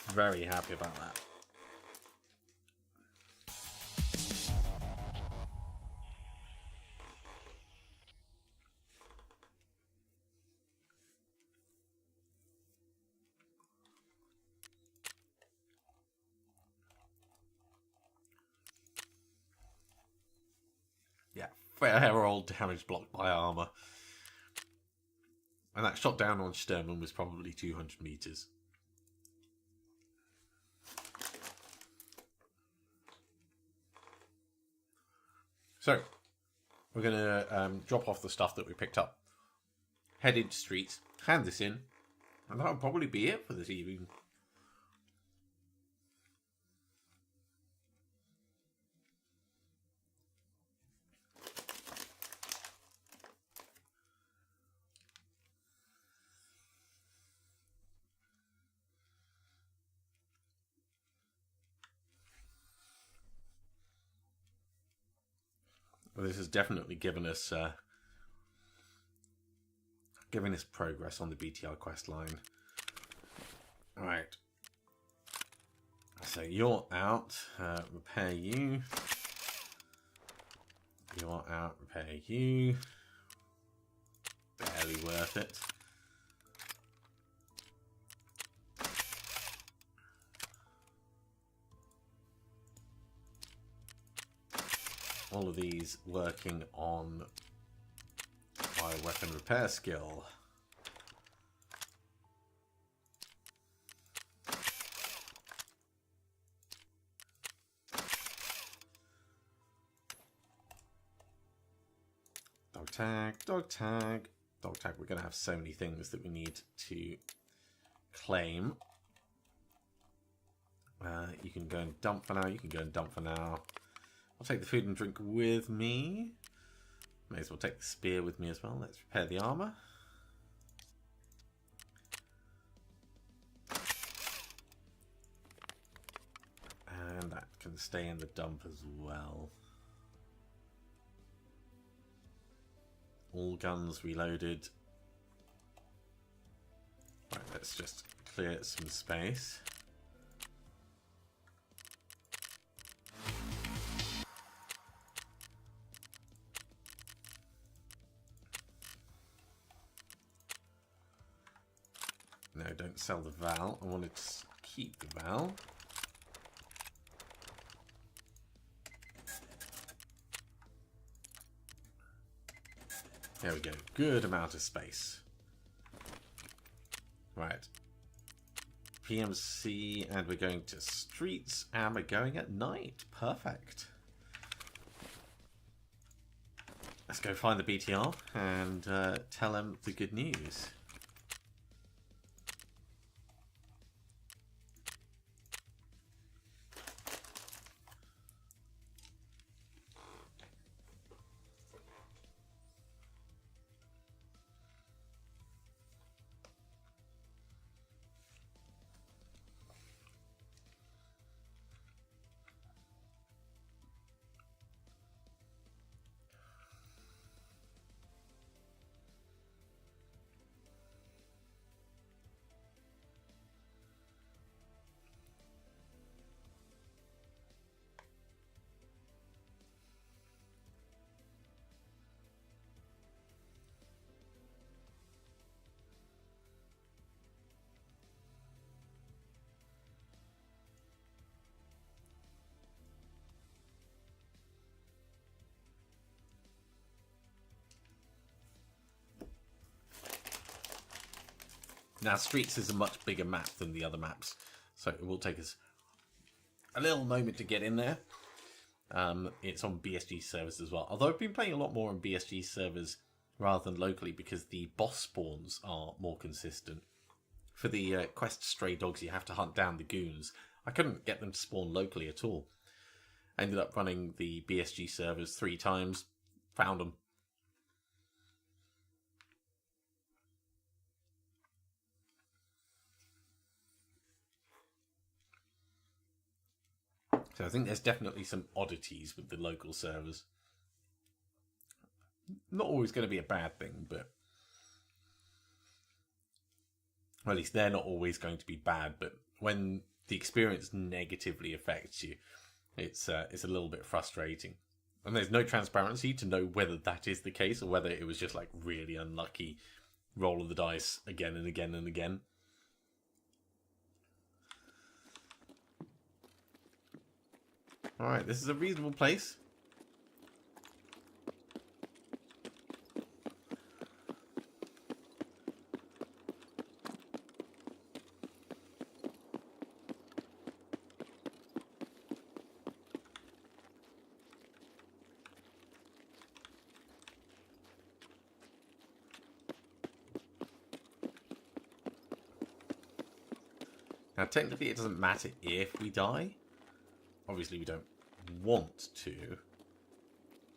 Very happy about that. Yeah, fair old damage blocked by armour. And that shot down on Sturman was probably 200 metres. So, we're going to drop off the stuff that we picked up. Head into streets, hand this in, and that'll probably be it for this evening. Well, this has definitely given us progress on the BTR quest line. All right. So you're out. Repair you. You're out. Repair you. Barely worth it. All of these working on my weapon repair skill. Dog tag, dog tag, dog tag. We're going to have so many things that we need to claim. You can go and dump for now. You can go and dump for now. I'll take the food and drink with me. May as well take the spear with me as well. Let's repair the armour. And that can stay in the dump as well. All guns reloaded. Right, let's just clear some space. No, don't sell the Val. I wanted to keep the Val. There we go. Good amount of space. Right. PMC, and we're going to streets, and we're going at night. Perfect. Let's go find the BTR and tell him the good news. Now, Streets is a much bigger map than the other maps, so it will take us a little moment to get in there. It's on BSG servers as well, although I've been playing a lot more on BSG servers rather than locally because the boss spawns are more consistent. For the quest Stray Dogs, you have to hunt down the goons. I couldn't get them to spawn locally at all. I ended up running the BSG servers 3 times, found them. So I think there's definitely some oddities with the local servers. Not always going to be a bad thing, but... Well, at least they're not always going to be bad, but when the experience negatively affects you, it's a little bit frustrating. And there's no transparency to know whether that is the case or whether it was just like really unlucky roll of the dice again and again and again. Alright, this is a reasonable place. Now, technically, it doesn't matter if we die. Obviously, we don't want to.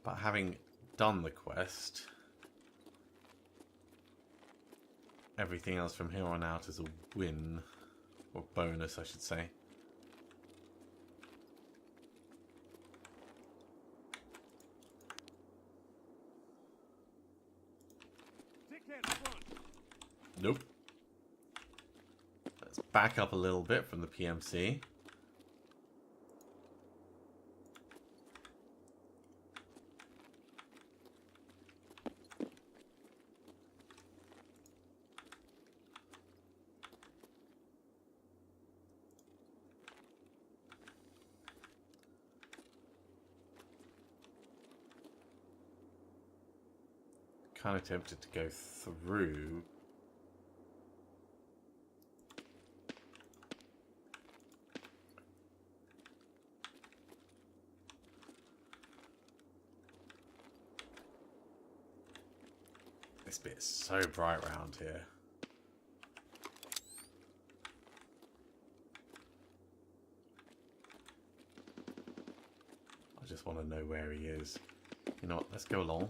But having done the quest, everything else from here on out is a win. Or bonus, I should say. Nope. Let's back up a little bit from the PMC. Kind of tempted to go through. This bit is so bright around here. I just want to know where he is. You know what, let's go along.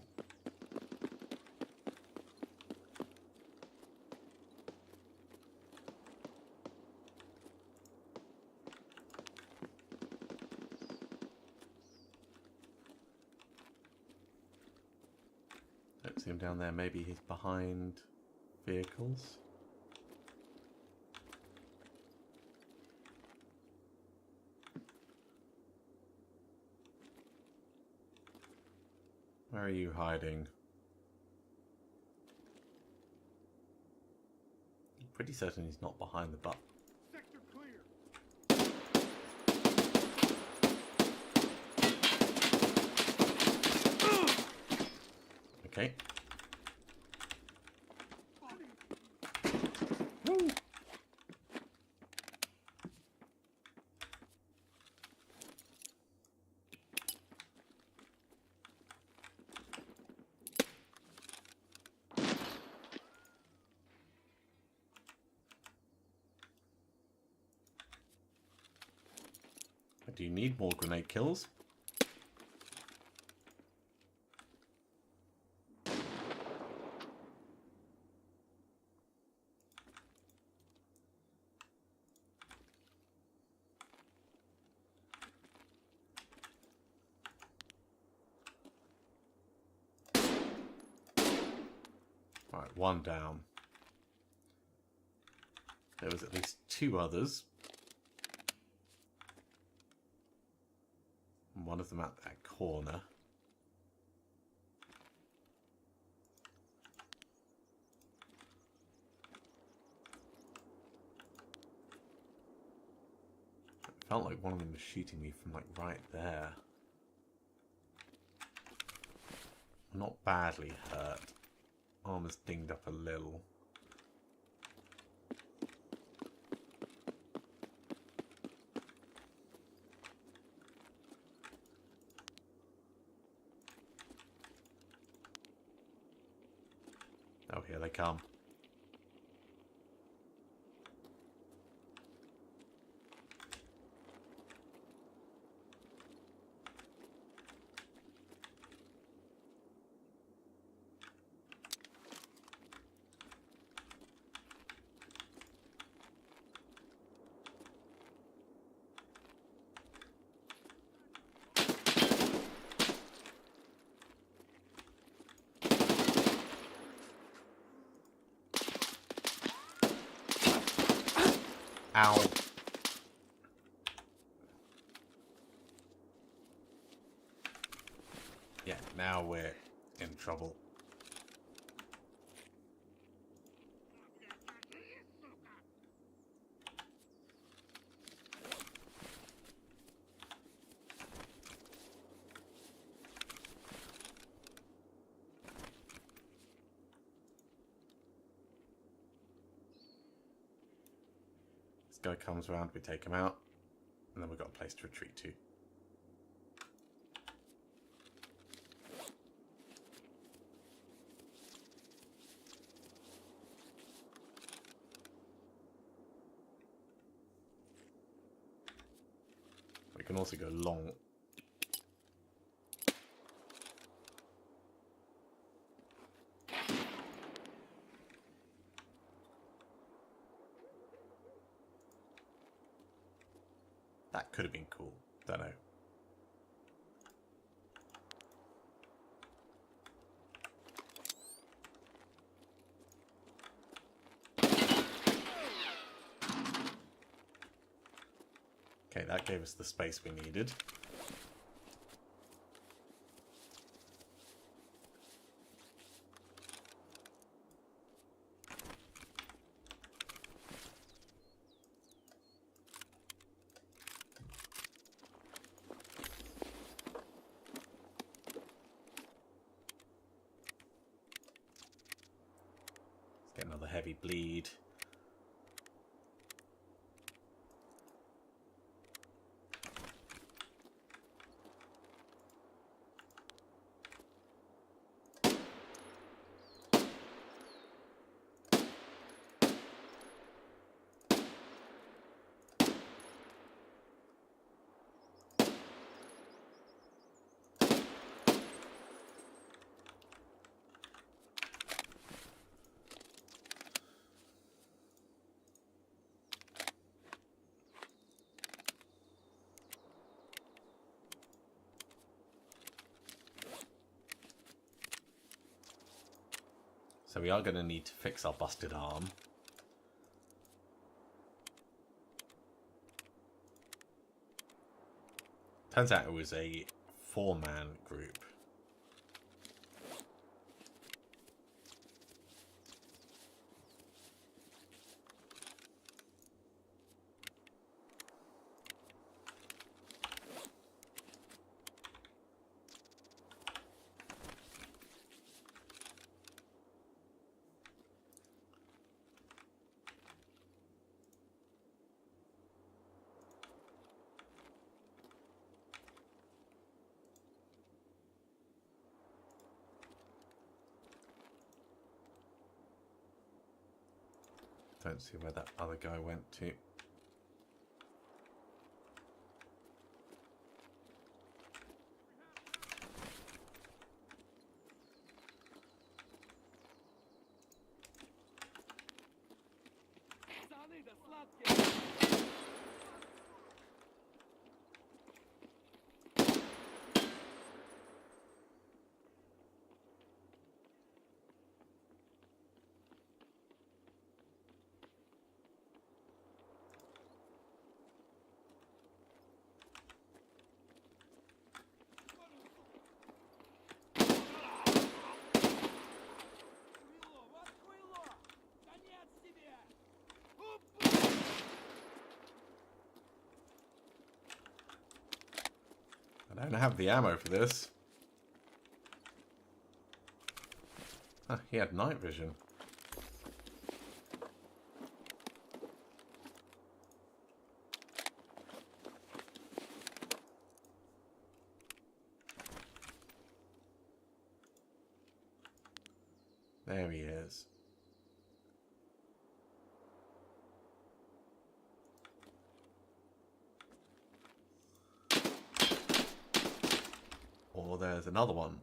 Don't see him down there. Maybe he's behind vehicles. Where are you hiding? pretty certain he's not behind the butt. Sector clear. Okay. Woo. Do you need more grenade kills? Right, one down. There was at least 2 others. One of them at that corner. It felt like one of them was shooting me from like right there. I'm not badly hurt. Armor's dinged up a little. Oh, here they come. Ow. Yeah, now we're in trouble. This guy comes around, we take him out, and then we've got a place to retreat to. We can also go long. That could have been cool. Don't know. Okay, that gave us the space we needed. Let's get another heavy bleed. So we are going to need to fix our busted arm. Turns out it was a 4-man group. Don't see where that other guy went to. I don't have the ammo for this. Ah, he had night vision. There he is. Or there's another one.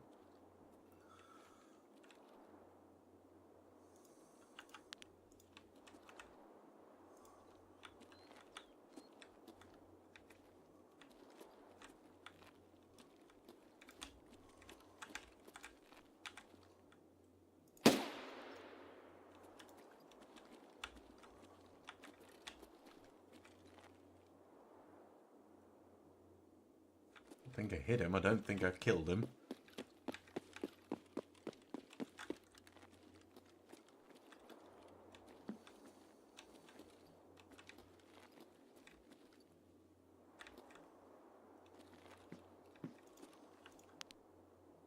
I think I hit him. I don't think I killed him.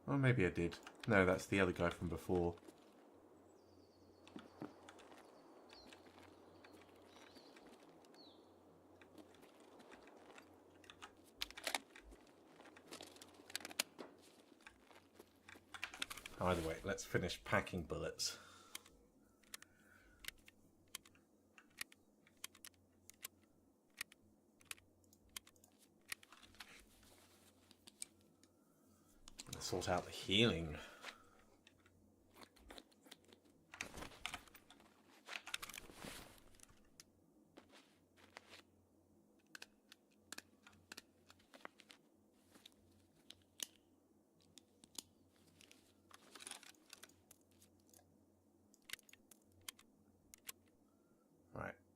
Or maybe I did. No, that's the other guy from before. Either way, let's finish packing bullets. Let's sort out the healing.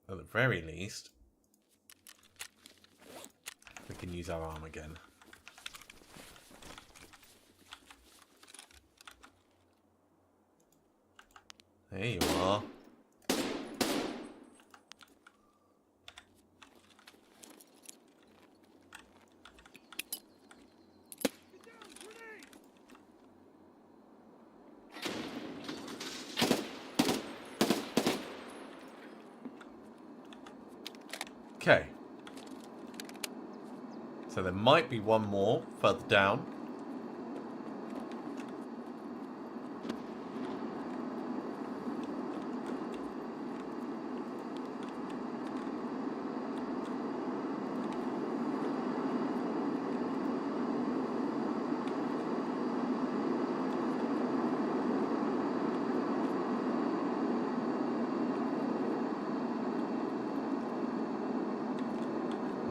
At the very least, we can use our arm again. There you are. Okay. So there might be one more further down.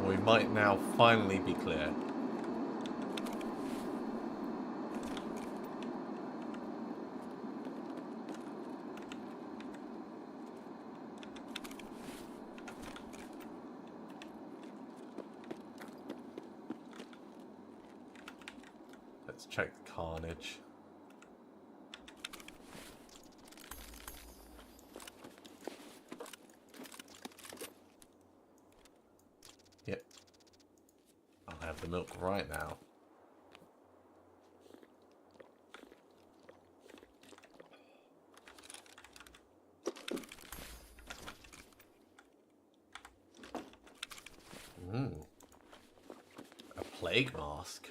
We might now finally be clear. Let's check the carnage. Yep. I'll have the milk right now. Ooh. A plague mask.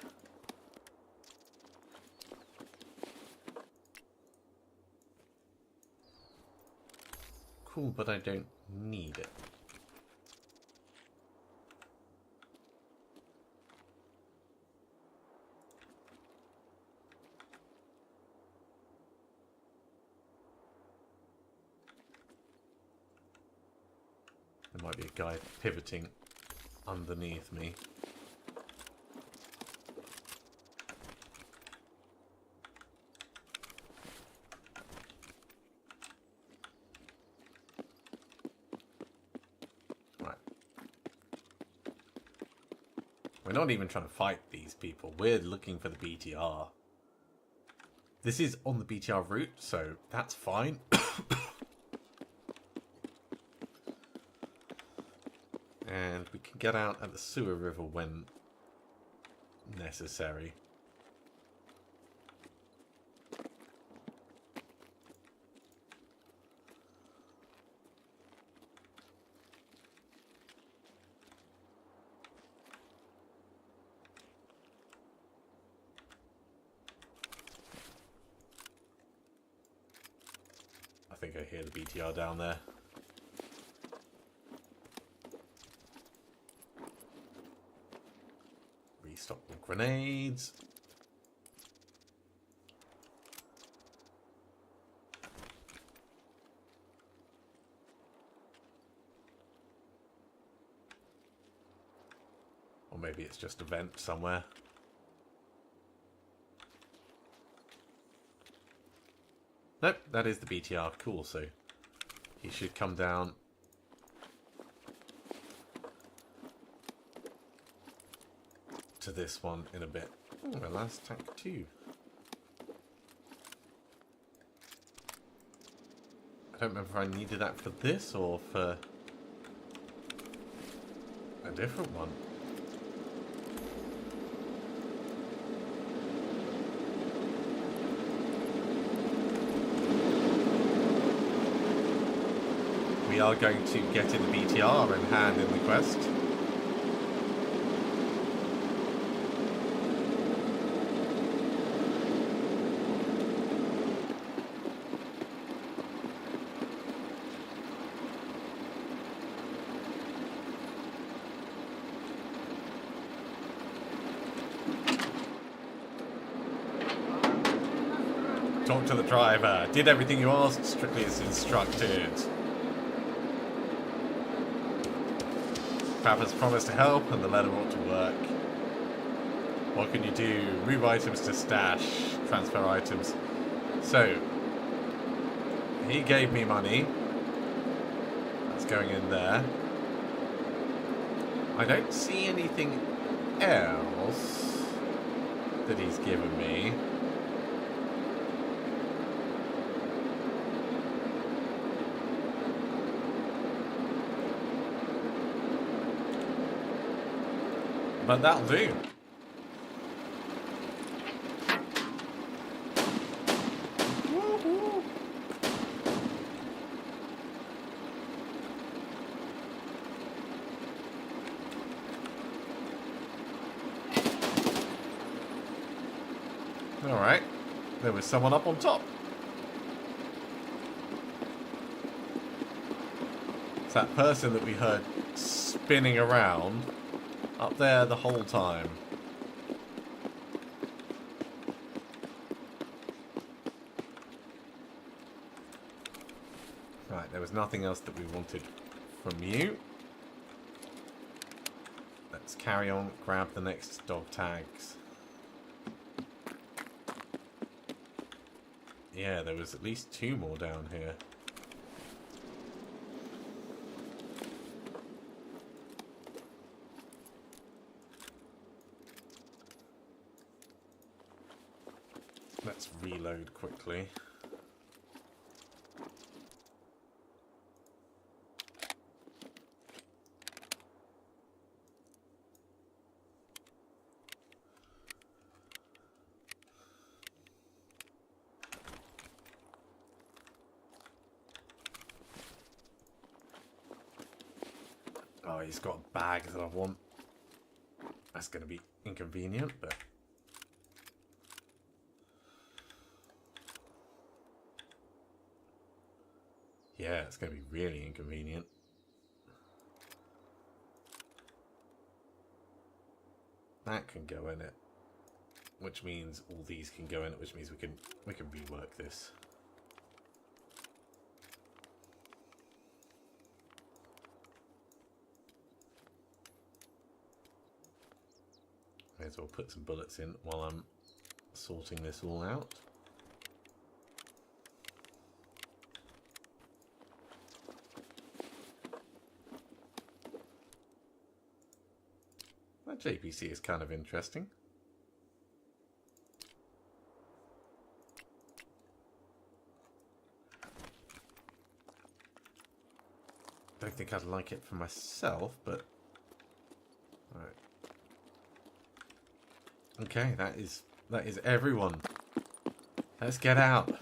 cool, but I don't need it. There might be a guy pivoting underneath me. Right. We're not even trying to fight these people. We're looking for the BTR. This is on the BTR route, so that's fine. And we can get out at the sewer river when necessary. I think I hear the BTR down there. Restock with grenades. Or maybe it's just a vent somewhere. Nope, that is the BTR. Cool, so he should come down. To this one in a bit. Oh, my last tank too. I don't remember if I needed that for this or for a different one. We are going to get in the BTR and hand in the quest. Talk to the driver. Did everything you asked, strictly as instructed. Papa's promised to help, and the letter ought to work. What can you do? Move items to stash. Transfer items. So, he gave me money. That's going in there. I don't see anything else that he's given me. But that'll do. Woohoo! Alright. There was someone up on top. It's that person that we heard spinning around. Up there the whole time. Right, there was nothing else that we wanted from you. Let's carry on, grab the next dog tags. Yeah, there was at least 2 more down here. Let's reload quickly. Oh, he's got a bag that I want. That's going to be inconvenient, but... Yeah, it's going to be really inconvenient. That can go in it, which means all these can go in it, which means we can rework this. May as well put some bullets in while I'm sorting this all out. That JPC is kind of interesting. Don't think I'd like it for myself, but all right. Okay, that is everyone. Let's get out.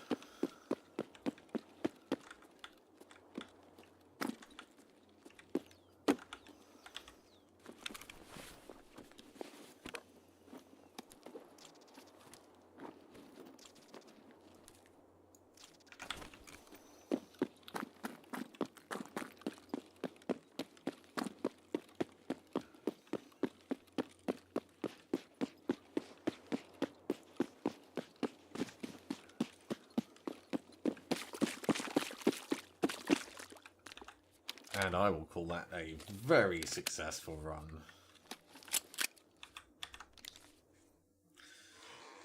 And I will call that a very successful run.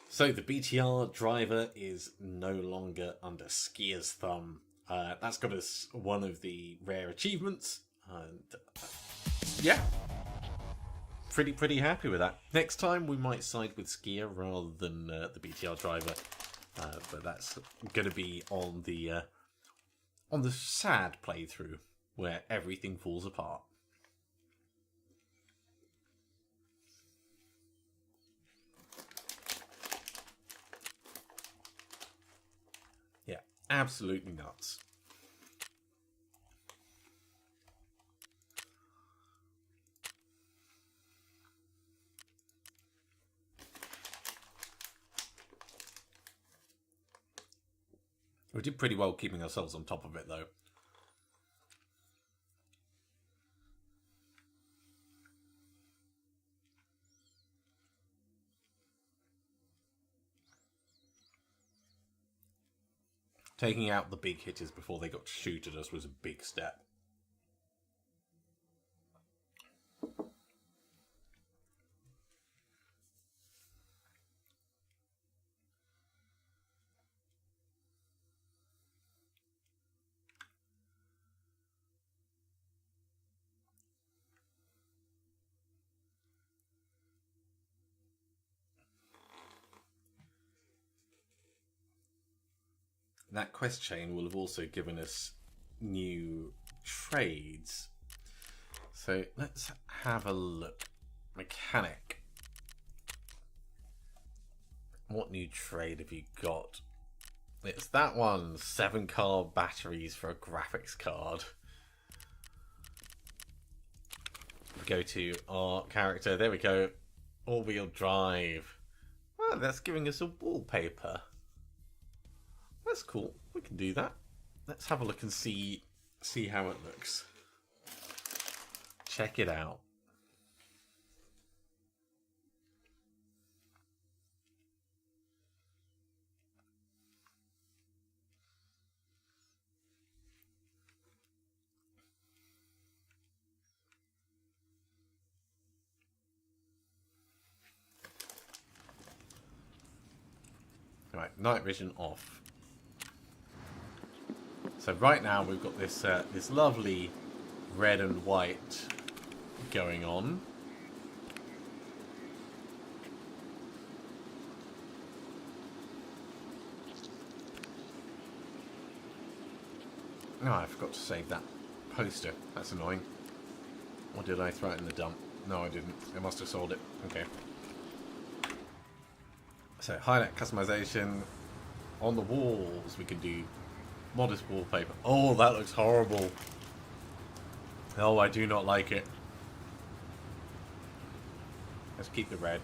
So the BTR driver is no longer under Skier's thumb. That's got us one of the rare achievements. And yeah, pretty happy with that. Next time we might side with Skier rather than the BTR driver. But that's going to be on the sad playthrough, where everything falls apart. Yeah, absolutely nuts. We did pretty well keeping ourselves on top of it, though. Taking out the big hitters before they got to shoot at us was a big step. That quest chain will have also given us new trades. So let's have a look. Mechanic. What new trade have you got? It's that one. 7-car batteries for a graphics card. We go to our character. There we go. All-wheel drive. Oh, that's giving us a wallpaper. That's cool. We can do that. Let's have a look and see how it looks. Check it out. Right, night vision off. So right now we've got this this lovely red and white going on. Oh, I forgot to save that poster. That's annoying. Or did I throw it in the dump? No, I didn't. I must have sold it. Okay. So highlight customization on the walls. We can do modest wallpaper. Oh, that looks horrible. Oh, I do not like it. Let's keep the red.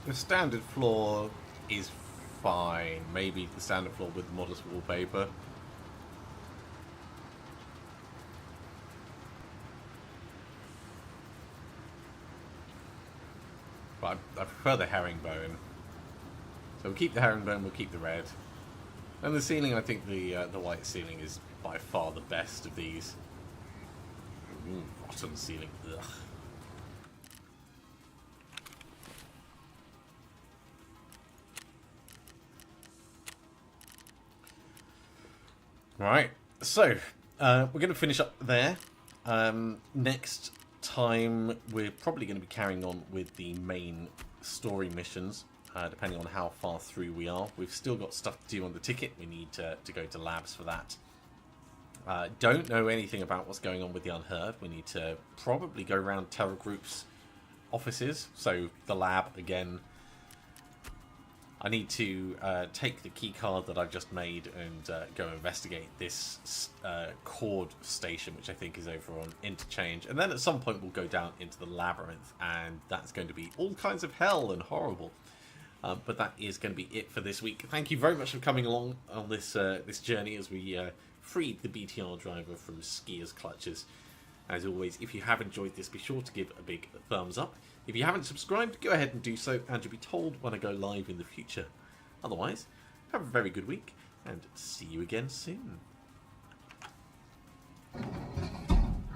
The standard floor is fine. Maybe the standard floor with modest wallpaper. But I prefer the herringbone. So we'll keep the herringbone, we'll keep the red. And the ceiling, I think the white ceiling is by far the best of these. Ooh, rotten ceiling. Ugh. Right, so we're going to finish up there. Next time, we're probably going to be carrying on with the main story missions, depending on how far through we are. We've still got stuff to do on the ticket. We need to go to labs for that. Don't know anything about what's going on with the Unheard. We need to probably go around Terror Group's offices. So the lab again. I need to take the key card that I've just made and go investigate this cord station, which I think is over on Interchange. And then at some point we'll go down into the labyrinth, and that's going to be all kinds of hell and horrible. But that is going to be it for this week. Thank you very much for coming along on this this journey as we freed the BTR driver from Skier's clutches. As always, if you have enjoyed this, be sure to give a big thumbs up. If you haven't subscribed, go ahead and do so, and you'll be told when I go live in the future. Otherwise, have a very good week, and see you again soon.